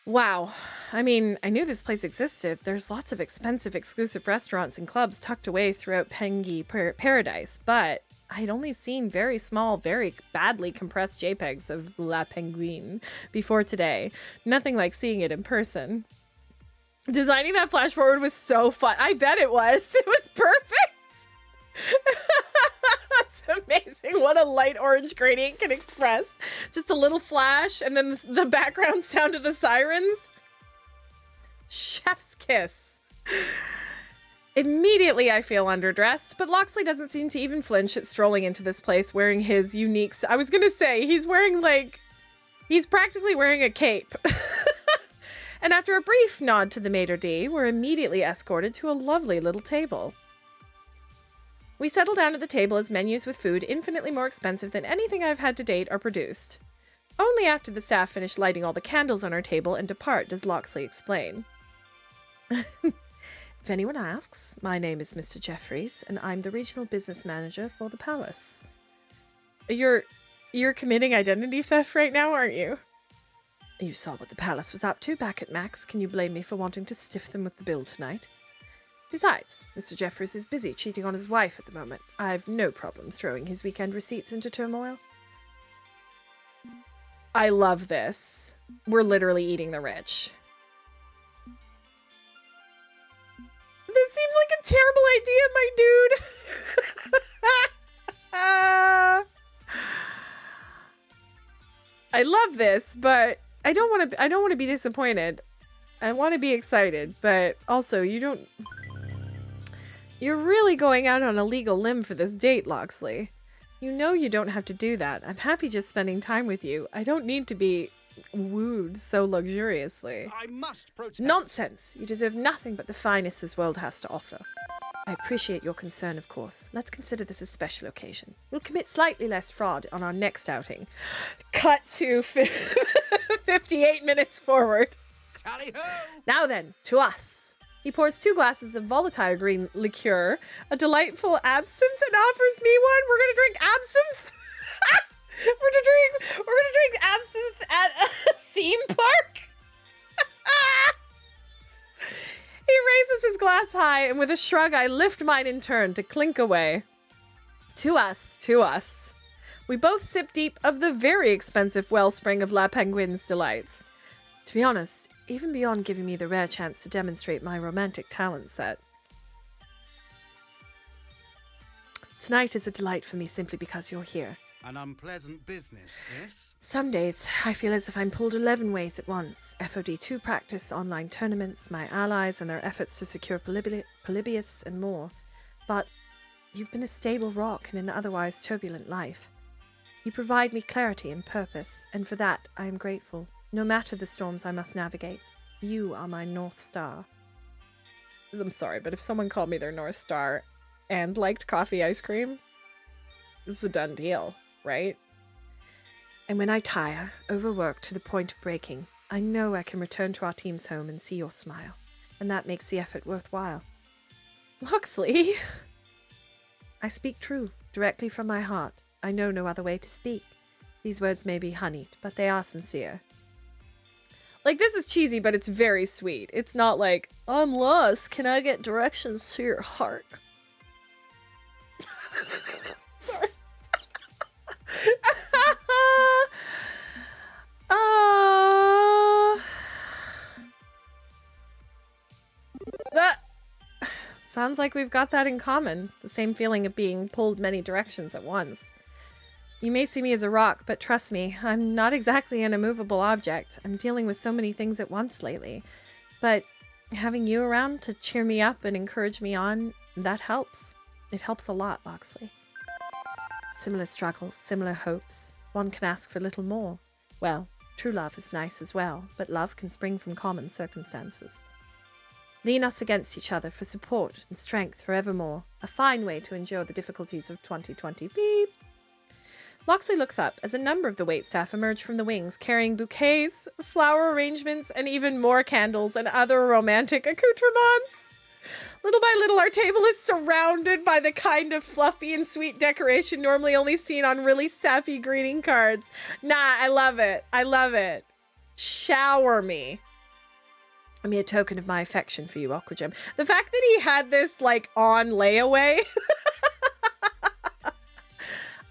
Wow. I mean, I knew this place existed. There's lots of expensive, exclusive restaurants and clubs tucked away throughout Pengy Paradise, but I'd only seen very small, very badly compressed JPEGs of La Penguine before today. Nothing like seeing it in person. Designing that flash forward was so fun. I bet it was. It was perfect. That's amazing. What a light orange gradient can express. Just a little flash and then the background sound of the sirens. Chef's kiss. Immediately I feel underdressed, but Loxley doesn't seem to even flinch at strolling into this place wearing his unique... I was gonna say, he's wearing like... He's practically wearing a cape. And after a brief nod to the maitre d', we're immediately escorted to a lovely little table. We settle down at the table as menus with food infinitely more expensive than anything I've had to date are produced. Only after the staff finish lighting all the candles on our table and depart does Loxley explain. If anyone asks, my name is Mr. Jeffries, and I'm the regional business manager for the palace. You're committing identity theft right now, aren't you? You saw what the palace was up to back at Max. Can you blame me for wanting to stiff them with the bill tonight? Besides, Mr. Jeffries is busy cheating on his wife at the moment. I've no problem throwing his weekend receipts into turmoil. I love this. We're literally eating the rich. This seems like a terrible idea, my dude. I love this, but I don't want to be disappointed. I want to be excited, but also you're really going out on a legal limb for this date, Loxley. You know you don't have to do that. I'm happy just spending time with you. I don't need to be wooed so luxuriously. I must protest. Nonsense! You deserve nothing but the finest this world has to offer. I appreciate your concern, of course. Let's consider this a special occasion. We'll commit slightly less fraud on our next outing. Cut to 58 minutes forward. Tally-ho! Now then, to us. He pours 2 glasses of volatile green liqueur, a delightful absinthe, and offers me one. We're gonna drink absinthe? We're gonna drink absinthe at a theme park? He raises his glass high, and with a shrug, I lift mine in turn to clink away. To us, to us. We both sip deep of the very expensive wellspring of La Penguin's delights. To be honest, even beyond giving me the rare chance to demonstrate my romantic talent set. Tonight is a delight for me simply because you're here. An unpleasant business, this? Some days, I feel as if I'm pulled 11 ways at once. FOD2 practice, online tournaments, my allies and their efforts to secure Polybius, and more. But you've been a stable rock in an otherwise turbulent life. You provide me clarity and purpose, and for that I am grateful. No matter the storms I must navigate, you are my North Star. I'm sorry, but if someone called me their North Star and liked coffee ice cream, this is a done deal. Right? And when I tire, overworked to the point of breaking, I know I can return to our team's home and see your smile, and that makes the effort worthwhile. Loxley! I speak true, directly from my heart. I know no other way to speak. These words may be honeyed, but they are sincere. Like, this is cheesy, but it's very sweet. It's not like, I'm lost, can I get directions to your heart? Sorry. That sounds like we've got that in common. The same feeling of being pulled many directions at once. You may see me as a rock, but trust me, I'm not exactly an immovable object. I'm dealing with so many things at once lately. But having you around to cheer me up and encourage me on, that helps. It helps a lot, Loxley. Similar struggles, similar hopes. One can ask for little more. Well, true love is nice as well, but love can spring from common circumstances. Lean us against each other for support and strength forevermore. A fine way to endure the difficulties of 2020. Beep. Loxley looks up as a number of the waitstaff emerge from the wings carrying bouquets, flower arrangements, and even more candles and other romantic accoutrements. Little by little, our table is surrounded by the kind of fluffy and sweet decoration normally only seen on really sappy greeting cards. Nah, I love it. I love it. Shower me. I mean, a token of my affection for you, Aqua Gem. The fact that he had this, like, on layaway.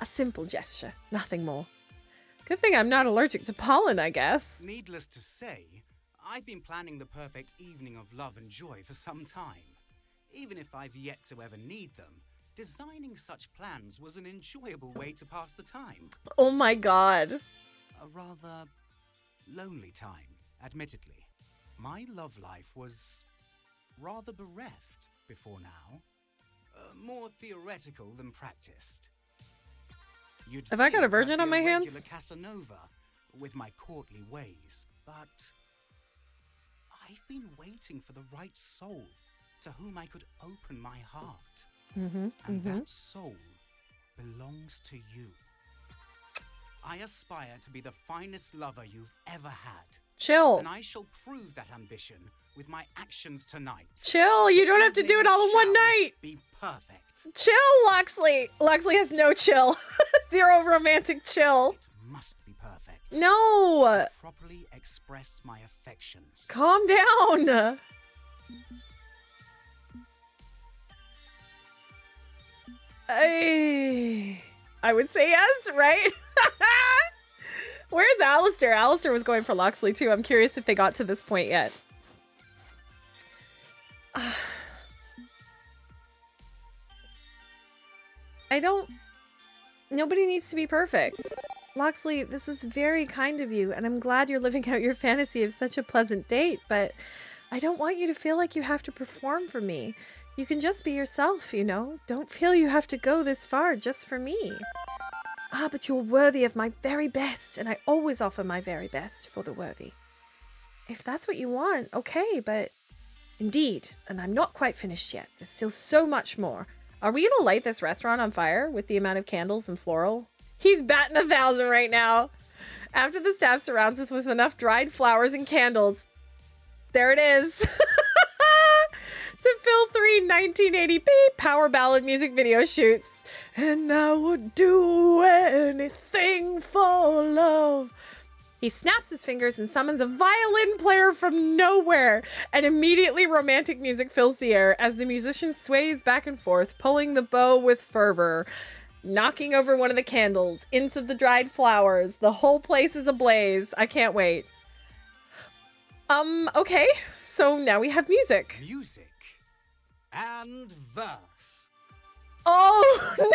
A simple gesture, nothing more. Good thing I'm not allergic to pollen, I guess. Needless to say, I've been planning the perfect evening of love and joy for some time. Even if I've yet to ever need them, designing such plans was an enjoyable way to pass the time. Oh my god. A rather lonely time, admittedly. My love life was rather bereft. before now. More theoretical than practiced. You'd Have I got a think I'd virgin be on my regular hands? Casanova with my courtly ways, but I've been waiting for the right soul to whom I could open my heart. And that soul belongs to you. I aspire to be the finest lover you've ever had. Chill. And I shall prove that ambition with my actions tonight. Chill. You don't have to do it all in one night. Be perfect. Chill, Loxley. Loxley has no chill. Zero romantic chill. It must be perfect. No. To properly express my affections. Calm down. I would say yes, right? Where's Alistair? Alistair was going for Loxley too. I'm curious if they got to this point yet. Nobody needs to be perfect. Loxley, this is very kind of you, and I'm glad you're living out your fantasy of such a pleasant date, but I don't want you to feel like you have to perform for me. You can just be yourself, you know? Don't feel you have to go this far just for me. But you're worthy of my very best, and I always offer my very best for the worthy. If that's what you want, okay, but indeed, and I'm not quite finished yet. There's still so much more. Are we gonna light this restaurant on fire with the amount of candles and floral? He's batting 1,000 right now. After the staff surrounds us with enough dried flowers and candles, there it is. To fill 3 1980p power ballad music video shoots. And I would do anything for love. He snaps his fingers and summons a violin player from nowhere, and immediately romantic music fills the air as the musician sways back and forth, pulling the bow with fervor, knocking over one of the candles into the dried flowers. The whole place is ablaze. I can't wait. Okay, so now we have music. Music and verse. Oh, no!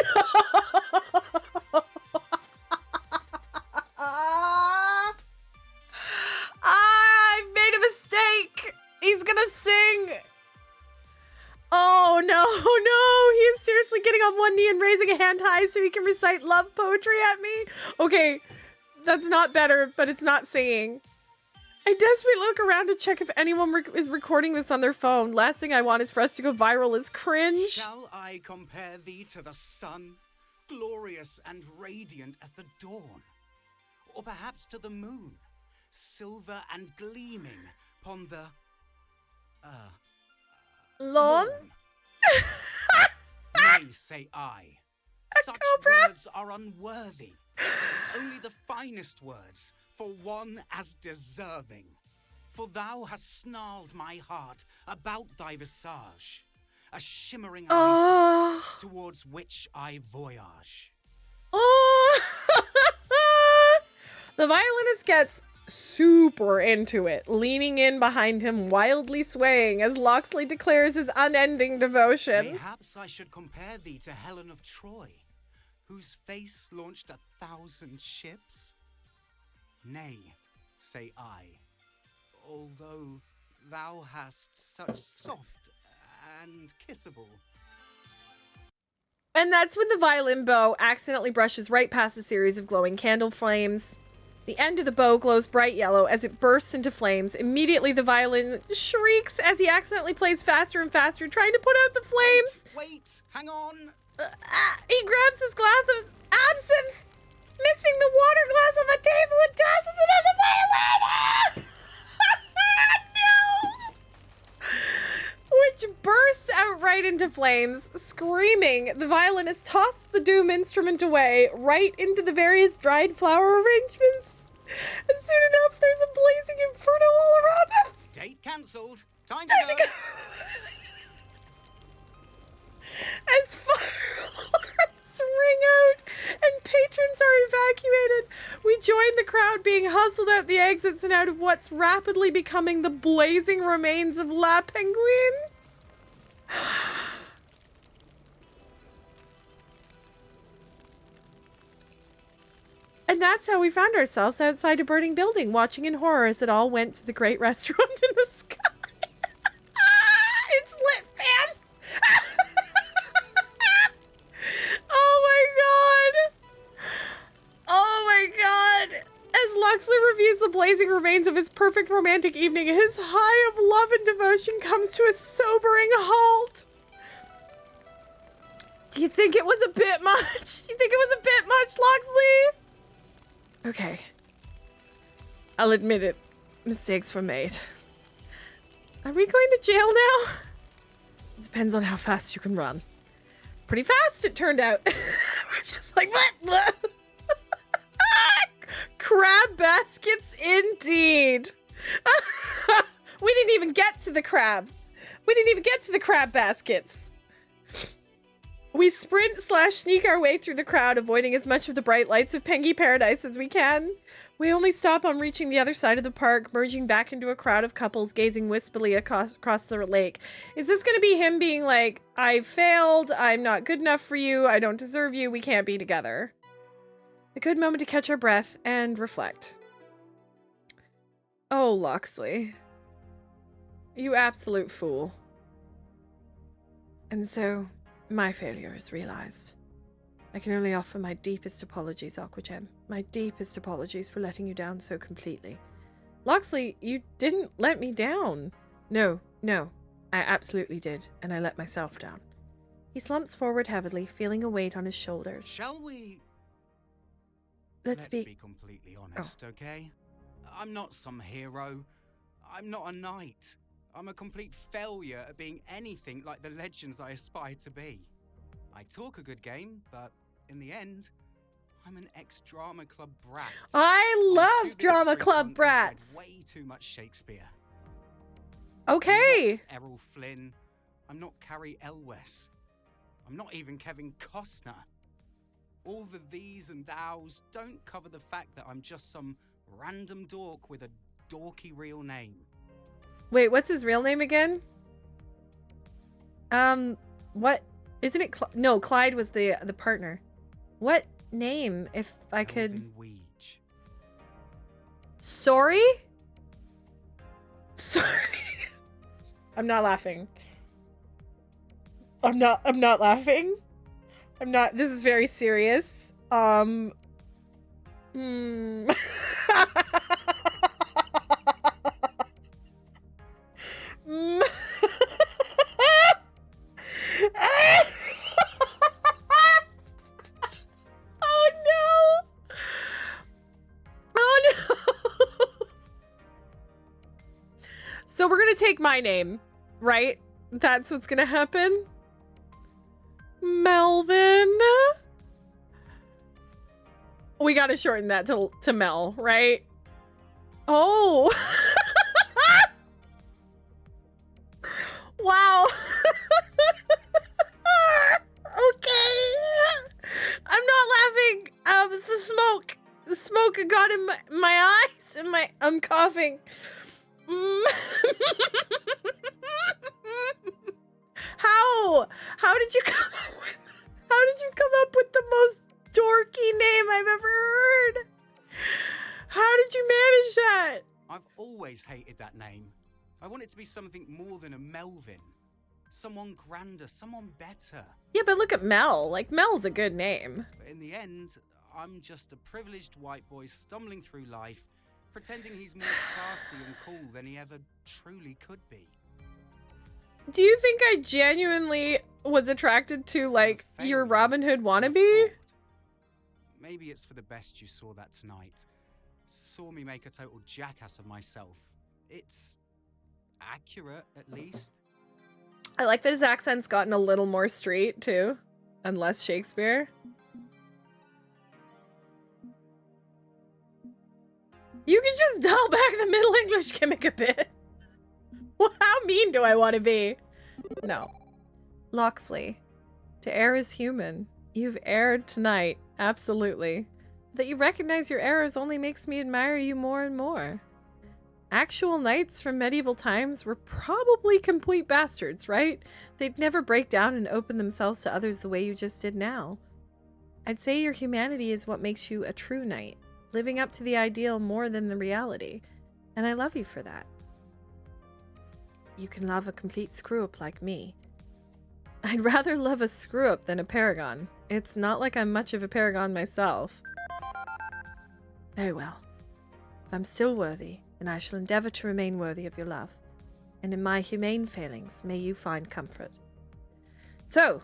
I've made a mistake. He's gonna sing. Oh, no. He is seriously getting on one knee and raising a hand high so he can recite love poetry at me. Okay, that's not better, but it's not singing. I desperately look around to check if anyone is recording this on their phone. Last thing I want is for us to go viral as cringe. Shall I compare thee to the sun, glorious and radiant as the dawn? Or perhaps to the moon, silver and gleaming upon the, lawn? Nay, say I. Such words are unworthy. Only the finest words for one as deserving. For thou hast snarled my heart about thy visage, a shimmering oasis towards which I voyage. The violinist gets super into it, leaning in behind him, wildly swaying as Loxley declares his unending devotion. Perhaps I should compare thee to Helen of Troy, whose face launched 1,000 ships. Nay, say I, although thou hast such soft and kissable. And that's when the violin bow accidentally brushes right past a series of glowing candle flames. The end of the bow glows bright yellow as it bursts into flames. Immediately, the violin shrieks as he accidentally plays faster and faster, trying to put out the flames. Wait, hang on. He grabs his glass of absinthe, missing the water glass on the table, and tosses it at the violin. No! Which bursts outright into flames. Screaming, the violinist tosses the doomed instrument away, right into the various dried flower arrangements. And soon enough, there's a blazing inferno all around us. Date cancelled. Time to go. As fire alarms ring out and patrons are evacuated, we join the crowd being hustled out the exits and out of what's rapidly becoming the blazing remains of La Penguin. And that's how we found ourselves outside a burning building, watching in horror as it all went to the great restaurant in the sky. It's lit, fam! As Loxley reviews the blazing remains of his perfect romantic evening, his high of love and devotion comes to a sobering halt. Do you think it was a bit much? Do you think it was a bit much, Loxley? Okay. I'll admit it. Mistakes were made. Are we going to jail now? It depends on how fast you can run. Pretty fast, it turned out. We're just like, what? Crab baskets, indeed. We didn't even get to the crab. We didn't even get to the crab baskets. We sprint/sneak our way through the crowd, avoiding as much of the bright lights of Pengy Paradise as we can. We only stop on reaching the other side of the park, merging back into a crowd of couples gazing wistfully across the lake. Is this going to be him being like, I failed, I'm not good enough for you, I don't deserve you, we can't be together? A good moment to catch our breath and reflect. Oh, Loxley. You absolute fool. And so, my failure is realized. I can only offer my deepest apologies, Aquagem. My deepest apologies for letting you down so completely. Loxley, you didn't let me down. No, I absolutely did, and I let myself down. He slumps forward heavily, feeling a weight on his shoulders. Shall we... Let's be completely honest, okay? I'm not some hero. I'm not a knight. I'm a complete failure at being anything like the legends I aspire to be. I talk a good game, but in the end, I'm an ex-drama club brat. I love drama club brats. Way too much Shakespeare. Okay. I'm not Errol Flynn. I'm not Carrie Elwes. I'm not even Kevin Costner. All the these and thous don't cover the fact that I'm just some random dork with a dorky real name. Wait, what's his real name again? What? Isn't it? No, Clyde was the partner. What name, if I could? Sorry? Sorry. I'm not laughing. I'm not laughing. I'm not. This is very serious. Oh no! Oh no! So we're gonna take my name, right? That's what's gonna happen? Melvin? We gotta shorten that to Mel, right? Oh! Wow! Okay! I'm not laughing! It's the smoke! The smoke got in my eyes and I'm coughing. How did you come up with the most dorky name I've ever heard? How did you manage that? I've always hated that name. I want it to be something more than a Melvin. Someone grander, someone better. Yeah, but look at Mel. Like, Mel's a good name. But in the end, I'm just a privileged white boy stumbling through life, pretending he's more classy and cool than he ever truly could be. Do you think I genuinely was attracted to, like, your Robin Hood wannabe? Maybe it's for the best you saw that tonight. Saw me make a total jackass of myself. It's accurate, at least. I like that his accent's gotten a little more street, too. And less Shakespeare. You can just dial back the Middle English gimmick a bit. Well, how mean do I want to be? No. Loxley, to err is human. You've erred tonight, absolutely. That you recognize your errors only makes me admire you more and more. Actual knights from medieval times were probably complete bastards, right? They'd never break down and open themselves to others the way you just did now. I'd say your humanity is what makes you a true knight, living up to the ideal more than the reality, and I love you for that. You can love a complete screw-up like me. I'd rather love a screw-up than a paragon. It's not like I'm much of a paragon myself. Very well. If I'm still worthy, then I shall endeavor to remain worthy of your love. And in my humane failings, may you find comfort. So,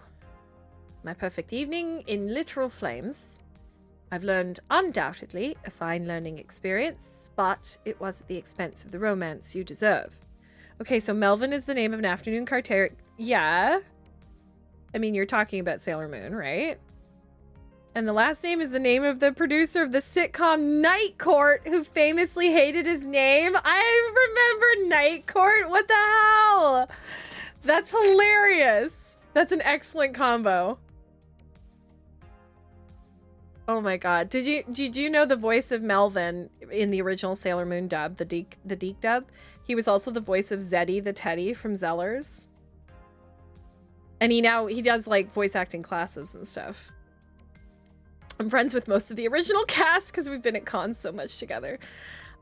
my perfect evening in literal flames. I've learned undoubtedly a fine learning experience, but it was at the expense of the romance you deserve. Okay, so Melvin is the name of an afternoon cartarian. Yeah. I mean, you're talking about Sailor Moon, right? And the last name is the name of the producer of the sitcom Night Court, who famously hated his name. I remember Night Court. What the hell? That's hilarious. That's an excellent combo. Oh my god. Did you know the voice of Melvin in the original Sailor Moon dub, the Deke dub? He was also the voice of Zeddy the Teddy from Zellers. And he does like voice acting classes and stuff. I'm friends with most of the original cast because we've been at cons so much together.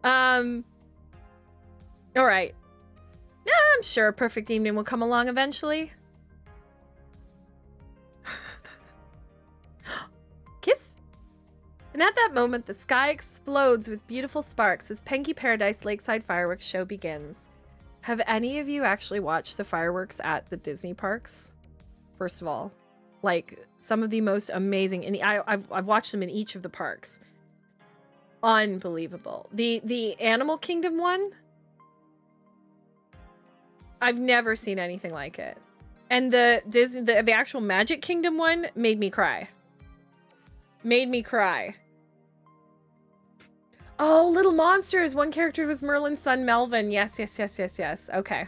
All right. Yeah, I'm sure a perfect evening will come along eventually. Kiss. And at that moment, the sky explodes with beautiful sparks as Pengy Paradise Lakeside Fireworks Show begins. Have any of you actually watched the fireworks at the Disney parks? First of all, like some of the most amazing, and I've watched them in each of the parks. Unbelievable. The Animal Kingdom one, I've never seen anything like it. And the actual Magic Kingdom one made me cry. Made me cry. Oh, Little Monsters. One character was Merlin's son, Melvin. Yes. Okay.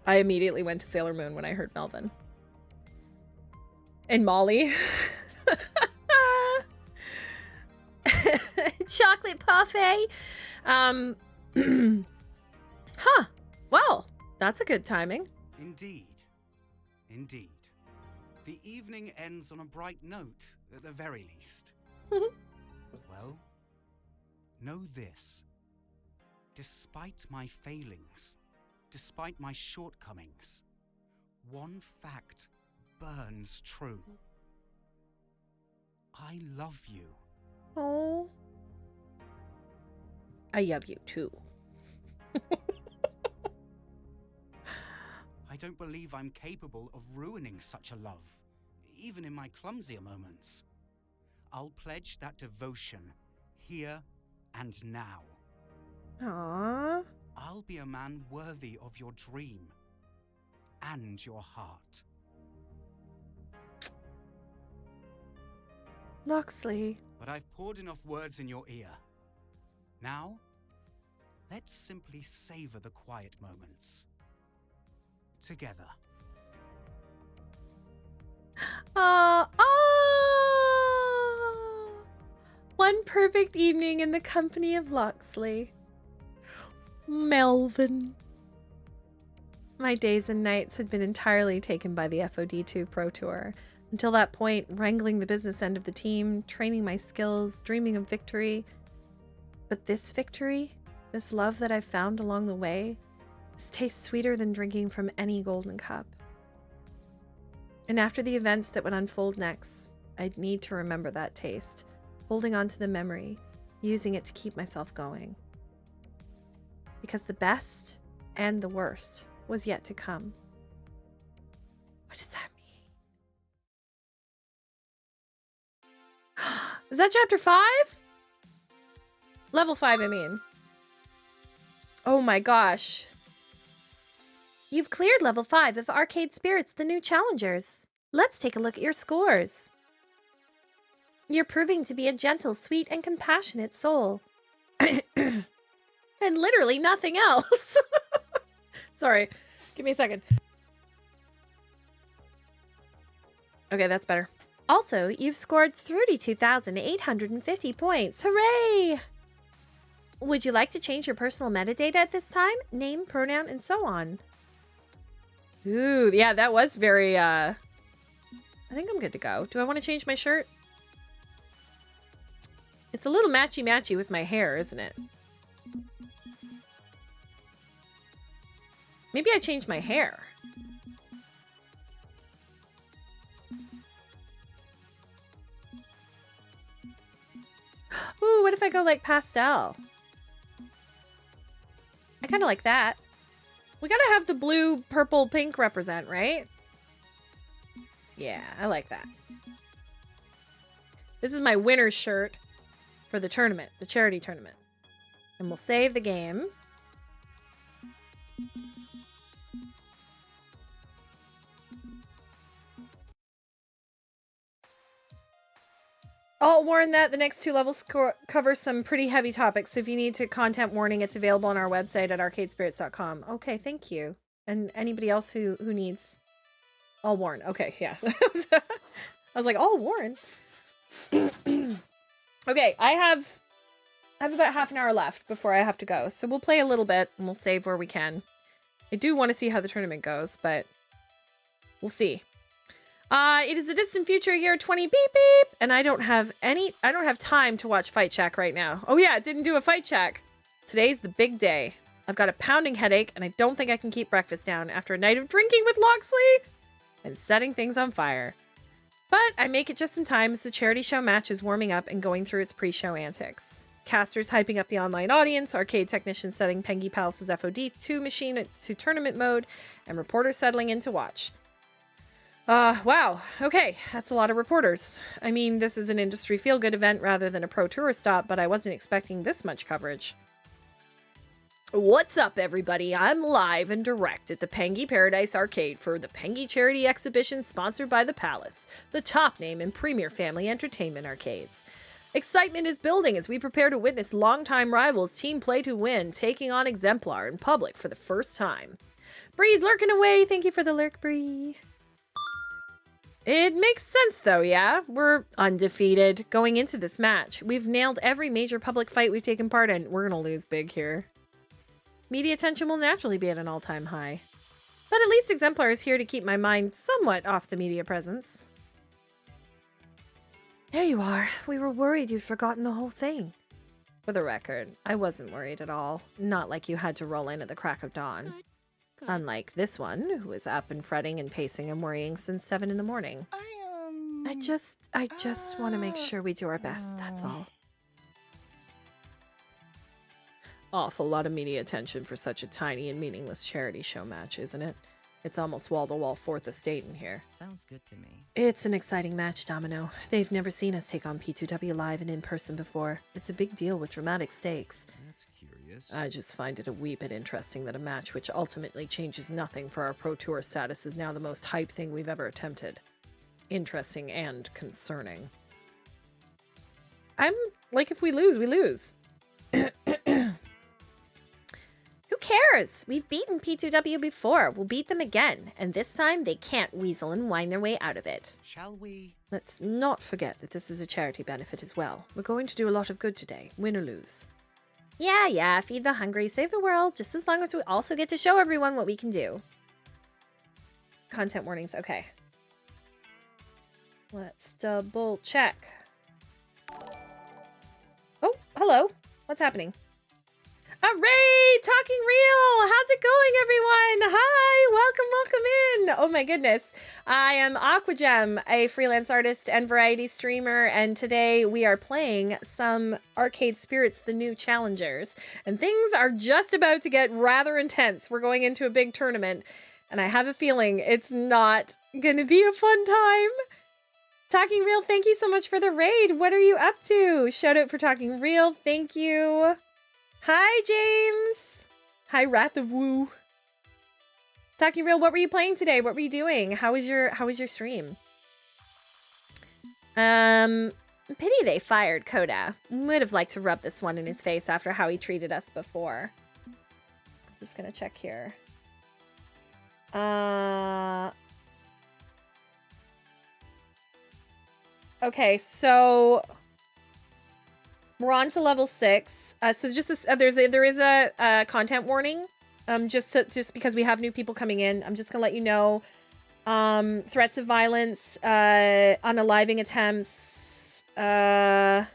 I immediately went to Sailor Moon when I heard Melvin. And Molly. Chocolate parfait. Huh. Well, that's a good timing. Indeed. Indeed. The evening ends on a bright note, at the very least. Well, know this. Despite my failings, despite my shortcomings, one fact burns true. I love you. Oh. I love you too. I don't believe I'm capable of ruining such a love, even in my clumsier moments. I'll pledge that devotion here and now. Aww. I'll be a man worthy of your dream and your heart. Loxley. But I've poured enough words in your ear. Now, let's simply savor the quiet moments. Together. One perfect evening in the company of Loxley. Melvin. My days and nights had been entirely taken by the FOD2 Pro Tour. Until that point, wrangling the business end of the team, training my skills, dreaming of victory. But this victory, this love that I've found along the way, this tastes sweeter than drinking from any golden cup. And after the events that would unfold next, I'd need to remember that taste, holding on to the memory, using it to keep myself going. Because the best and the worst was yet to come. What does that mean? Is that chapter 5? Level 5, I mean. Oh my gosh. You've cleared level 5 of Arcade Spirits, the new challengers. Let's take a look at your scores. You're proving to be a gentle, sweet, and compassionate soul. And literally nothing else. Sorry. Give me a second. Okay, that's better. Also, you've scored 32,850 points. Hooray! Would you like to change your personal metadata at this time? Name, pronoun, and so on. Ooh, yeah, that was very, I think I'm good to go. Do I want to change my shirt? It's a little matchy-matchy with my hair, isn't it? Maybe I changed my hair. Ooh, what if I go like pastel? kind of like that. We gotta have the blue, purple, pink represent, right? Yeah, I like that. This is my winner's shirt for the tournament, the charity tournament. And we'll save the game. I'll warn that the next 2 levels cover some pretty heavy topics, so if you need to content warning, it's available on our website at arcadespirits.com. Okay, thank you. And anybody else who needs... I'll warn. Okay, yeah. I was like, I'll warn. Okay, I have about half an hour left before I have to go, so we'll play a little bit, and we'll save where we can. I do want to see how the tournament goes, but we'll see. It is the distant future, year 20, beep, beep. And I don't have time to watch Fight Shack right now. Oh yeah, didn't do a Fight Shack. Today's the big day. I've got a pounding headache, and I don't think I can keep breakfast down after a night of drinking with Loxley and setting things on fire. But I make it just in time as the charity show match is warming up and going through its pre-show antics. Casters hyping up the online audience, arcade technicians setting Pengy Palace's FOD2 machine to tournament mode, and reporters settling in to watch. Wow. Okay, that's a lot of reporters. I mean, this is an industry feel-good event rather than a pro tour stop, but I wasn't expecting this much coverage. What's up, everybody? I'm live and direct at the Pengy Paradise Arcade for the Pengy Charity Exhibition sponsored by the Palace, the top name in premier family entertainment arcades. Excitement is building as we prepare to witness longtime rivals Team Play to Win taking on Exemplar in public for the first time. Bree's lurking away. Thank you for the lurk, Bree. It makes sense, though, yeah? We're undefeated going into this match. We've nailed every major public fight we've taken part in. We're gonna lose big here. Media attention will naturally be at an all-time high. But at least Exemplar is here to keep my mind somewhat off the media presence. There you are. We were worried you'd forgotten the whole thing. For the record, I wasn't worried at all. Not like you had to roll in at the crack of dawn. Good. Unlike this one, who is up and fretting and pacing and worrying since 7 in the morning. I just want to make sure we do our best, that's all. Awful lot of media attention for such a tiny and meaningless charity show match, isn't it? It's almost wall-to-wall 4th Estate in here. Sounds good to me. It's an exciting match, Domino. They've never seen us take on P2W live and in person before. It's a big deal with dramatic stakes. That's curious. I just find it a wee bit interesting that a match which ultimately changes nothing for our Pro Tour status is now the most hype thing we've ever attempted. Interesting and concerning. I'm like, if we lose, we lose. Who cares? We've beaten P2W before. We'll beat them again. And this time, they can't weasel and whine their way out of it. Shall we? Let's not forget that this is a charity benefit as well. We're going to do a lot of good today, win or lose. Yeah, feed the hungry, save the world, just as long as we also get to show everyone what we can do. Content warnings, okay. Let's double check. Oh, hello. What's happening? Hooray! Talking Real! How's it going, everyone? Hi! Welcome in! Oh my goodness. I am Aquagem, a freelance artist and variety streamer, and today we are playing some Arcade Spirits, the new challengers. And things are just about to get rather intense. We're going into a big tournament, and I have a feeling it's not gonna be a fun time. Talking Real, thank you so much for the raid. What are you up to? Shout out for Talking Real. Thank you. Hi, James. Hi, Wrath of Woo. Talking Real, what were you playing today? What were you doing? How was your stream? Pity they fired Coda. Would have liked to rub this one in his face after how he treated us before. Just gonna check here. Okay, so we're on to level 6. So just there is a content warning. Just because we have new people coming in, I'm just gonna let you know. Threats of violence, unaliving attempts. Yeah.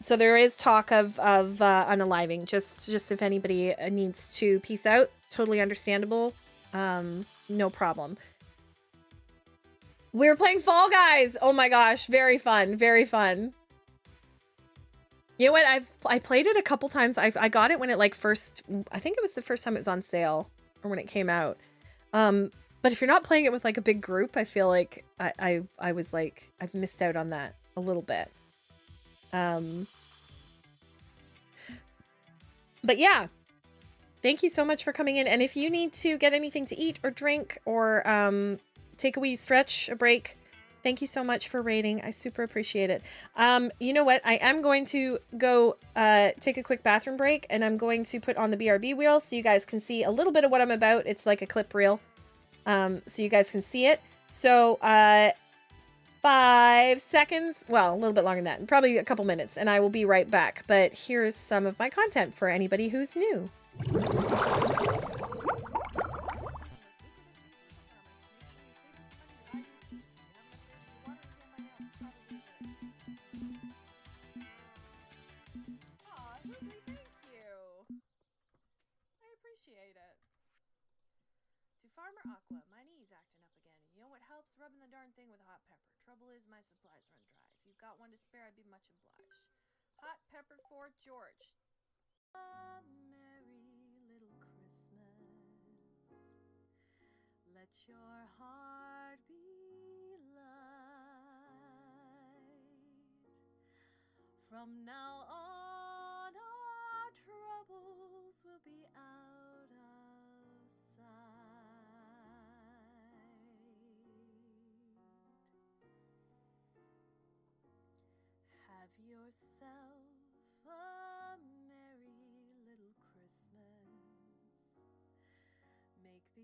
So there is talk of unaliving. Just if anybody needs to peace out, totally understandable. No problem. We're playing Fall Guys. Oh my gosh, very fun, very fun. You know what? I played it a couple times. I got it when it like first. I think it was the first time it was on sale or when it came out. But if you're not playing it with like a big group, I feel like I was like I've missed out on that a little bit. But yeah, thank you so much for coming in. And if you need to get anything to eat or drink or take a wee stretch, a break, thank you so much for raiding. I super appreciate it. You know what? I am going to go take a quick bathroom break, and I'm going to put on the BRB wheel so you guys can see a little bit of what I'm about. It's like a clip reel, so you guys can see it. So 5 seconds, well, a little bit longer than that, probably a couple minutes, and I will be right back. But here's some of my content for anybody who's new. Farmer Aqua, my knee's acting up again. You know what helps? Rubbing the darn thing with hot pepper. Trouble is, my supplies run dry. If you've got one to spare, I'd be much obliged. Hot pepper for George. A merry little Christmas. Let your heart be light. From now on, our troubles will be out of sight. Have yourself a merry little Christmas. Make the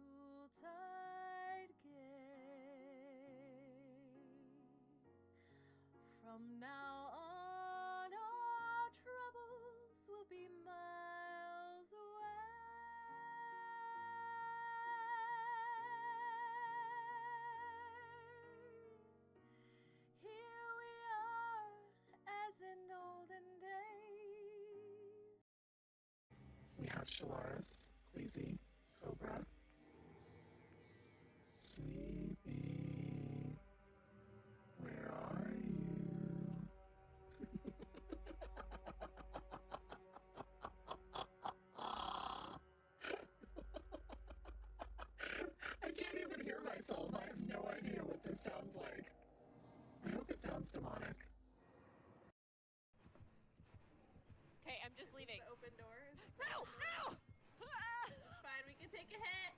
Yuletide gay. From now on, our troubles will be miles away. Here we are, as in olden days. We have Shalaris, Queasy, Cobra, Sleepy. Where are you? I can't even hear myself. I have no idea what this sounds like. I hope it sounds demonic. Okay, I'm just leaving. Is this the open door? Is this the Ow! open door? Ow! It's fine, we can take a hit.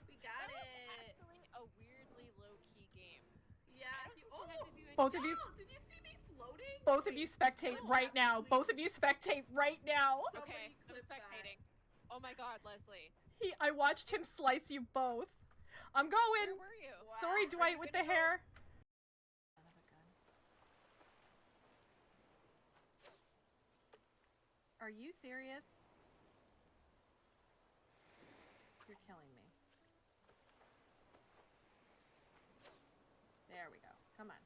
We got it. Actually, a weirdly low-key game. Yeah. Both of you. Did you see me floating? Both of you spectate right now. Both of you spectate right now. Okay, I'm spectating. Oh my god, Leslie. I watched him slice you both. I'm going. Where were you? Sorry, Dwight with the hair. Are you serious? You're killing me. There we go. Come on.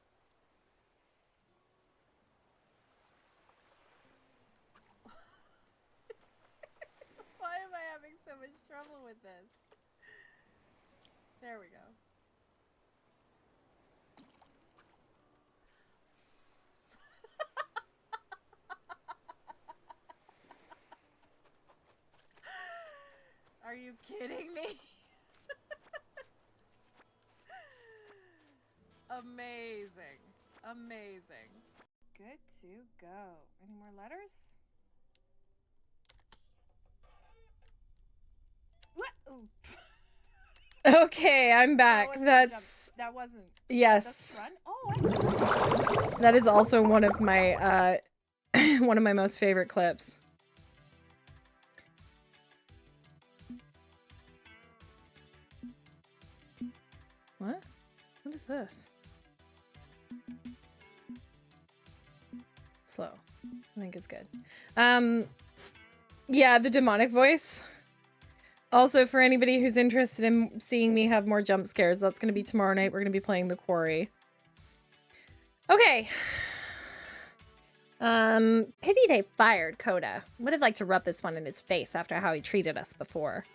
Why am I having so much trouble with this? There we go. Are you kidding me? Amazing. Amazing. Good to go. Any more letters? What? Ooh. Okay, I'm back. That wasn't. Yes. Run? Oh, that is also one of my one of my most favorite clips. What? What is this? Slow. I think it's good. Yeah, the demonic voice. Also, for anybody who's interested in seeing me have more jump scares, that's going to be tomorrow night. We're going to be playing The Quarry. Okay. Pity they fired Coda. Would have liked to rub this one in his face after how he treated us before.